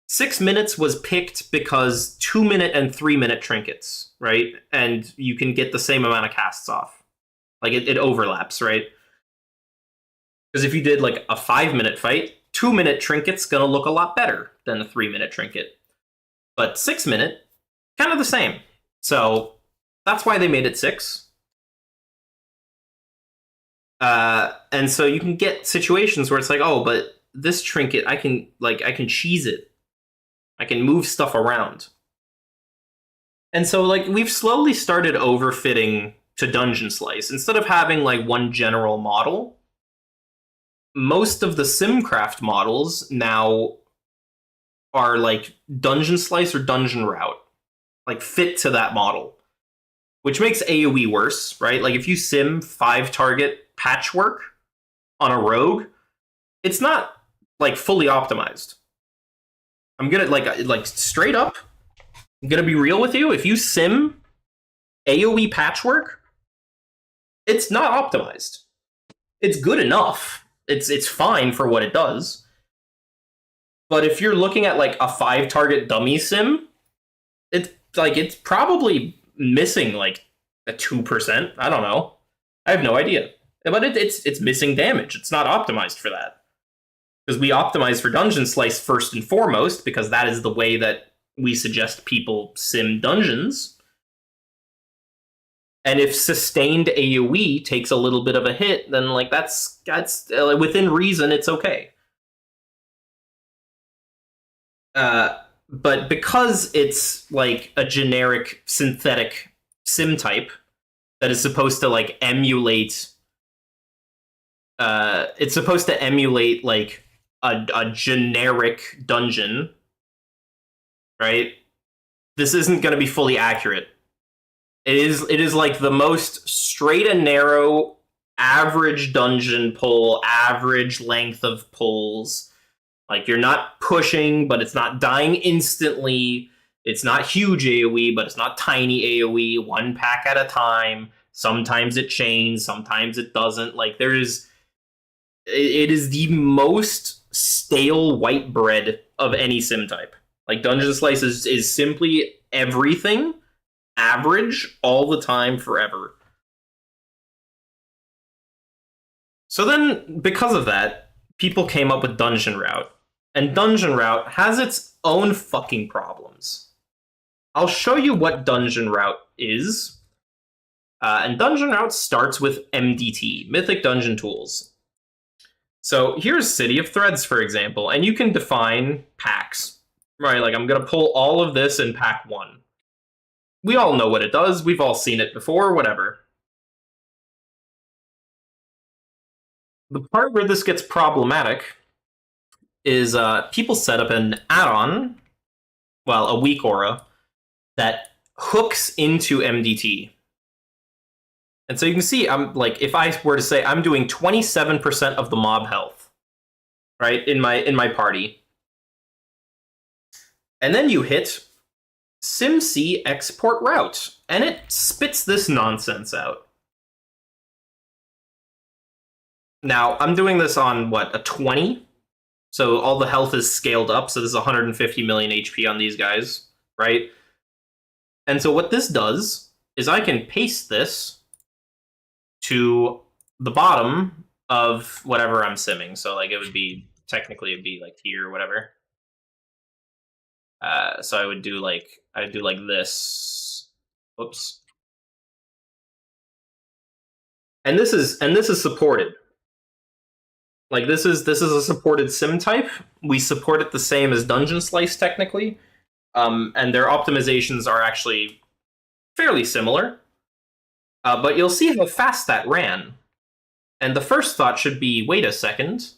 6 minutes was picked because 2-minute and 3-minute trinkets, right? And you can get the same amount of casts off. Like, it overlaps, right? Because if you did, like, a 5-minute fight, 2-minute trinket's gonna look a lot better than a 3-minute trinket. But 6-minute, kind of the same. So, that's why they made it 6. And so you can get situations where it's like, oh, but this trinket, I can cheese it. I can move stuff around. And so, like, we've slowly started overfitting to Dungeon Slice. Instead of having, like, one general model, most of the Simcraft models now are, like, Dungeon Slice or Dungeon Route. Like, fit to that model. Which makes AoE worse, right? Like, if you sim 5-target patchwork on a rogue, it's not, like, fully optimized. I'm gonna, like straight up, I'm gonna be real with you. If you sim AoE patchwork, it's not optimized. It's good enough. It's fine for what it does. But if you're looking at, like, a 5-target dummy sim, it's probably missing, like, a 2%. I don't know. I have no idea. But it's missing damage. It's not optimized for that. Because we optimize for Dungeon Slice first and foremost, because that is the way that we suggest people sim dungeons. And if sustained AoE takes a little bit of a hit, then, like, that's within reason, it's okay. But because it's, like, a generic synthetic sim type that is supposed to, like, emulate... it's supposed to emulate, like, a generic dungeon, right? This isn't going to be fully accurate. It is like the most straight and narrow, average dungeon pull, average length of pulls. Like, you're not pushing, but it's not dying instantly. It's not huge AoE, but it's not tiny AoE. One pack at a time. Sometimes it chains, sometimes it doesn't. Like, it is the most stale white bread of any sim type. Like, Dungeon Slice is simply everything, average, all the time, forever. So then, because of that, people came up with Dungeon Route. And Dungeon Route has its own fucking problems. I'll show you what Dungeon Route is. And Dungeon Route starts with MDT, Mythic Dungeon Tools. So here's City of Threads, for example, and you can define packs. Right, like I'm going to pull all of this in pack 1. We all know what it does. We've all seen it before, whatever. The part where this gets problematic is people set up an add-on, well, a Weakora, that hooks into MDT. And so you can see, I'm like, if I were to say I'm doing 27% of the mob health, right, in my party. And then you hit SimC export route, and it spits this nonsense out. Now, I'm doing this on, what, a 20? So all the health is scaled up, so this is 150 million HP on these guys, right? And so what this does is I can paste this to the bottom of whatever I'm simming. So, like, it would be, technically, it'd be, like, here or whatever. So I'd do like this. Oops. And this is supported. Like, this is a supported sim type. We support it the same as Dungeon Slice technically. And their optimizations are actually fairly similar. But you'll see how fast that ran. And the first thought should be, wait a second.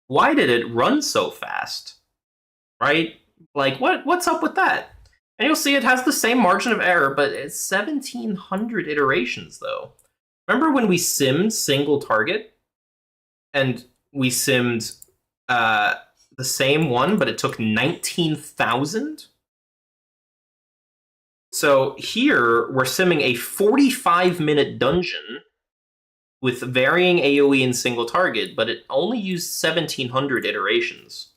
Why did it run so fast? Right? Like, what's up with that? And you'll see it has the same margin of error, but it's 1,700 iterations, though. Remember when we simmed single target? And we simmed the same one, but it took 19,000? So here, we're simming a 45-minute dungeon with varying AoE and single target, but it only used 1,700 iterations.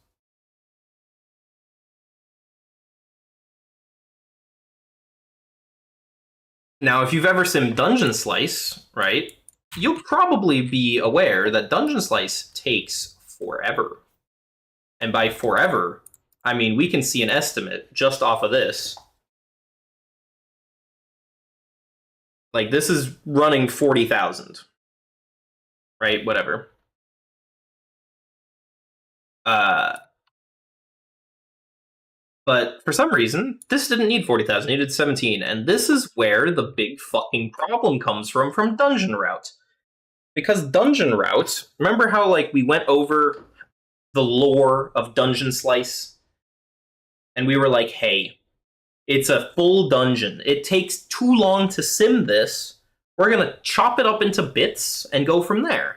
Now, if you've ever simmed Dungeon Slice, right, you'll probably be aware that Dungeon Slice takes forever. And by forever, I mean we can see an estimate just off of this. Like, this is running 40,000. Right, whatever. But for some reason, this didn't need 40,000, it needed 17. And this is where the big fucking problem comes from Dungeon Route. Because Dungeon Route, remember how, like, we went over the lore of Dungeon Slice? And we were like, hey, it's a full dungeon. It takes too long to sim this. We're going to chop it up into bits and go from there.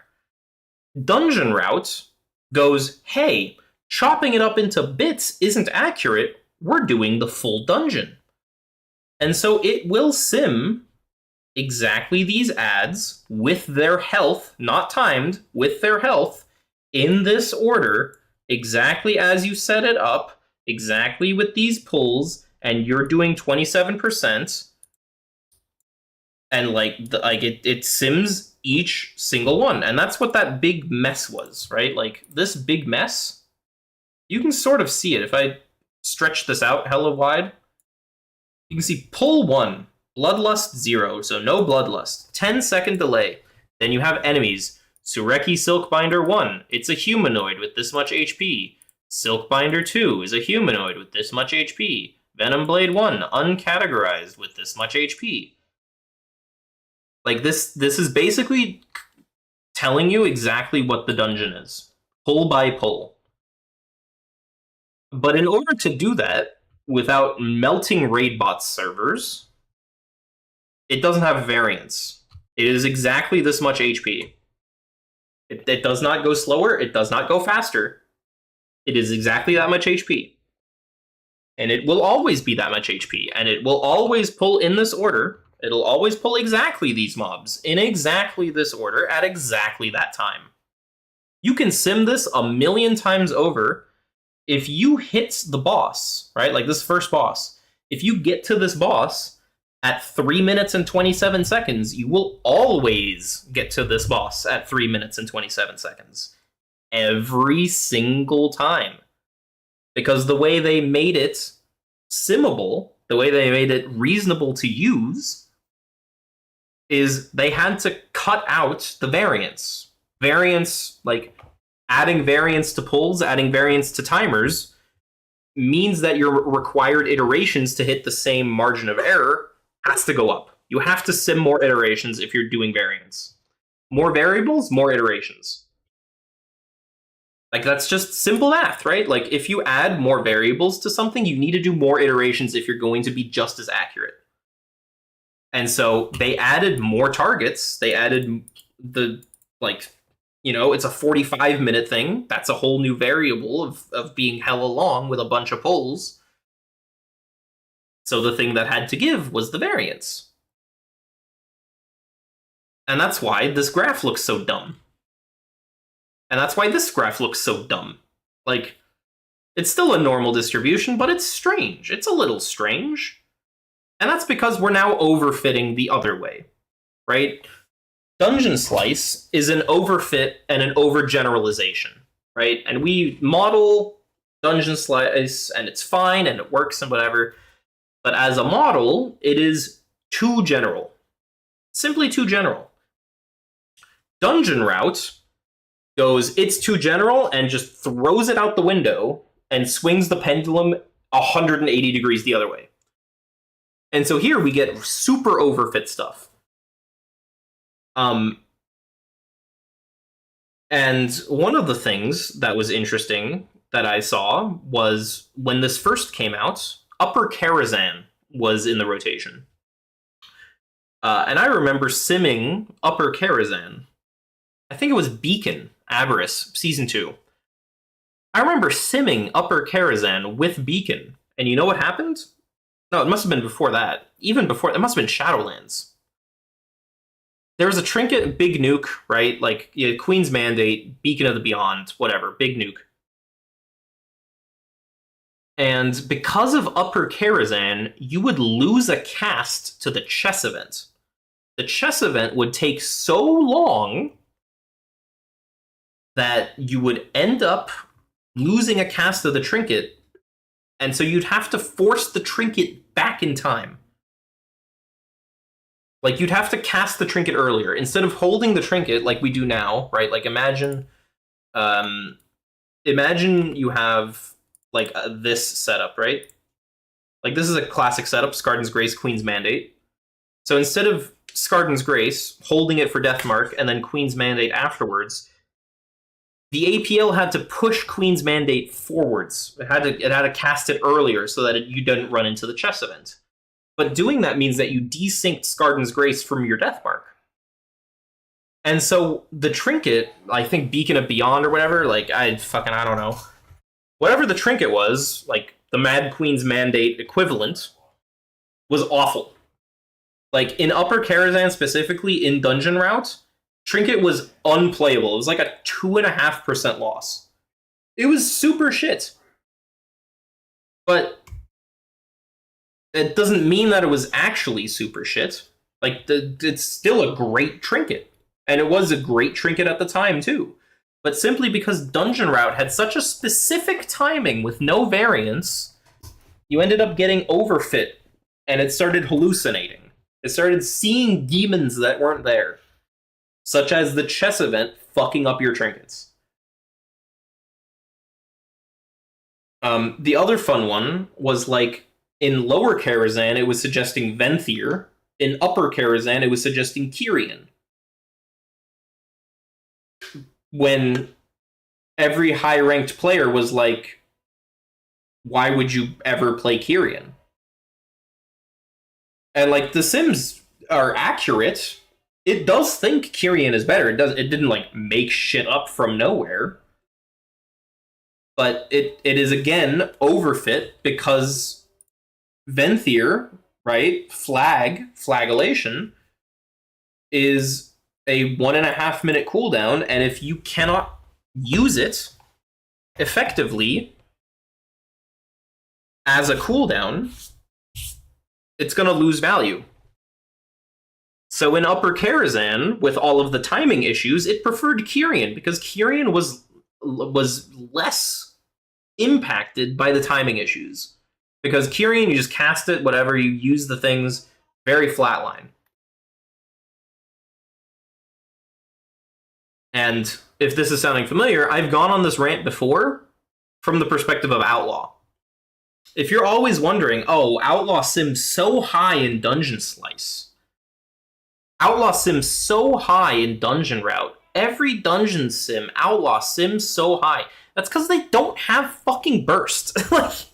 Dungeon Route goes, hey, chopping it up into bits isn't accurate. We're doing the full dungeon. And so it will sim exactly these ads with their health, not timed, with their health, in this order, exactly as you set it up, exactly with these pulls, and you're doing 27%. And it sims each single one. And that's what that big mess was, right? Like, this big mess, you can sort of see it. If I stretch this out hella wide, you can see pull 1, Bloodlust 0, so no Bloodlust, 10-second delay. Then you have enemies. Sureki Silkbinder 1, it's a humanoid with this much HP. Silkbinder 2 is a humanoid with this much HP. Venom Blade 1, uncategorized with this much HP. Like, this is basically telling you exactly what the dungeon is. Pull by pull. But in order to do that without melting RaidBot servers, it doesn't have variance. It is exactly this much HP. It does not go slower. It does not go faster. It is exactly that much HP. And it will always be that much HP. And it will always pull in this order. It'll always pull exactly these mobs in exactly this order at exactly that time. You can sim this a million times over. If you hit the boss, right, like this first boss, if you get to this boss at 3 minutes and 27 seconds, you will always get to this boss at 3 minutes and 27 seconds. Every single time. Because the way they made it simmable, the way they made it reasonable to use, is they had to cut out the variance. Variance, like adding variance to pulls, adding variance to timers, means that your required iterations to hit the same margin of error has to go up. You have to sim more iterations if you're doing variance. More variables, more iterations. Like, that's just simple math, right? Like, if you add more variables to something, you need to do more iterations if you're going to be just as accurate. And so they added more targets. They added the, like, you know, it's a 45-minute thing. That's a whole new variable of being hella long with a bunch of pulls. So the thing that had to give was the variance. And that's why this graph looks so dumb. And that's why this graph looks so dumb. Like, it's still a normal distribution, but it's strange. It's a little strange. And that's because we're now overfitting the other way, right? Dungeon Slice is an overfit and an overgeneralization, right? And we model Dungeon Slice, and it's fine, and it works and whatever. But as a model, it is too general. Simply too general. Dungeon Route goes, it's too general, and just throws it out the window and swings the pendulum 180 degrees the other way. And so here we get super overfit stuff. And one of the things that was interesting that I saw was when this first came out, Upper Karazhan was in the rotation. And I remember simming Upper Karazhan. I think it was Beacon, Aberrus, Season 2. I remember simming Upper Karazhan with Beacon. And you know what happened? No, it must have been before that. Even before, it must have been Shadowlands. There was a trinket, Big Nuke, right? Like, yeah, Queen's Mandate, Beacon of the Beyond, whatever, Big Nuke. And because of Upper Karazhan, you would lose a cast to the chess event. The chess event would take so long that you would end up losing a cast of the trinket, and so you'd have to force the trinket back in time. Like, you'd have to cast the trinket earlier. Instead of holding the trinket like we do now, right? Like, imagine you have, like, this setup, right? Like, this is a classic setup, Skardan's Grace, Queen's Mandate. So instead of Skardan's Grace, holding it for Deathmark, and then Queen's Mandate afterwards, the APL had to push Queen's Mandate forwards. It had to cast it earlier so that you didn't run into the chess event. But doing that means that you desynced Skardan's Grace from your Deathmark. And so the trinket, I think Beacon of Beyond or whatever, like, I don't know. Whatever the trinket was, like, the Mad Queen's Mandate equivalent, was awful. Like, in Upper Karazhan specifically, in Dungeon Route, trinket was unplayable. It was like a 2.5% loss. It was super shit. But it doesn't mean that it was actually super shit. Like, it's still a great trinket. And it was a great trinket at the time, too. But simply because Dungeon Route had such a specific timing with no variance, you ended up getting overfit, and it started hallucinating. It started seeing demons that weren't there. Such as the chess event fucking up your trinkets. The other fun one was, like, in Lower Karazhan, it was suggesting Venthyr. In Upper Karazhan, it was suggesting Kyrian. When every high-ranked player was like, why would you ever play Kyrian? And like the Sims are accurate. It does think Kyrian is better. It didn't like make shit up from nowhere. But it is again overfit because Venthyr, right? Flagellation is a 1.5 minute cooldown, and if you cannot use it effectively as a cooldown, it's going to lose value. So in Upper Karazhan, with all of the timing issues, it preferred Kyrian because Kyrian was less impacted by the timing issues. Because Kyrian, you just cast it, whatever, you use the things, very flatline. And if this is sounding familiar, I've gone on this rant before from the perspective of Outlaw. If you're always wondering, oh, Outlaw sims so high in Dungeon Slice. Outlaw sims so high in Dungeon Route. Every Dungeon sim, Outlaw sims so high. That's because they don't have fucking burst. Like,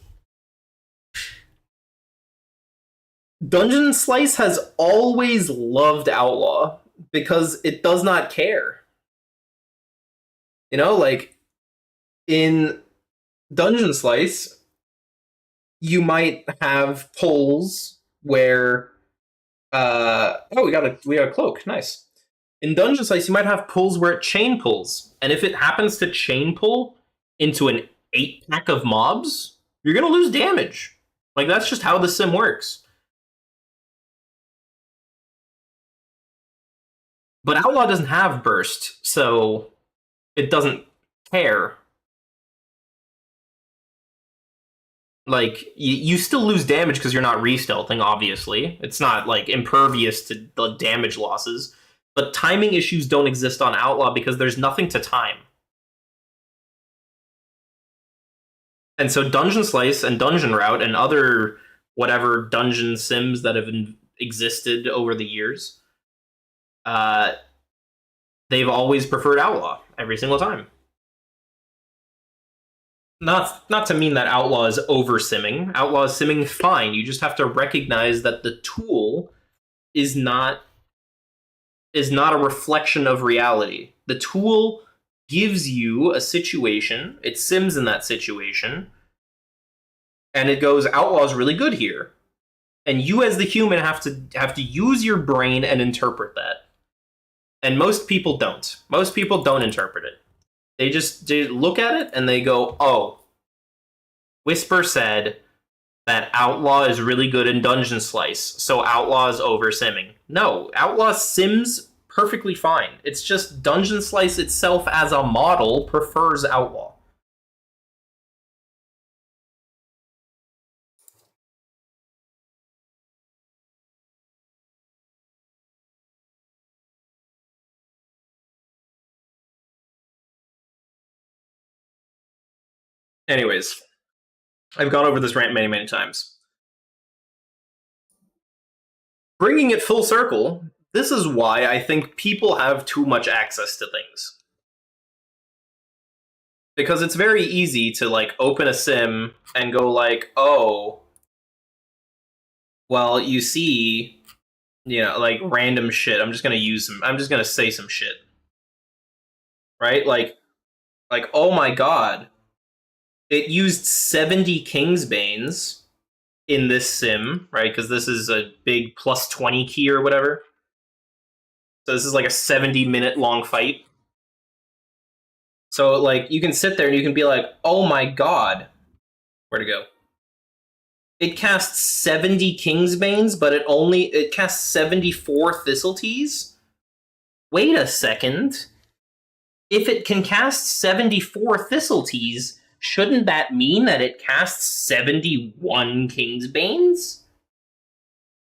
Dungeon Slice has always loved Outlaw because it does not care. You know, like, in Dungeon Slice, you might have pulls where we got a cloak, nice. In Dungeon Slice, you might have pulls where it chain pulls, and if it happens to chain pull into an 8-pack of mobs, you're gonna lose damage. Like, that's just how the sim works. But Outlaw doesn't have burst, so it doesn't care. Like, you still lose damage because you're not re-stealthing, obviously. It's not, like, impervious to the damage losses. But timing issues don't exist on Outlaw because there's nothing to time. And so Dungeon Slice and Dungeon Route and other whatever dungeon sims that have existed over the years, they've always preferred Outlaw every single time. Not to mean that Outlaw is over-simming. Outlaw is simming fine. You just have to recognize that the tool is not a reflection of reality. The tool gives you a situation, it sims in that situation, and it goes, Outlaw is really good here. And you as the human have to use your brain and interpret that. And most people don't. Most people don't interpret it. They look at it and they go, oh, Whisper said that Outlaw is really good in Dungeon Slice, so Outlaw is over-simming. No, Outlaw sims perfectly fine. It's just Dungeon Slice itself as a model prefers Outlaw. Anyways, I've gone over this rant many, many times. Bringing it full circle, this is why I think people have too much access to things. Because it's very easy to, like, open a sim and go like, oh, well, you see, you know, like, random shit. I'm just gonna say some shit. Right? Like, oh my god. It used 70 Kingsbanes in this sim, right? Because this is a big plus 20 key or whatever. So this is like a 70-minute long fight. So, like, you can sit there and you can be like, oh my god. Where'd it go? It casts 70 Kingsbanes, but it casts 74 Thistleteas? Wait a second. If it can cast 74 Thistleteas, shouldn't that mean that it casts 71 Kingsbanes?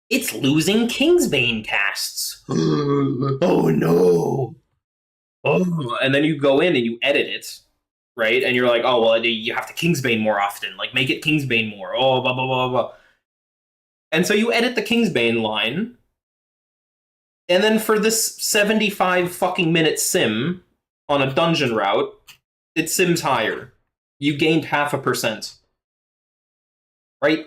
It's losing Kingsbane casts. Oh no. Oh, and then you go in and you edit it, right? And you're like, oh, well, you have to Kingsbane more often. Like, make it Kingsbane more. Oh, blah, blah, blah, blah. And so you edit the Kingsbane line. And then for this 75 fucking minute sim on a dungeon route, it sims higher. You gained 0.5%. right?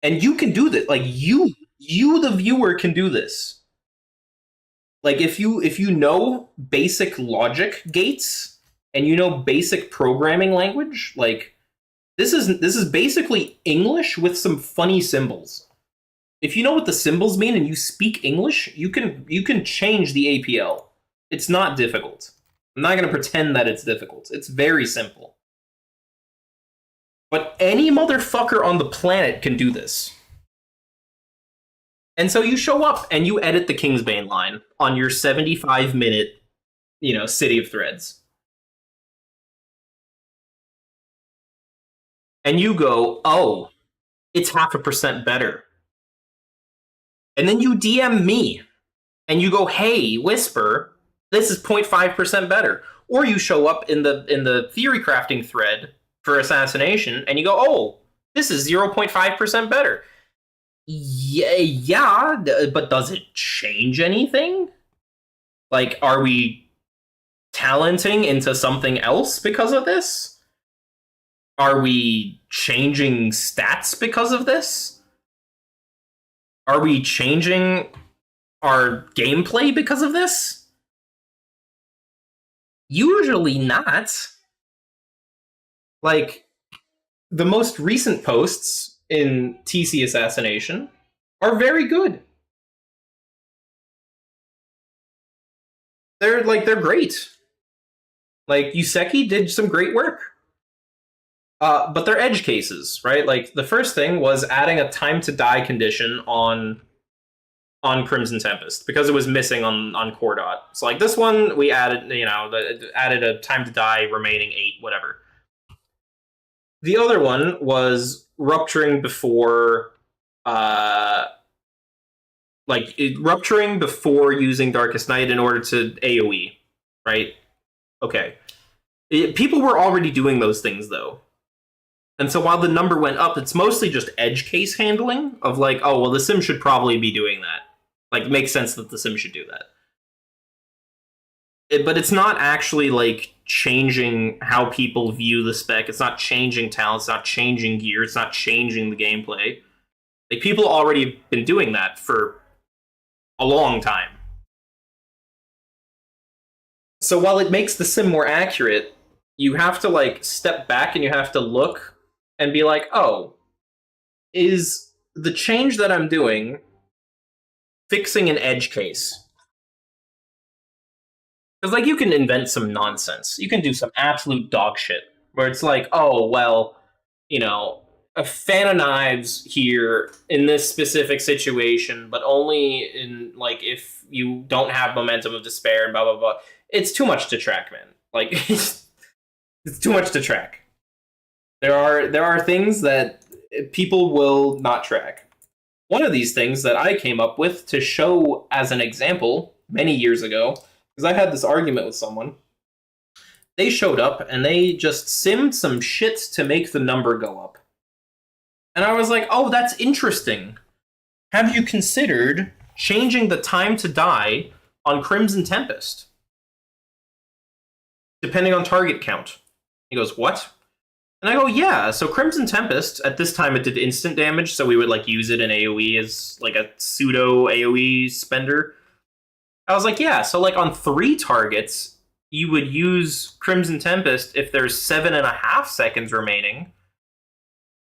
And you can do that. Like you the viewer can do this. Like if you know basic logic gates and you know basic programming language, like this is basically English with some funny symbols. If you know what the symbols mean and you speak English, you can change the APL. It's not difficult. I'm not going to pretend that it's difficult. It's very simple. But any motherfucker on the planet can do this. And so you show up and you edit the Kingsbane line on your 75-minute, City of Threads. And you go, oh, it's 0.5% better. And then you DM me and you go, hey, Whisper, this is 0.5% better. Or you show up in the theory crafting thread for assassination and you go, oh, this is 0.5% better. Yeah, but does it change anything? Like, are we talenting into something else because of this? Are we changing stats because of this? Are we changing our gameplay because of this? Usually not. Like, the most recent posts in TC Assassination are very good. They're great. Like, Yuseki did some great work. But they're edge cases, right? Like, the first thing was adding a time to die condition on Crimson Tempest because it was missing on Core Dot. So like this one, we added, added a time to die remaining 8, whatever. The other one was rupturing before, rupturing before using Darkest Night in order to AoE, right? Okay. People were already doing those things though. And so while the number went up, it's mostly just edge case handling of like, oh, well, the sim should probably be doing that. Like, it makes sense that the sim should do that. But it's not actually, like, changing how people view the spec. It's not changing talent. It's not changing gear. It's not changing the gameplay. Like, people already have been doing that for a long time. So while it makes the sim more accurate, you have to, like, step back and you have to look and be like, oh, is the change that I'm doing fixing an edge case? Because, like, you can invent some nonsense. You can do some absolute dog shit where it's like, oh, well, a fan of knives here in this specific situation, but only in, like, if you don't have momentum of despair and blah, blah, blah. It's too much to track, man. Like, it's too much to track. There are things that people will not track. One of these things that I came up with to show as an example many years ago, because I had this argument with someone. They showed up and they just simmed some shit to make the number go up. And I was like, oh, that's interesting. Have you considered changing the time to die on Crimson Tempest? Depending on target count. He goes, what? And I go, yeah, so Crimson Tempest, at this time it did instant damage, so we would like use it in AoE as like a pseudo AoE spender. I was like, yeah, so like on 3 targets, you would use Crimson Tempest if there's 7.5 seconds remaining.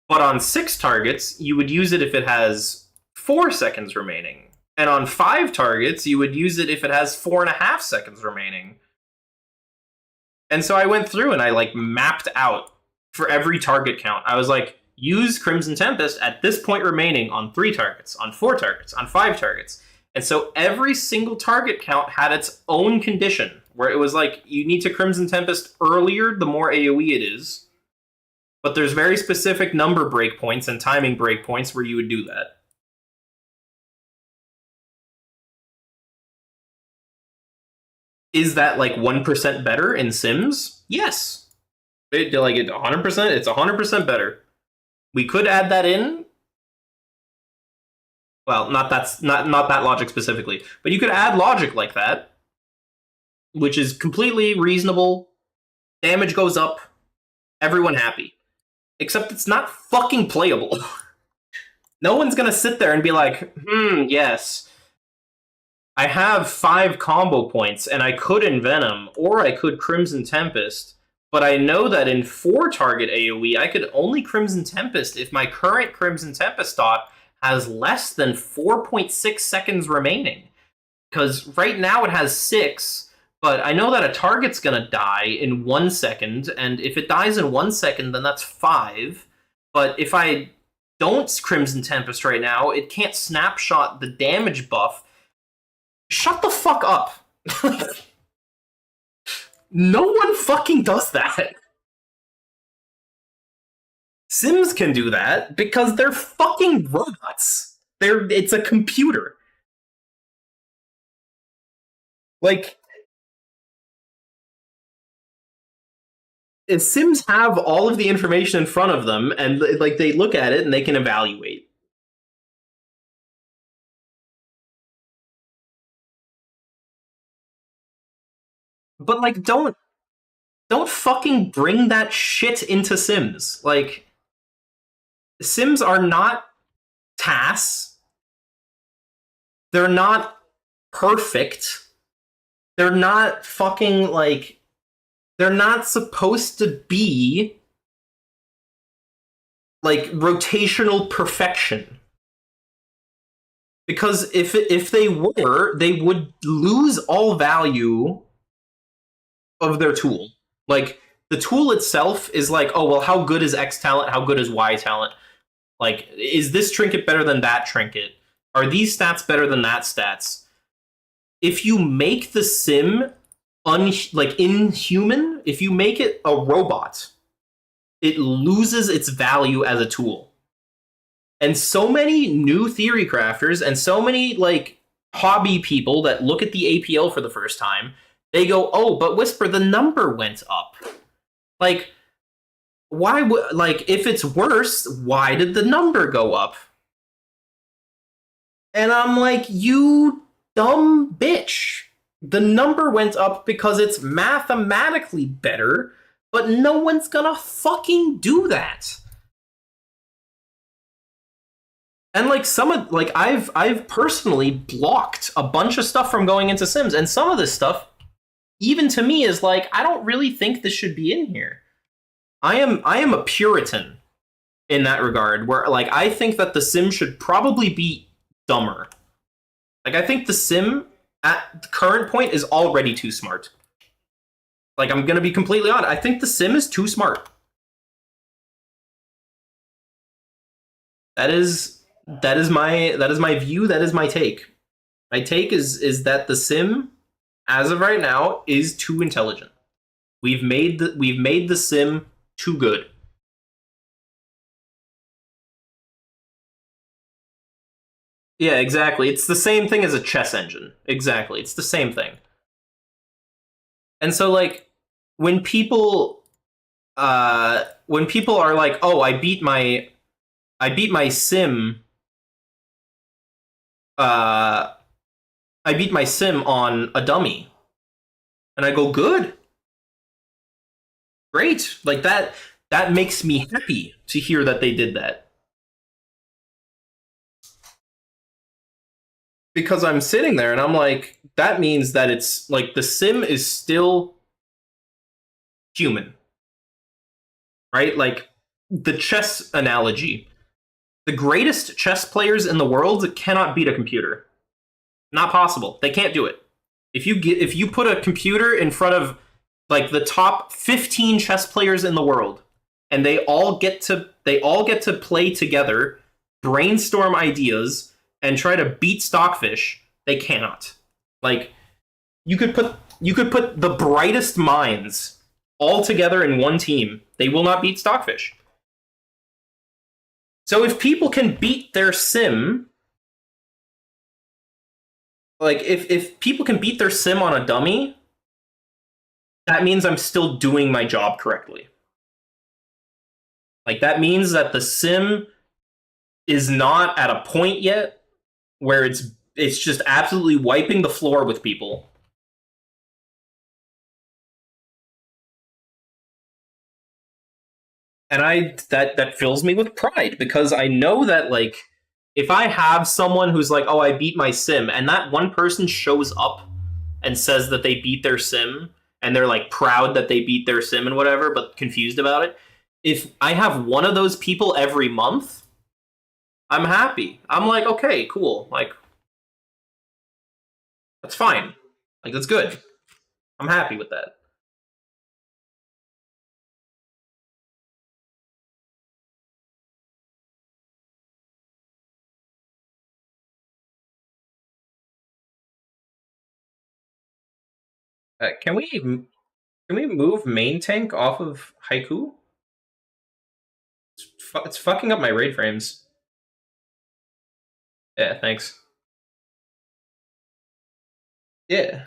But on 6 targets, you would use it if it has 4 seconds remaining. And on 5 targets, you would use it if it has 4.5 seconds remaining. And so I went through and I like mapped out for every target count. I was like, use Crimson Tempest at this point remaining on 3 targets, on 4 targets, on 5 targets. And so every single target count had its own condition, where it was like, you need to Crimson Tempest earlier, the more AoE it is. But there's very specific number breakpoints and timing breakpoints where you would do that. Is that like 1% better in Sims? Yes. Like it 100%, it's 100% better. We could add that in. Well, not that logic specifically, but you could add logic like that, which is completely reasonable. Damage goes up, everyone happy. except it's not fucking playable. No one's gonna sit there and be like, yes, I have 5 combo points, and I could Envenom, or I could Crimson Tempest, but I know that in 4-target AoE, I could only Crimson Tempest if my current Crimson Tempest dot has less than 4.6 seconds remaining. Because right now it has 6, but I know that a target's gonna die in 1 second, and if it dies in 1 second, then that's 5. But if I don't Crimson Tempest right now, it can't snapshot the damage buff. Shut the fuck up. No one fucking does that. Sims can do that because they're fucking robots. It's a computer. Like, if Sims have all of the information in front of them, and like they look at it and they can evaluate. But like, don't fucking bring that shit into Sims. Like, Sims are not tasks. They're not perfect. They're not fucking like. They're not supposed to be like rotational perfection. Because if they were, they would lose all value of their tool. Like, the tool itself is like, oh, well, how good is X talent? How good is Y talent? Like, is this trinket better than that trinket? Are these stats better than that stats? If you make the sim inhuman, if you make it a robot, it loses its value as a tool. And so many new theory crafters and so many like hobby people that look at the APL for the first time, they go, oh, but Whisper, the number went up. Like, why would, like, if it's worse, why did the number go up? And I'm like, you dumb bitch. The number went up because it's mathematically better, but no one's gonna fucking do that. And like I've personally blocked a bunch of stuff from going into Sims, and some of this stuff, even to me, is like, I don't really think this should be in here. I am a Puritan in that regard, where like I think that the Sim should probably be dumber. Like, I think the Sim at the current point is already too smart. Like, I'm gonna be completely honest. I think the Sim is too smart. That is my view. That is my take. My take is that the Sim, as of right now, is too intelligent. We've made the Sim too good. Yeah, exactly. It's the same thing as a chess engine. Exactly. It's the same thing. And so, like, when people are like, "Oh, I beat my sim. I beat my sim on a dummy," and I go, "Good, great!" Like that makes me happy to hear that they did that. Because I'm sitting there and I'm like, that means that it's like the sim is still human. Right? Like, the chess analogy. The greatest chess players in the world cannot beat a computer. Not possible. They can't do it. If you put a computer in front of like the top 15 chess players in the world, and they all get to play together, brainstorm ideas, and try to beat Stockfish, they cannot. Like, you could put the brightest minds all together in one team, they will not beat Stockfish. So if people can beat their sim, like if people can beat their sim on a dummy, that means I'm still doing my job correctly. Like, that means that the sim is not at a point yet where it's just absolutely wiping the floor with people. And that fills me with pride because I know that like if I have someone who's like, oh, I beat my sim, and that one person shows up and says that they beat their sim, and they're like proud that they beat their sim and whatever, but confused about it. If I have one of those people every month, I'm happy. I'm like, okay, cool. Like, that's fine. Like, that's good. I'm happy with that. Can we move main tank off of Haiku? It's fucking up my raid frames. Yeah, thanks. Yeah.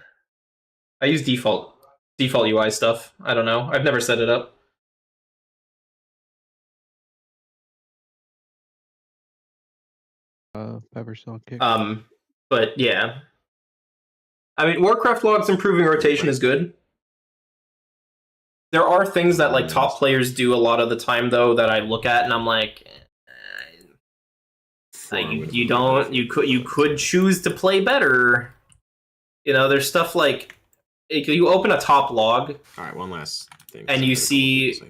I use default UI stuff. I don't know. I've never set it up. Pepper cell kick. But yeah. I mean, Warcraft Log's improving rotation is good. There are things that like top players do a lot of the time though that I look at and I'm like, you could choose to play better. You know, there's stuff like you open a top log. All right, one last thing. And you see,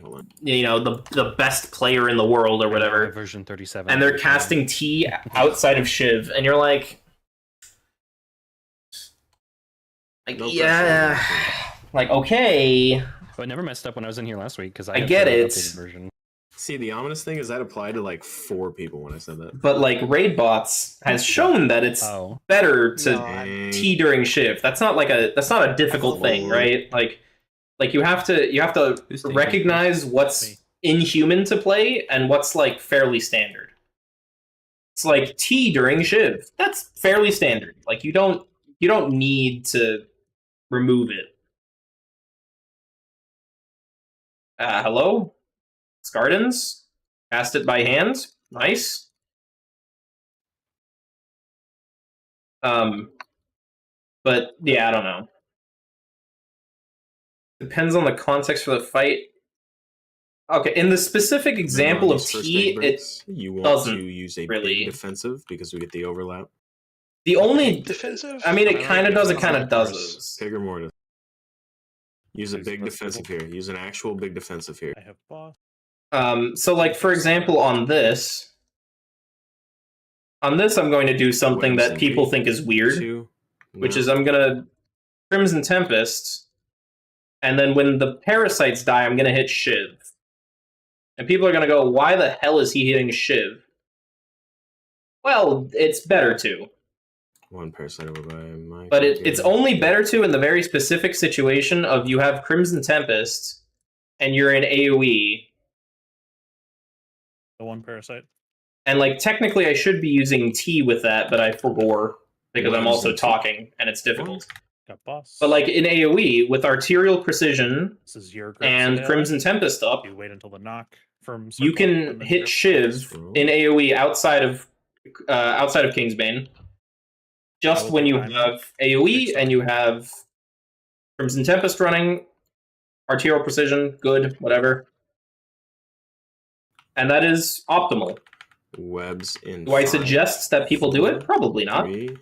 you know, the best player in the world or whatever. Version 37. And they're casting T outside of Shiv, and you're like yeah, like okay. But it never messed up when I was in here last week because I get it. Version. See, the ominous thing is that applied to like 4 people when I said that. But like Raidbots has shown that it's better to T during Shiv. That's not a difficult thing, right? Like you have to recognize what's inhuman to play and what's like fairly standard. It's like T during Shiv. That's fairly standard. Like you don't need to remove it. Hello? Scardens? Cast it by hand? Nice. But yeah, I don't know. Depends on the context for the fight. Okay, in the specific example of T, you want doesn't to use a really big defensive because we get the overlap. The only defensive. I mean, it kind of does. It kind of does. Big or mortis. Use a big defensive here. Use an actual big defensive here. I have boss. So like for example, on this, I'm going to do something that people think is weird, which is I'm gonna Crimson Tempest, and then when the parasites die, I'm gonna hit Shiv. And people are gonna go, why the hell is he hitting Shiv? Well, it's better to. One parasite over by my. But it's only better to in the very specific situation of you have Crimson Tempest, and you're in AoE. The one parasite. And like technically I should be using T with that, but I forbore because I'm also talking and it's difficult. Got boss. But like in AoE with Arterial Precision This is your and Crimson Tempest up, you wait until the knock from you can hit Shiv in AoE outside of Kingsbane. Just when you have AoE and you have Crimson Tempest running, Arterial Precision, good, whatever. And that is optimal. Webs in. Do I suggest that people do it? Probably not. 3,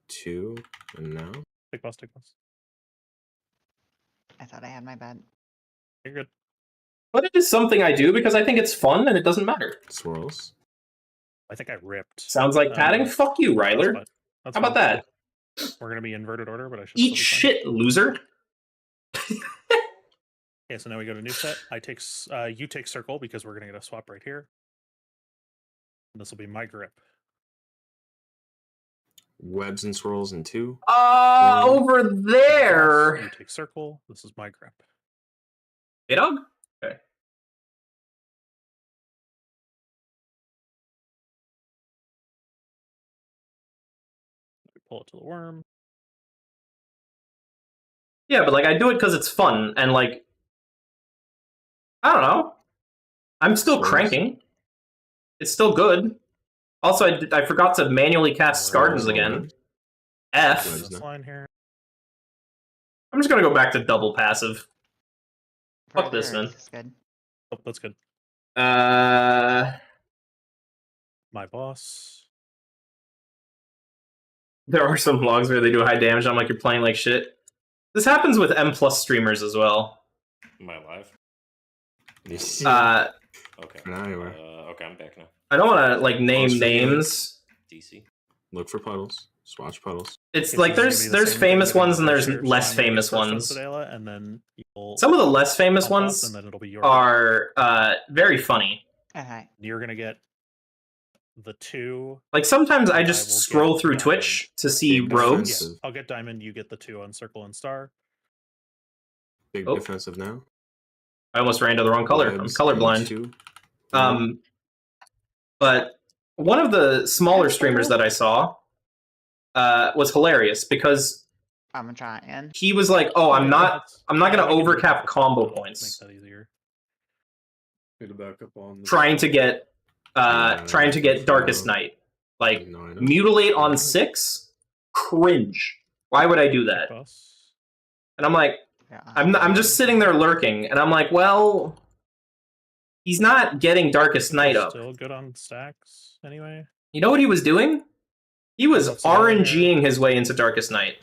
2, and now. Take boss, take boss. I thought I had my bed. You're good. But it is something I do because I think it's fun and it doesn't matter. Swirls. I think I ripped. Sounds like padding? Fuck you, Ryler. How about that? We're gonna be inverted order, but I should Eat shit, loser. Okay, so now we go to new set. You take circle because we're gonna get a swap right here. And this will be my grip. Webs and swirls in 2. Over there. You take circle. This is my grip. Hey, dog. Okay. Pull it to the worm. Yeah, but like I do it because it's fun and like I don't know. I'm still cranking. It's still good. Also, I forgot to manually cast Scardens again. F. Line here. I'm just gonna go back to double passive. Fuck this, man. Good. Oh, that's good. My boss. There are some vlogs where they do high damage. I'm like, you're playing like shit. This happens with M+ streamers as well. Am I live? Okay. Now you are. Okay, I'm back now. I don't want to like name Pause for viewing. names. DC. Look for puddles. Swatch puddles. It's like there's famous ones and there's less famous ones. And then Some of the less famous pump up, ones and then it'll be your are very funny. You're gonna get the 2. Like sometimes I I just will scroll get through diamond. Twitch to see rogues. Yeah, I'll get diamond. You get the 2 on circle and star. Big Oh. defensive now. I almost ran to the wrong color. I'm Webs, colorblind. E2. But one of the smaller streamers that I saw was hilarious because I'm trying. he was like, "Oh, I'm not gonna overcap combo points." That easier. Back up on Trying to get Darkest Night. Like mutilate on 6? Cringe. Why would I do that? And I'm like, I'm just sitting there lurking, and I'm like, well, he's not getting Darkest Night up. Still good on stacks anyway. You know what he was doing? He was RNGing his way into Darkest Night.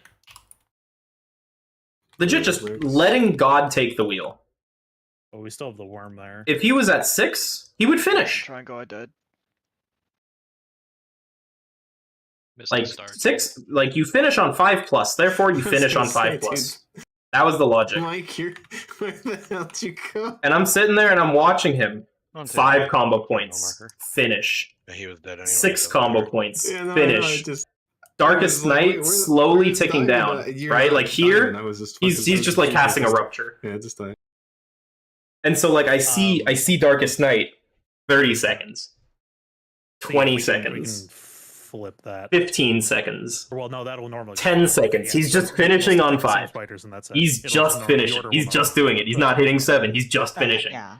Legit just letting God take the wheel. But we still have the worm there. If he was at 6, he would finish. Triangle, I dead. Like 6, like you finish on 5+, therefore you finish on 5+. That was the logic. Mike, where the hell did you go? And I'm sitting there and I'm watching him. 5 combo points. Finish. He was dead anyway. 6 combo points. Yeah, no, Finish. no, Darkest Night slowly ticking down. Right? Like here, he's just like casting a rupture. Yeah, just die. And so like I see Darkest Night, 30 seconds. 20 We can seconds. flip that. 15 seconds. Well, no, that'll normally. 10 seconds. He's just finishing on 5. Spiders and that's it. He's It'll just normally- the finishing. order He's will just not- doing it. He's not hitting 7. He's just finishing. Yeah.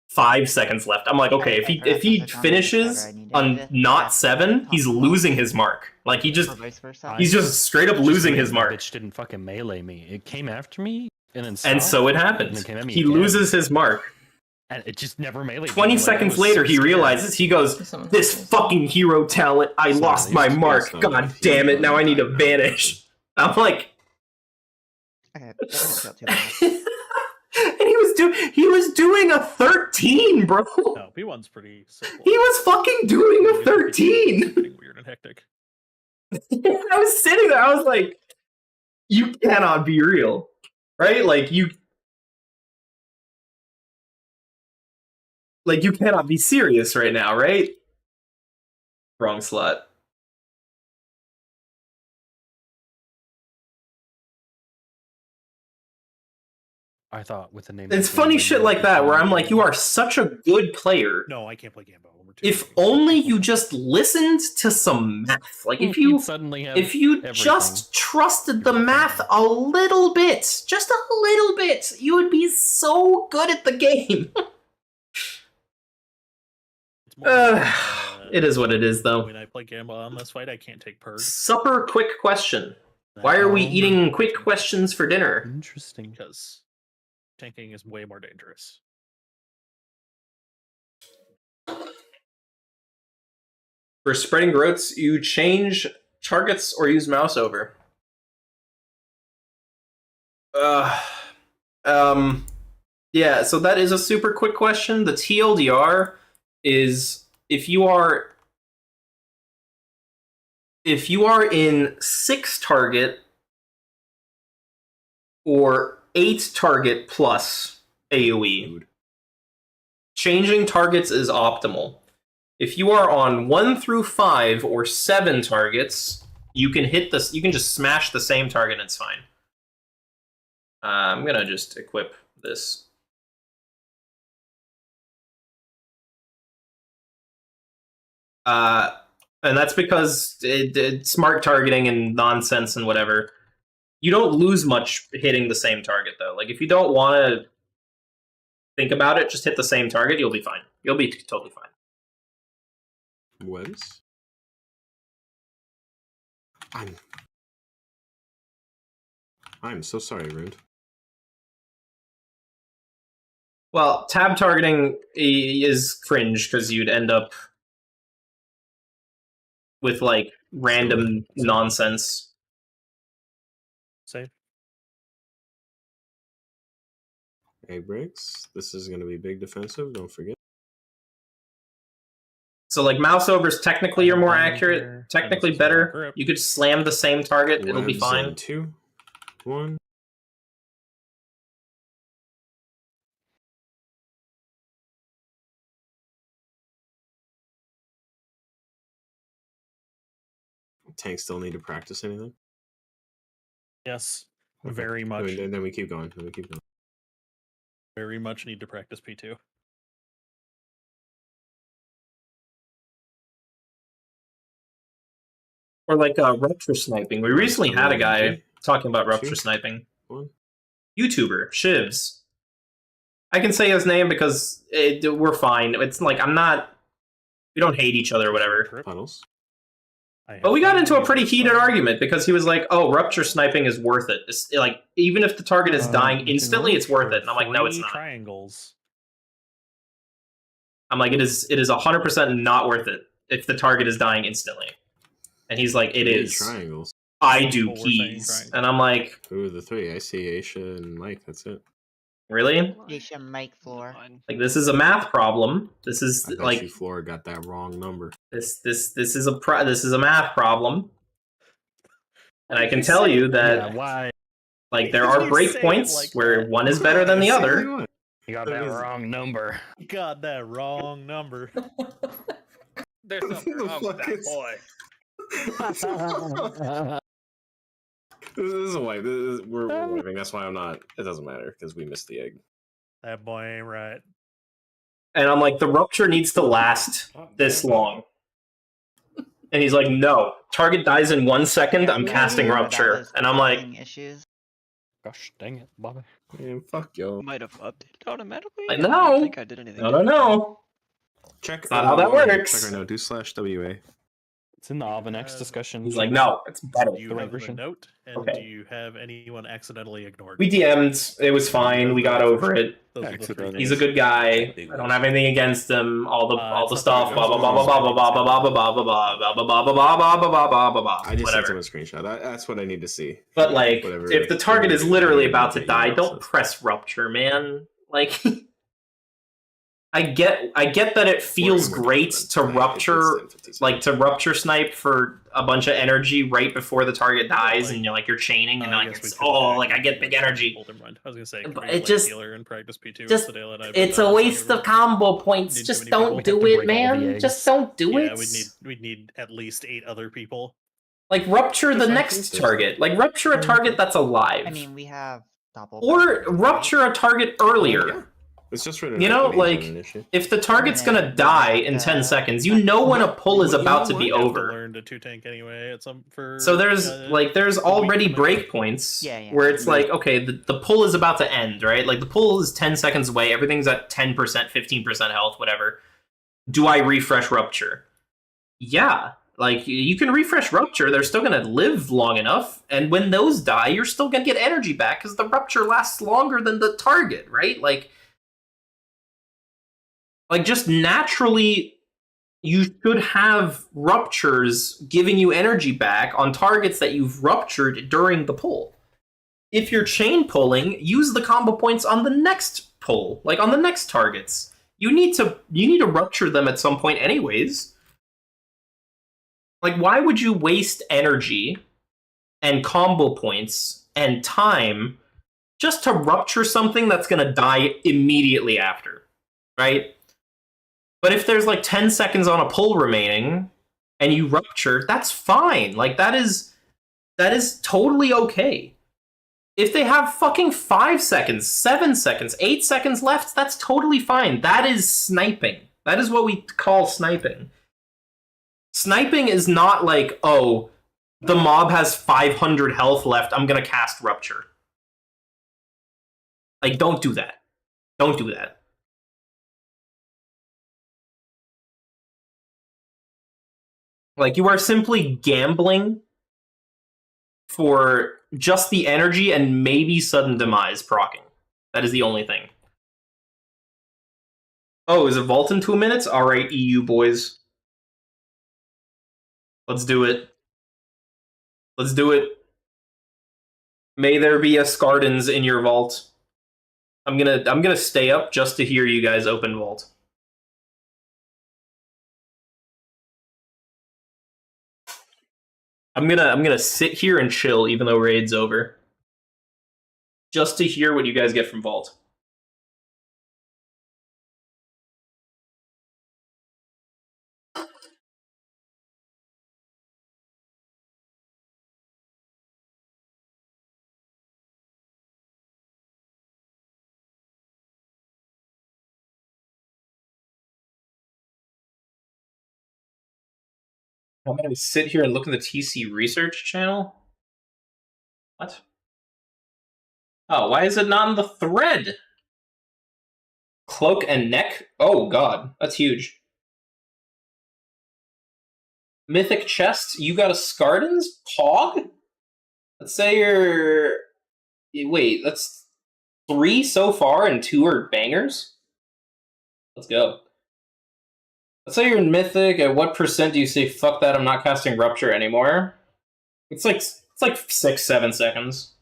5 seconds left. I'm like, okay, if he finishes on not 7, he's losing his mark. Like he's just straight up losing his mark. Bitch didn't fucking melee me. It came after me and then And stopped, so it and happens. then came at me He again. loses his mark. And it just never meleeed. 20 seconds later, he realizes, he goes, this fucking hero talent, I lost my mark. God damn it, now I need to vanish. I'm like... Okay, that doesn't feel too bad. And he was doing a 13, bro. No, P1's pretty simple. He was fucking doing a 13. Pretty weird and hectic. I was sitting there, I was like, you cannot be real. Right? Like you cannot be serious right now, right? Wrong slot. I thought with the name. It's funny shit like that where I'm like, you are such a good player. No, I can't play Gambo. If only you just listened to some math. Like if you suddenly have if you everything. just trusted the math a little bit, just a little bit, you would be so good at the game. It is what it is, though. When I play Gambo on this fight, I can't take purge. Supper quick question. Why are we eating quick questions for dinner? Interesting. Because tanking is way more dangerous. For spreading groats, you change targets or use mouse over. Yeah, so that is a super quick question. The TLDR is if you are in 6 target or 8 target plus AoE, changing targets is optimal. If you are on 1 through 5 or 7 targets, you can hit this. You can just smash the same target and it's fine. I'm gonna just equip this. And that's because smart targeting and nonsense and whatever. You don't lose much hitting the same target though. Like if you don't want to think about it, just hit the same target. You'll be fine. You'll be totally fine. Webs? I'm so sorry, Rude. Well, tab targeting is cringe because you'd end up with like random nonsense. Save. Egg breaks. This is going to be big defensive. Don't forget. So like mouse over is technically you're more accurate, there, technically and this is more better. grip. You could slam the same target, it'll be Webs fine. in 2, 1. Tank still need to practice anything? Yes, Okay. very much. Then we keep going. Then we keep going. Very much need to practice P2. Or like rupture sniping. We recently had a guy talking about rupture sniping. YouTuber, Shivs. I can say his name because we're fine. It's like we don't hate each other or whatever. Puddles. But we got into a pretty heated argument because he was like, "Oh, rupture sniping is worth it. It's like even if the target is dying instantly, it's worth it." And I'm like, "No, it's not." Triangles. I'm like, it is 100% not worth it if the target is dying instantly. And he's like, "It is." Triangles. I do keys, and I'm like, "Who are the 3? I see Aisha and Mike. That's it." Really? Aisha, Mike, Floor. Like this is a math problem. This is I bet like you Flora got that wrong number. this is a math problem. And I can tell you that why? like there are breakpoints where one is better than the other. You got that wrong number. You got that wrong number. There's something wrong with that boy. This is a wipe. We're wiping. That's why I'm not. It doesn't matter because we missed the egg. That boy ain't right. And I'm like, the rupture needs to last this long. And he's like, no. Target dies in 1 second, I'm casting rupture. And I'm like, gosh dang it, Bobby. Man, fuck yo. Might have updated automatically. I don't know. think I did anything. I don't know. Check. Not how that works. Check right now. Do /WA. It's in the Avenex discussion. He's like, no, it's better. Do you have a note? And Okay. do you have anyone accidentally ignored? We DM'd. It was fine. We got over it. Those are the three He's a good guy. I don't have anything against him. All the stuff. Blah blah blah blah blah blah blah blah blah blah blah blah blah blah blah blah blah blah blah blah. I just sent Whatever. him a screenshot. That's what I need to see. But like, Whatever. if the target is literally about to die, don't press rupture, man. Like, I get that it feels great to rupture, like to rupture snipe for a bunch of energy right before the target dies, and you're chaining, and like it's, I get big energy. I was gonna say, But it just, and practice P2 just it's a waste of combo points. Just don't do it, man. Just don't do it. Yeah, we'd need at least 8 other people. Like rupture the next target. Like rupture a target that's alive. I mean, we have double. Or rupture a target earlier. It's just written. You know, like if the target's gonna die in 10 seconds, you know when a pull is about to be over. Learn to 2-tank anyway. So there's already breakpoints where it's like, okay, the pull is about to end, right? Like the pull is 10 seconds away. Everything's at 10%, 15% health, whatever. Do I refresh rupture? Yeah. Like, you can refresh rupture, they're still going to live long enough, and when those die, you're still going to get energy back, because the rupture lasts longer than the target, right? Like, just naturally, you should have ruptures giving you energy back on targets that you've ruptured during the pull. If you're chain pulling, use the combo points on the next pull, like on the next targets. You need to rupture them at some point anyways. Like, why would you waste energy and combo points and time just to rupture something that's going to die immediately after, right? But if there's like 10 seconds on a pull remaining and you rupture, that's fine. Like, that is totally okay. If they have fucking 5 seconds, 7 seconds, 8 seconds left, that's totally fine. That is sniping. That is what we call sniping. Sniping is not like, oh, the mob has 500 health left, I'm gonna cast Rupture. Like, don't do that. Don't do that. Like, you are simply gambling for just the energy and maybe sudden demise proccing. That is the only thing. Oh, is it vault in 2 minutes? Alright, EU boys. Let's do it. Let's do it. May there be a Scardens in your vault. I'm gonna stay up just to hear you guys open vault. I'm gonna sit here and chill even though raid's over. Just to hear what you guys get from vault. I'm gonna sit here and look at the TC research channel? What? Oh, why is it not in the thread? Cloak and neck? Oh god, that's huge. Mythic chest, you got a Scardens? Pog? Let's say you're... Wait, that's 3 so far and 2 are bangers? Let's go. Let's say you're in Mythic, at what percent do you say, fuck that, I'm not casting Rupture anymore? It's like 6-7 seconds.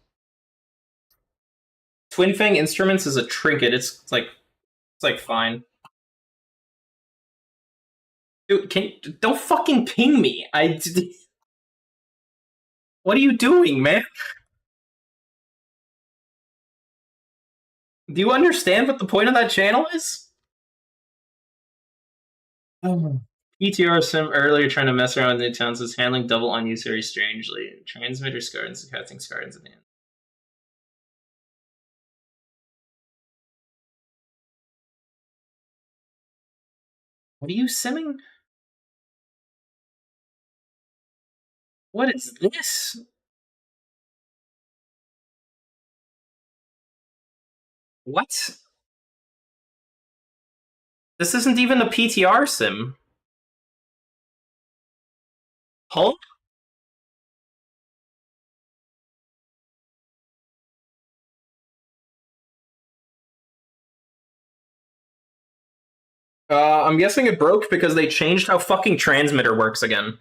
Twin Fang Instruments is a trinket, it's like fine. Dude, don't fucking ping me. What are you doing, man? Do you understand what the point of that channel is? ETR sim earlier trying to mess around with new towns is handling double unused very strangely. Transmitter Scardens and casting Scardens in the end. What are you simming? What is this? What? This isn't even a PTR sim. Huh? I'm guessing it broke because they changed how fucking transmitter works again.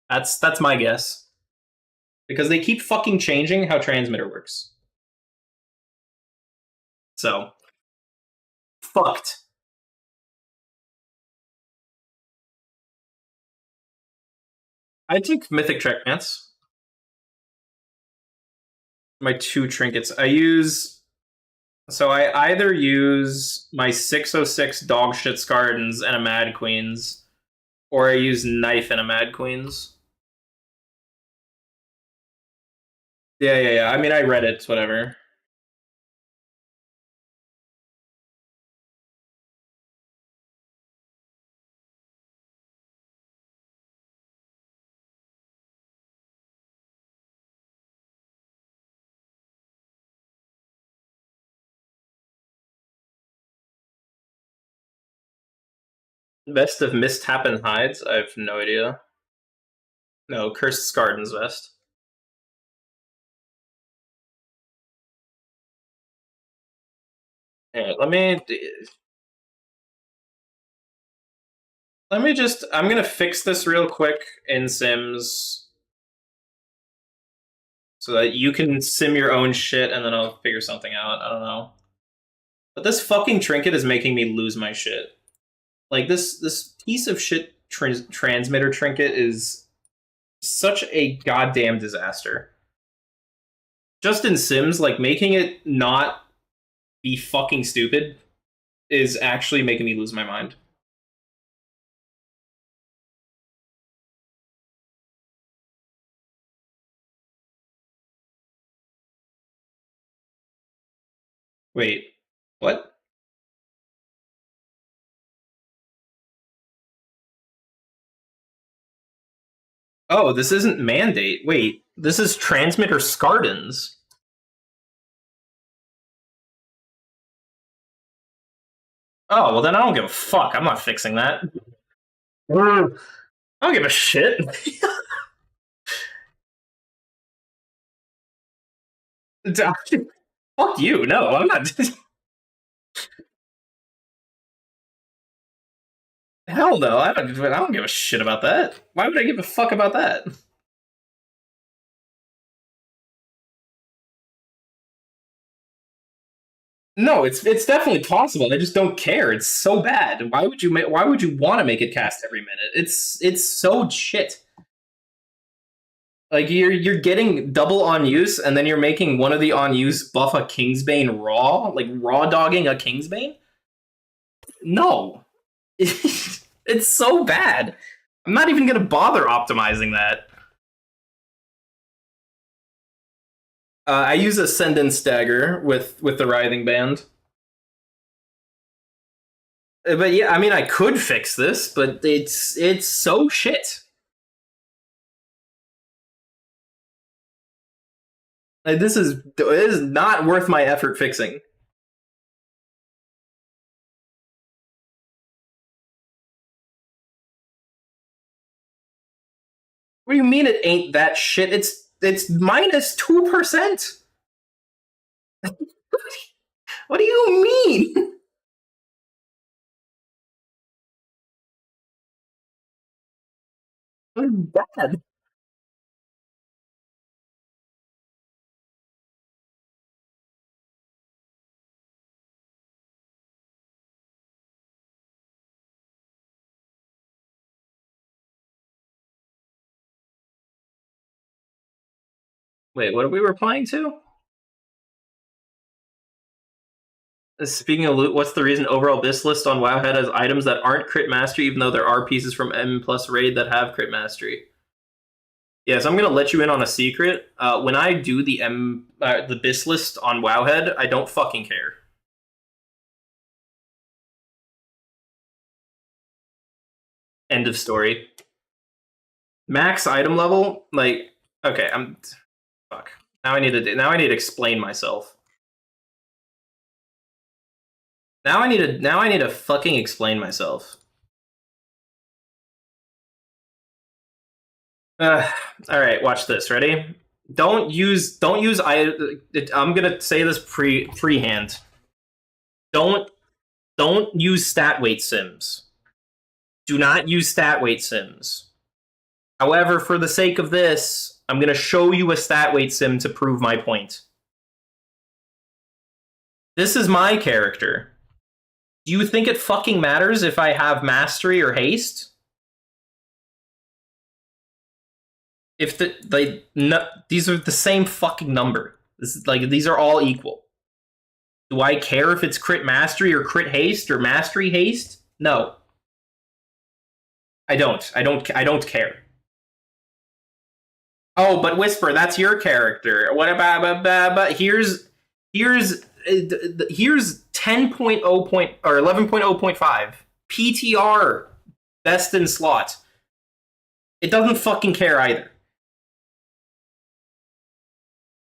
That's my guess. Because they keep fucking changing how transmitter works. So. Fucked. I take Mythic Trek Pants. My 2 trinkets. I either use my 606 Dogshit Scardens and a Mad Queens, or I use Knife and a Mad Queens. Yeah. I mean, I read it, whatever. Vest of Mishap and Hides? I have no idea. No, Cursed Scardens vest. Alright, let me just... I'm gonna fix this real quick in Sims. So that you can sim your own shit and then I'll figure something out. I don't know. But this fucking trinket is making me lose my shit. Like, this piece of shit transmitter trinket is such a goddamn disaster. Just in Sims, like, making it not be fucking stupid is actually making me lose my mind. Wait, what? Oh, this isn't Mandate. Wait, this is Transmitter Scardens. Oh, well then I don't give a fuck. I'm not fixing that. I don't give a shit. Fuck you. No, I'm not. Hell no, I don't give a shit about that. Why would I give a fuck about that? No, it's definitely possible. I just don't care. It's so bad. Why would you want to make it cast every minute? It's so shit. Like you're getting double on use, and then you're making one of the on use buff a Kingsbane raw, like raw dogging a Kingsbane. No, it's so bad. I'm not even gonna bother optimizing that. I use Ascendant Stagger with the Writhing Band. But yeah, I mean, I could fix this, but it's so shit. Like, it is not worth my effort fixing. What do you mean it ain't that shit? It's minus 2%. What do you mean? It's bad. Wait, what are we replying to? Speaking of loot, what's the reason overall this list on Wowhead has items that aren't crit mastery, even though there are pieces from M plus raid that have crit mastery? Yeah, so I'm gonna let you in on a secret. When I do the BIS list on Wowhead, I don't fucking care. End of story. Max item level, like, okay, fuck. Now I need to explain myself. Now I need to fucking explain myself. All right, watch this. Ready? Don't use. I'm gonna say this freehand. Don't use stat weight sims. Do not use stat weight sims. However, for the sake of this, I'm gonna show you a stat weight sim to prove my point. This is my character. Do you think it fucking matters if I have mastery or haste? If these are the same fucking number. These are all equal. Do I care if it's crit mastery or crit haste or mastery haste? No. I don't care. Oh, but Whisper, that's your character. What about but here's 10.0 or 11.0.5 PTR best in slot. It doesn't fucking care either.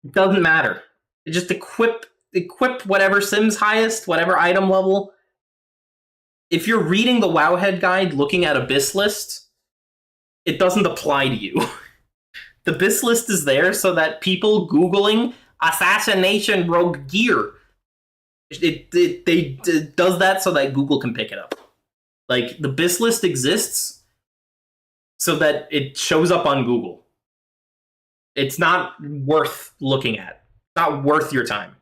It doesn't matter. It just equip whatever sim's highest, whatever item level. If you're reading the Wowhead guide looking at a BIS list, it doesn't apply to you. The BIS list is there so that people Googling assassination rogue gear, it does that so that Google can pick it up. Like, the BIS list exists so that it shows up on Google. It's not worth looking at. It's not worth your time.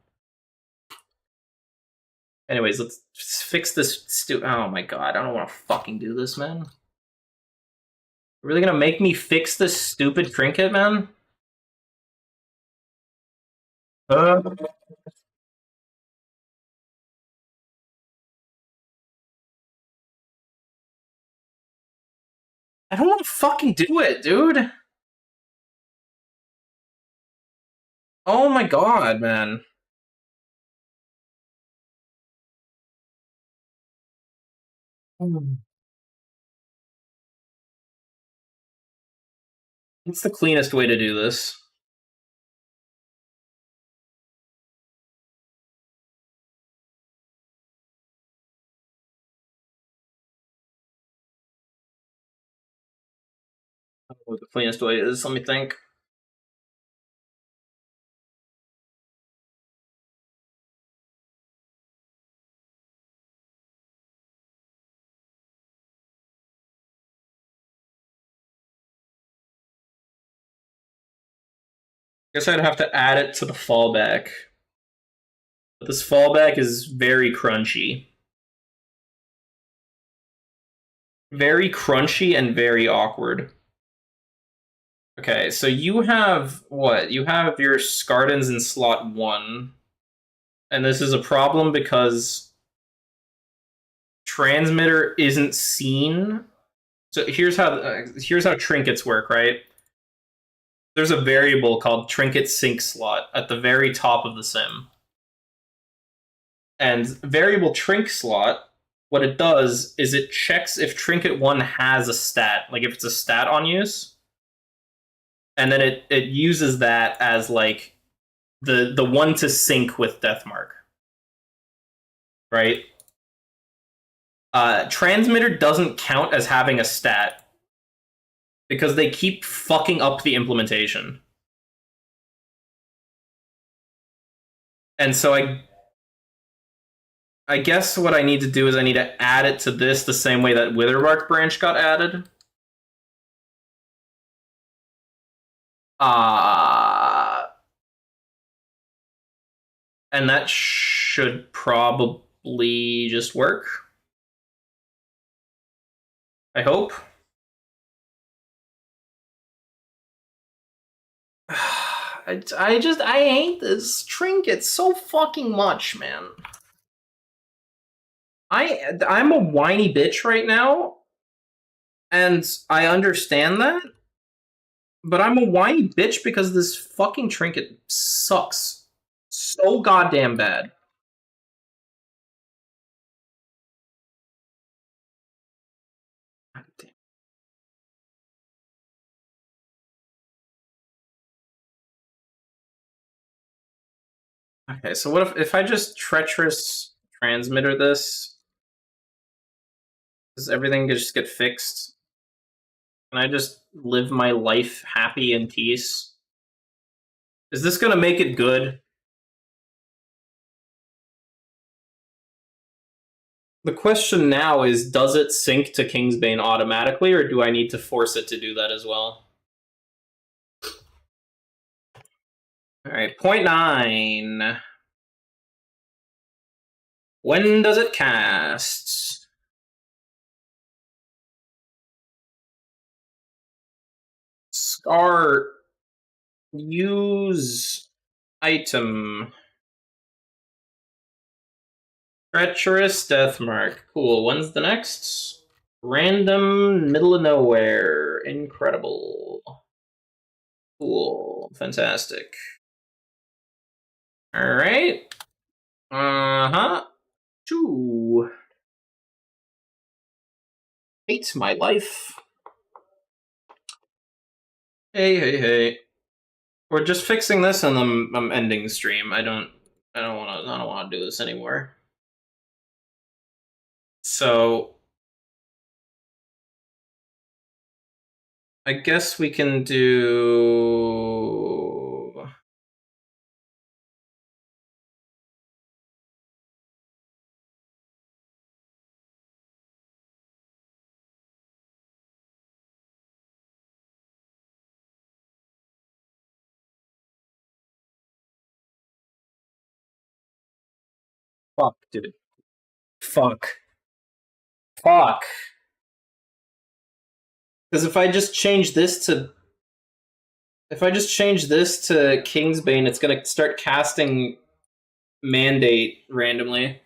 Anyways, let's fix this oh my god, I don't want to fucking do this, man. You're really gonna make me fix this stupid trinket, man? I don't want to fucking do it, dude. Oh my god, man. What's the cleanest way to do this? I don't know what the cleanest way is. Let me think. Guess I'd have to add it to the fallback. But this fallback is very crunchy. Very crunchy and very awkward. Okay, so you have what? You have your Skardens in slot 1. And this is a problem because transmitter isn't seen. So here's how trinkets work, right? There's a variable called trinket sync slot at the very top of the sim. And variable trink slot, what it does is it checks if trinket 1 has a stat, like if it's a stat on use, and then it uses that as like the one to sync with Deathmark. Right? Transmitter doesn't count as having a stat because they keep fucking up the implementation. And so I guess what I need to do is I need to add it to this the same way that Witherbark branch got added. And that should probably just work. I hope. I hate this trinket so fucking much, man. I'm a whiny bitch right now, and I understand that, but I'm a whiny bitch because this fucking trinket sucks so goddamn bad. Okay, so what if I just treacherous transmitter this? Does everything just get fixed? Can I just live my life happy in peace? Is this gonna make it good? The question now is, does it sync to Kingsbane automatically, or do I need to force it to do that as well? Alright, 0.9. When does it cast? Scar. Use item. Treacherous Deathmark. Cool. When's the next? Random, middle of nowhere. Incredible. Cool. Fantastic. Alright. Uh-huh. 2. Hate my life. Hey. We're just fixing this and I'm ending the stream. I don't wanna do this anymore. So I guess we can do fuck, dude. Fuck. Because if I just change this to Kingsbane, it's gonna start casting Mandate randomly.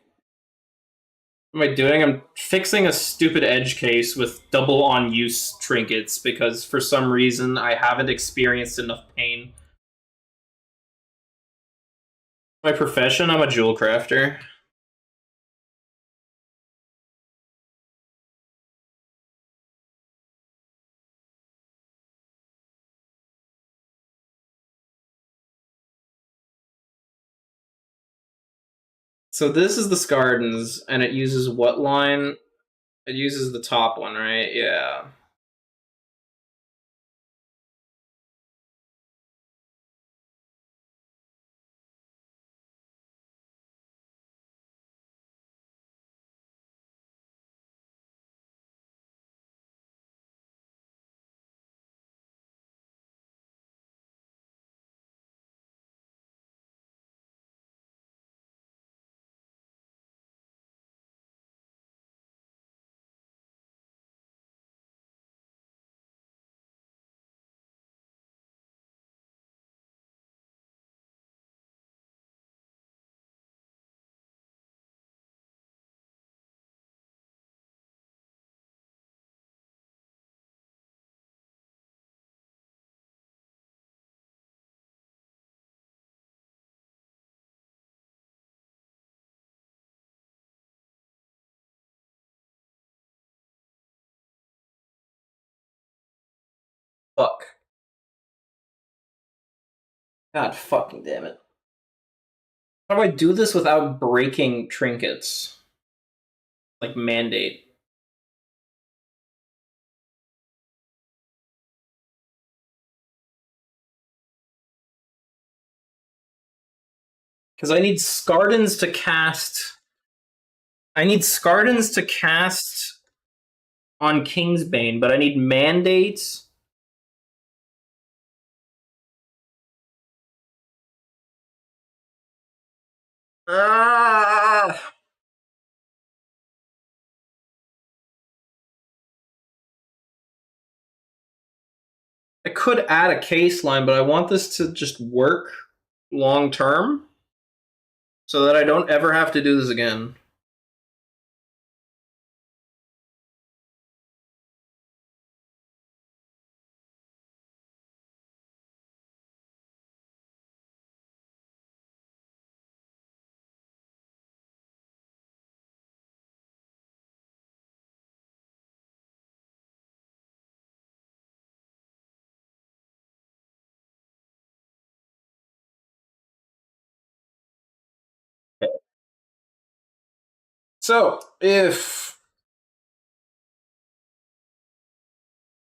What am I doing? I'm fixing a stupid edge case with double on use trinkets because for some reason I haven't experienced enough pain. My profession, I'm a jewel crafter. So this is the Skardens, and it uses what line? It uses the top one, right? Yeah. Fuck. God fucking damn it. How do I do this without breaking trinkets? Like mandate. Because I need Scardens to cast. I need Scardens to cast on Kingsbane, but I need mandates. Ah! I could add a case line, but I want this to just work long term so that I don't ever have to do this again. So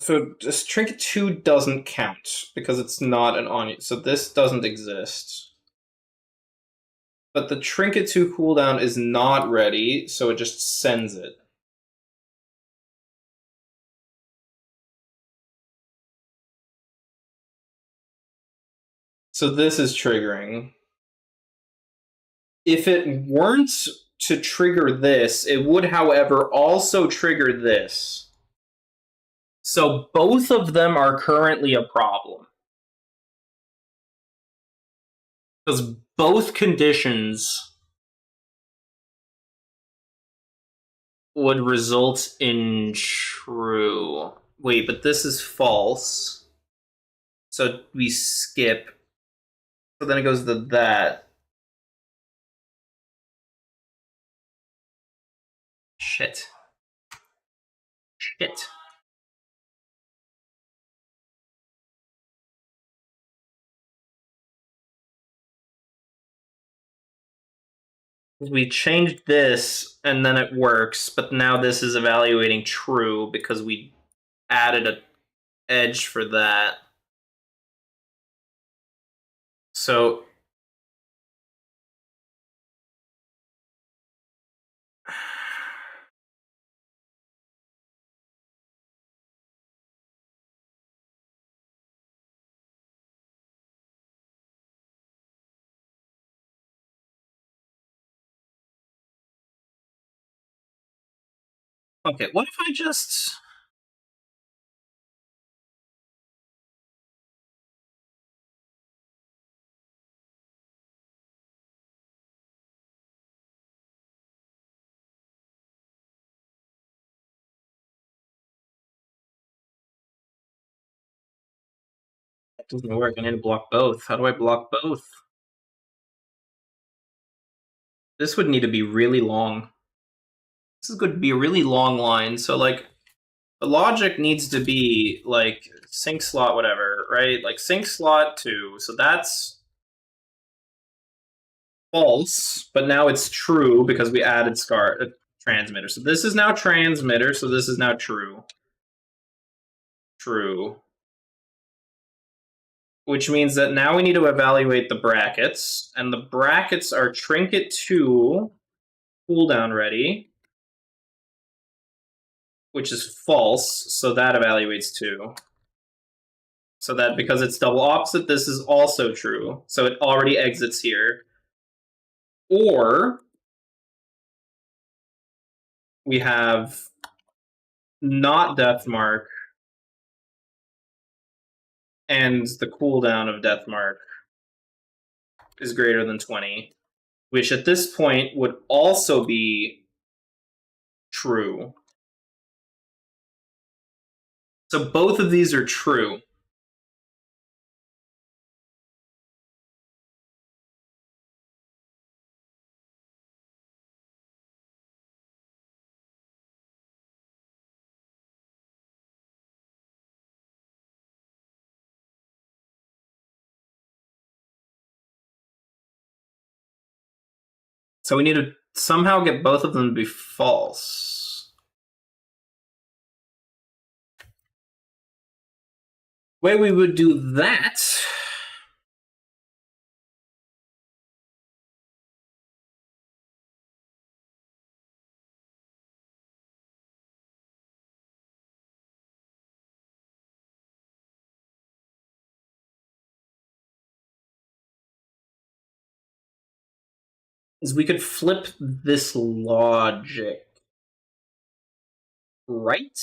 so this trinket 2 doesn't count because it's not an on, so this doesn't exist. But the trinket 2 cooldown is not ready, so it just sends it. So this is triggering. If it weren't to trigger this, it would, however, also trigger this. So both of them are currently a problem. Because both conditions would result in true. Wait, but this is false. So we skip. So then it goes to that. Shit. Shit. We changed this, and then it works, but now this is evaluating true because we added an edge for that. So okay, what if I just... That doesn't work. I need to block both. How do I block both? This would need to be really long. This is going to be a really long line. So, like, the logic needs to be, like, sync slot whatever, right? Like, sync slot 2. So that's false, but now it's true because we added transmitter. So this is now transmitter, so this is now true. True. Which means that now we need to evaluate the brackets, and the brackets are trinket 2 cooldown ready, which is false, so that evaluates 2. So that because it's double opposite, this is also true. So it already exits here. Or we have not Deathmark and the cooldown of Deathmark is greater than 20, which at this point would also be true. So both of these are true. So we need to somehow get both of them to be false. Way we would do that is we could flip this logic, right?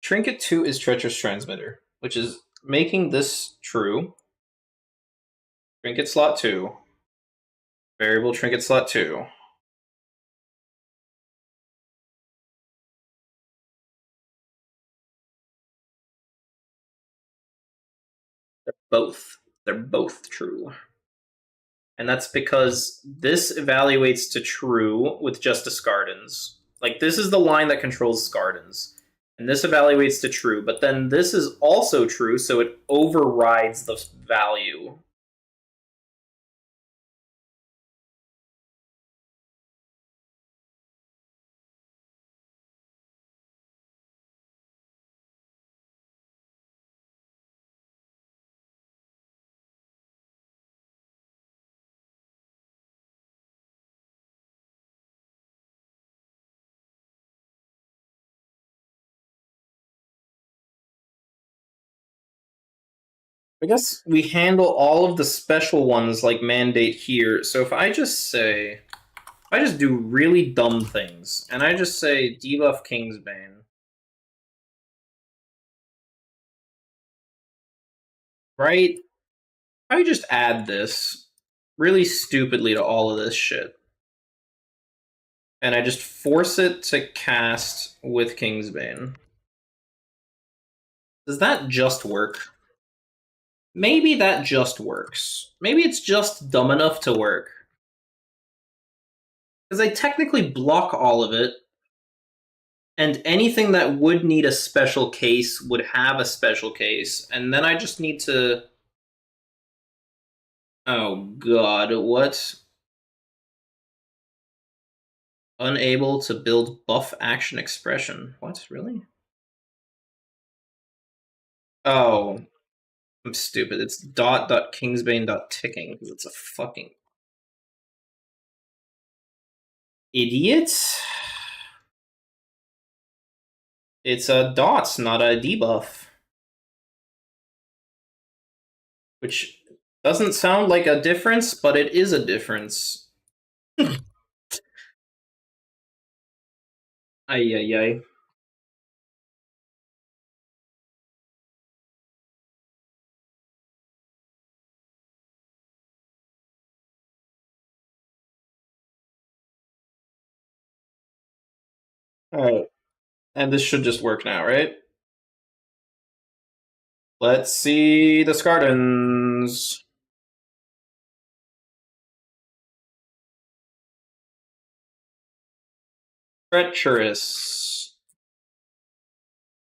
Trinket 2 is Treacherous Transmitter, which is making this true. Trinket slot 2. Variable trinket slot 2. They're both true. And that's because this evaluates to true with just discardans. Like, this is the line that controls discardans. And this evaluates to true, but then this is also true, so it overrides the value. I guess we handle all of the special ones like mandate here. So if I just say, I just do really dumb things, and I just say debuff Kingsbane. Right? I just add this really stupidly to all of this shit. And I just force it to cast with Kingsbane. Does that just work? Maybe that just works. Maybe it's just dumb enough to work. Because I technically block all of it, and anything that would need a special case would have a special case, and then I just need to... Oh god, what? Unable to build buff action expression. What, really? Oh, I'm stupid. It's .kingsbane.ticking, because it's a fucking... idiot? It's a dots, not a debuff. Which doesn't sound like a difference, but it is a difference. Ay, ay, ay. Alright. And this should just work now, right? Let's see the Scardens. Treacherous.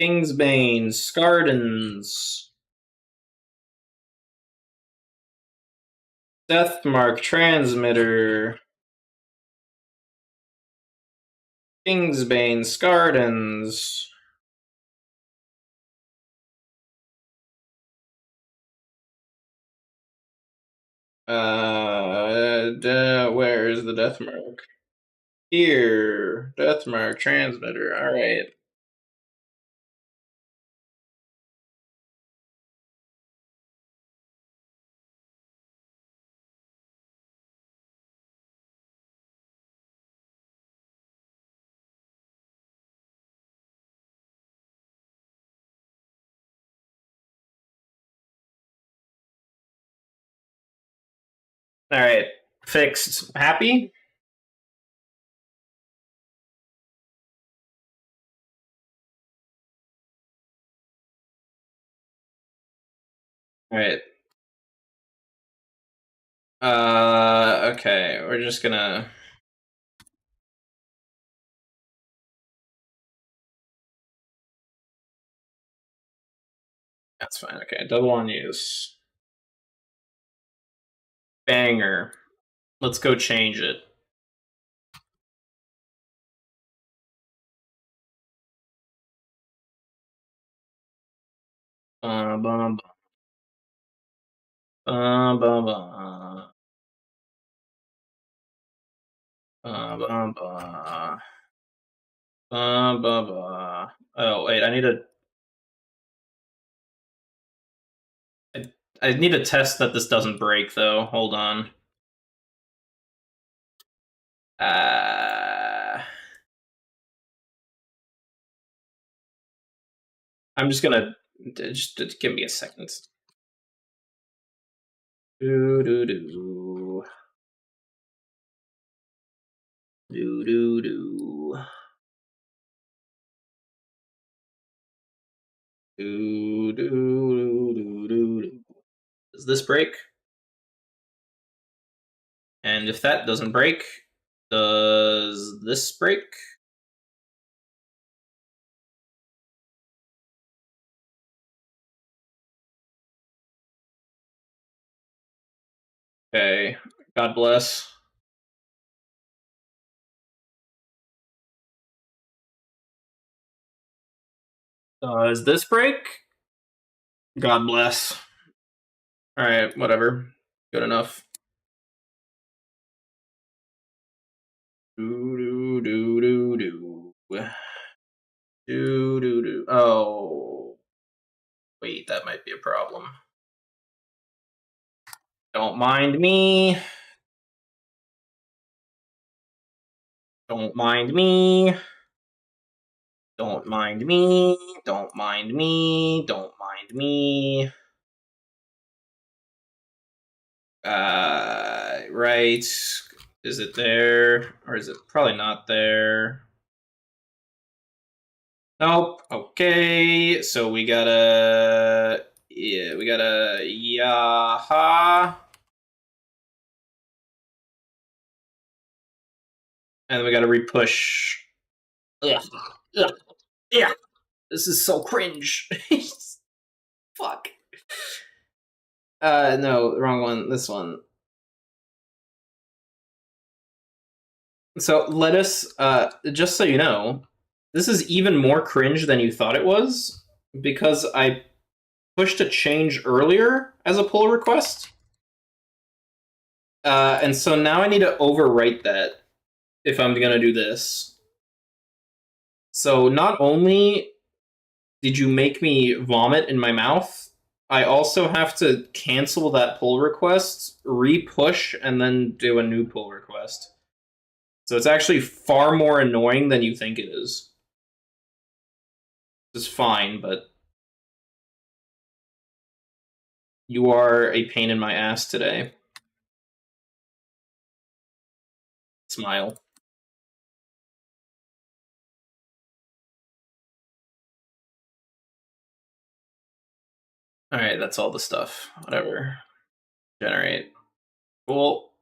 Kingsbane. Scardens. Deathmark Transmitter. Kingsbane Scardens. Where is the Deathmark? Here. Deathmark Transmitter. Alright. Alright. Fixed. Happy? Alright. Okay, we're just gonna... That's fine, okay. Double on use. Banger. Let's go change it. Bum, bum, bum, bum, bum. Bum, bum. Oh, wait, I need to... I need to test that this doesn't break, though. Hold on. I'm just gonna... Just give me a second. Do-do-do. Do-do-do. Do-do-do-do-do. Does this break? And if that doesn't break, does this break? Okay, God bless. Does this break? God bless. Alright, whatever. Good enough. Do-do-do-do-do. Do-do-do. Oh. Wait, that might be a problem. Don't mind me. Don't mind me. Don't mind me. Don't mind me. Don't mind me. Right. Is it there? Or is it probably not there? Nope. Okay. So we gotta... Yeah, we gotta... Yaha. And then we gotta repush. Ugh. Ugh. Yeah. This is so cringe. Fuck. No, the wrong one. This one. So lettuce, just so you know, this is even more cringe than you thought it was, because I pushed a change earlier as a pull request. And so now I need to overwrite that if I'm gonna do this. So not only did you make me vomit in my mouth, I also have to cancel that pull request, re-push, and then do a new pull request. So it's actually far more annoying than you think it is. It's fine, but you are a pain in my ass today. Smile. Alright, that's all the stuff. Whatever. Generate. Cool.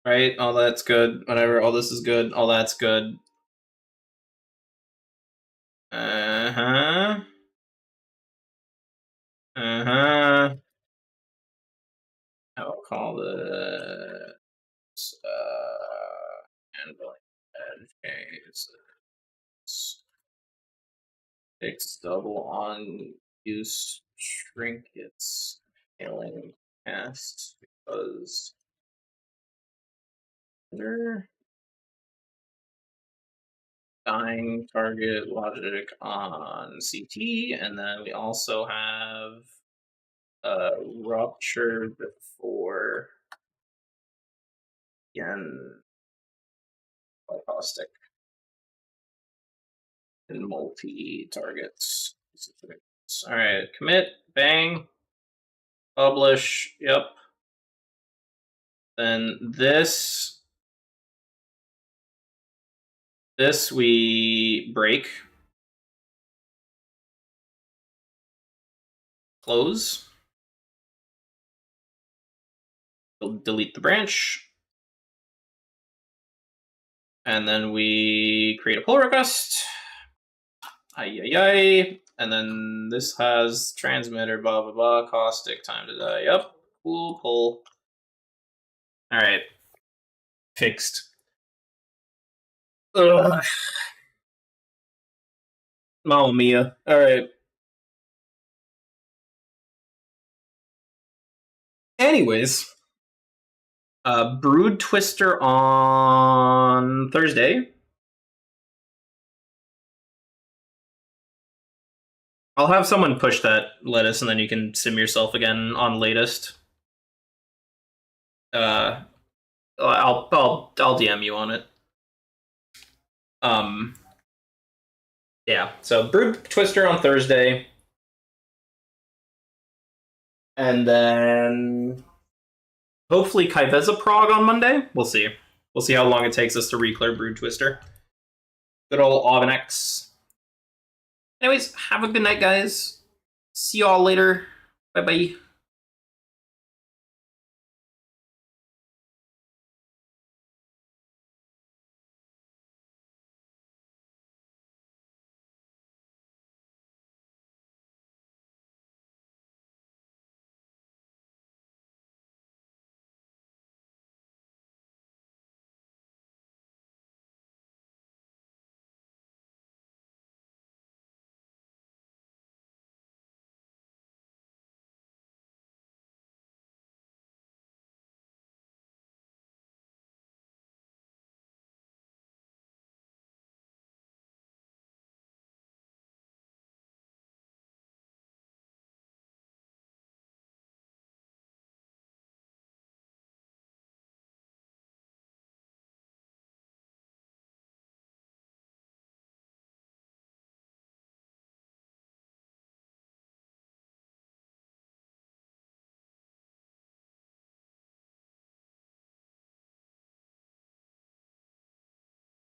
Right, all that's good. Whatever, all this is good. All that's good. Uh-huh. Uh-huh. I'll call this handling cases. Fix double on use trinkets failing cast because dying target logic on CT, and then we also have rupture before again caustic and multi targets. All right, commit, bang, publish. Yep. Then this we break. Close. We'll delete the branch. And then we create a pull request. And then this has transmitter, blah, blah, blah, caustic, time to die. Yep, cool, pull. All right. Fixed. Ugh. Mamma mia. All right. Anyways, Brood Twister on Thursday. I'll have someone push that lettuce, and then you can sim yourself again on latest. I'll DM you on it. Yeah. So Brood Twister on Thursday, and then hopefully Kaiveza Prog on Monday. We'll see. We'll see how long it takes us to reclear Brood Twister. Good old Auvenex. Anyways, have a good night, guys. See y'all later. Bye bye.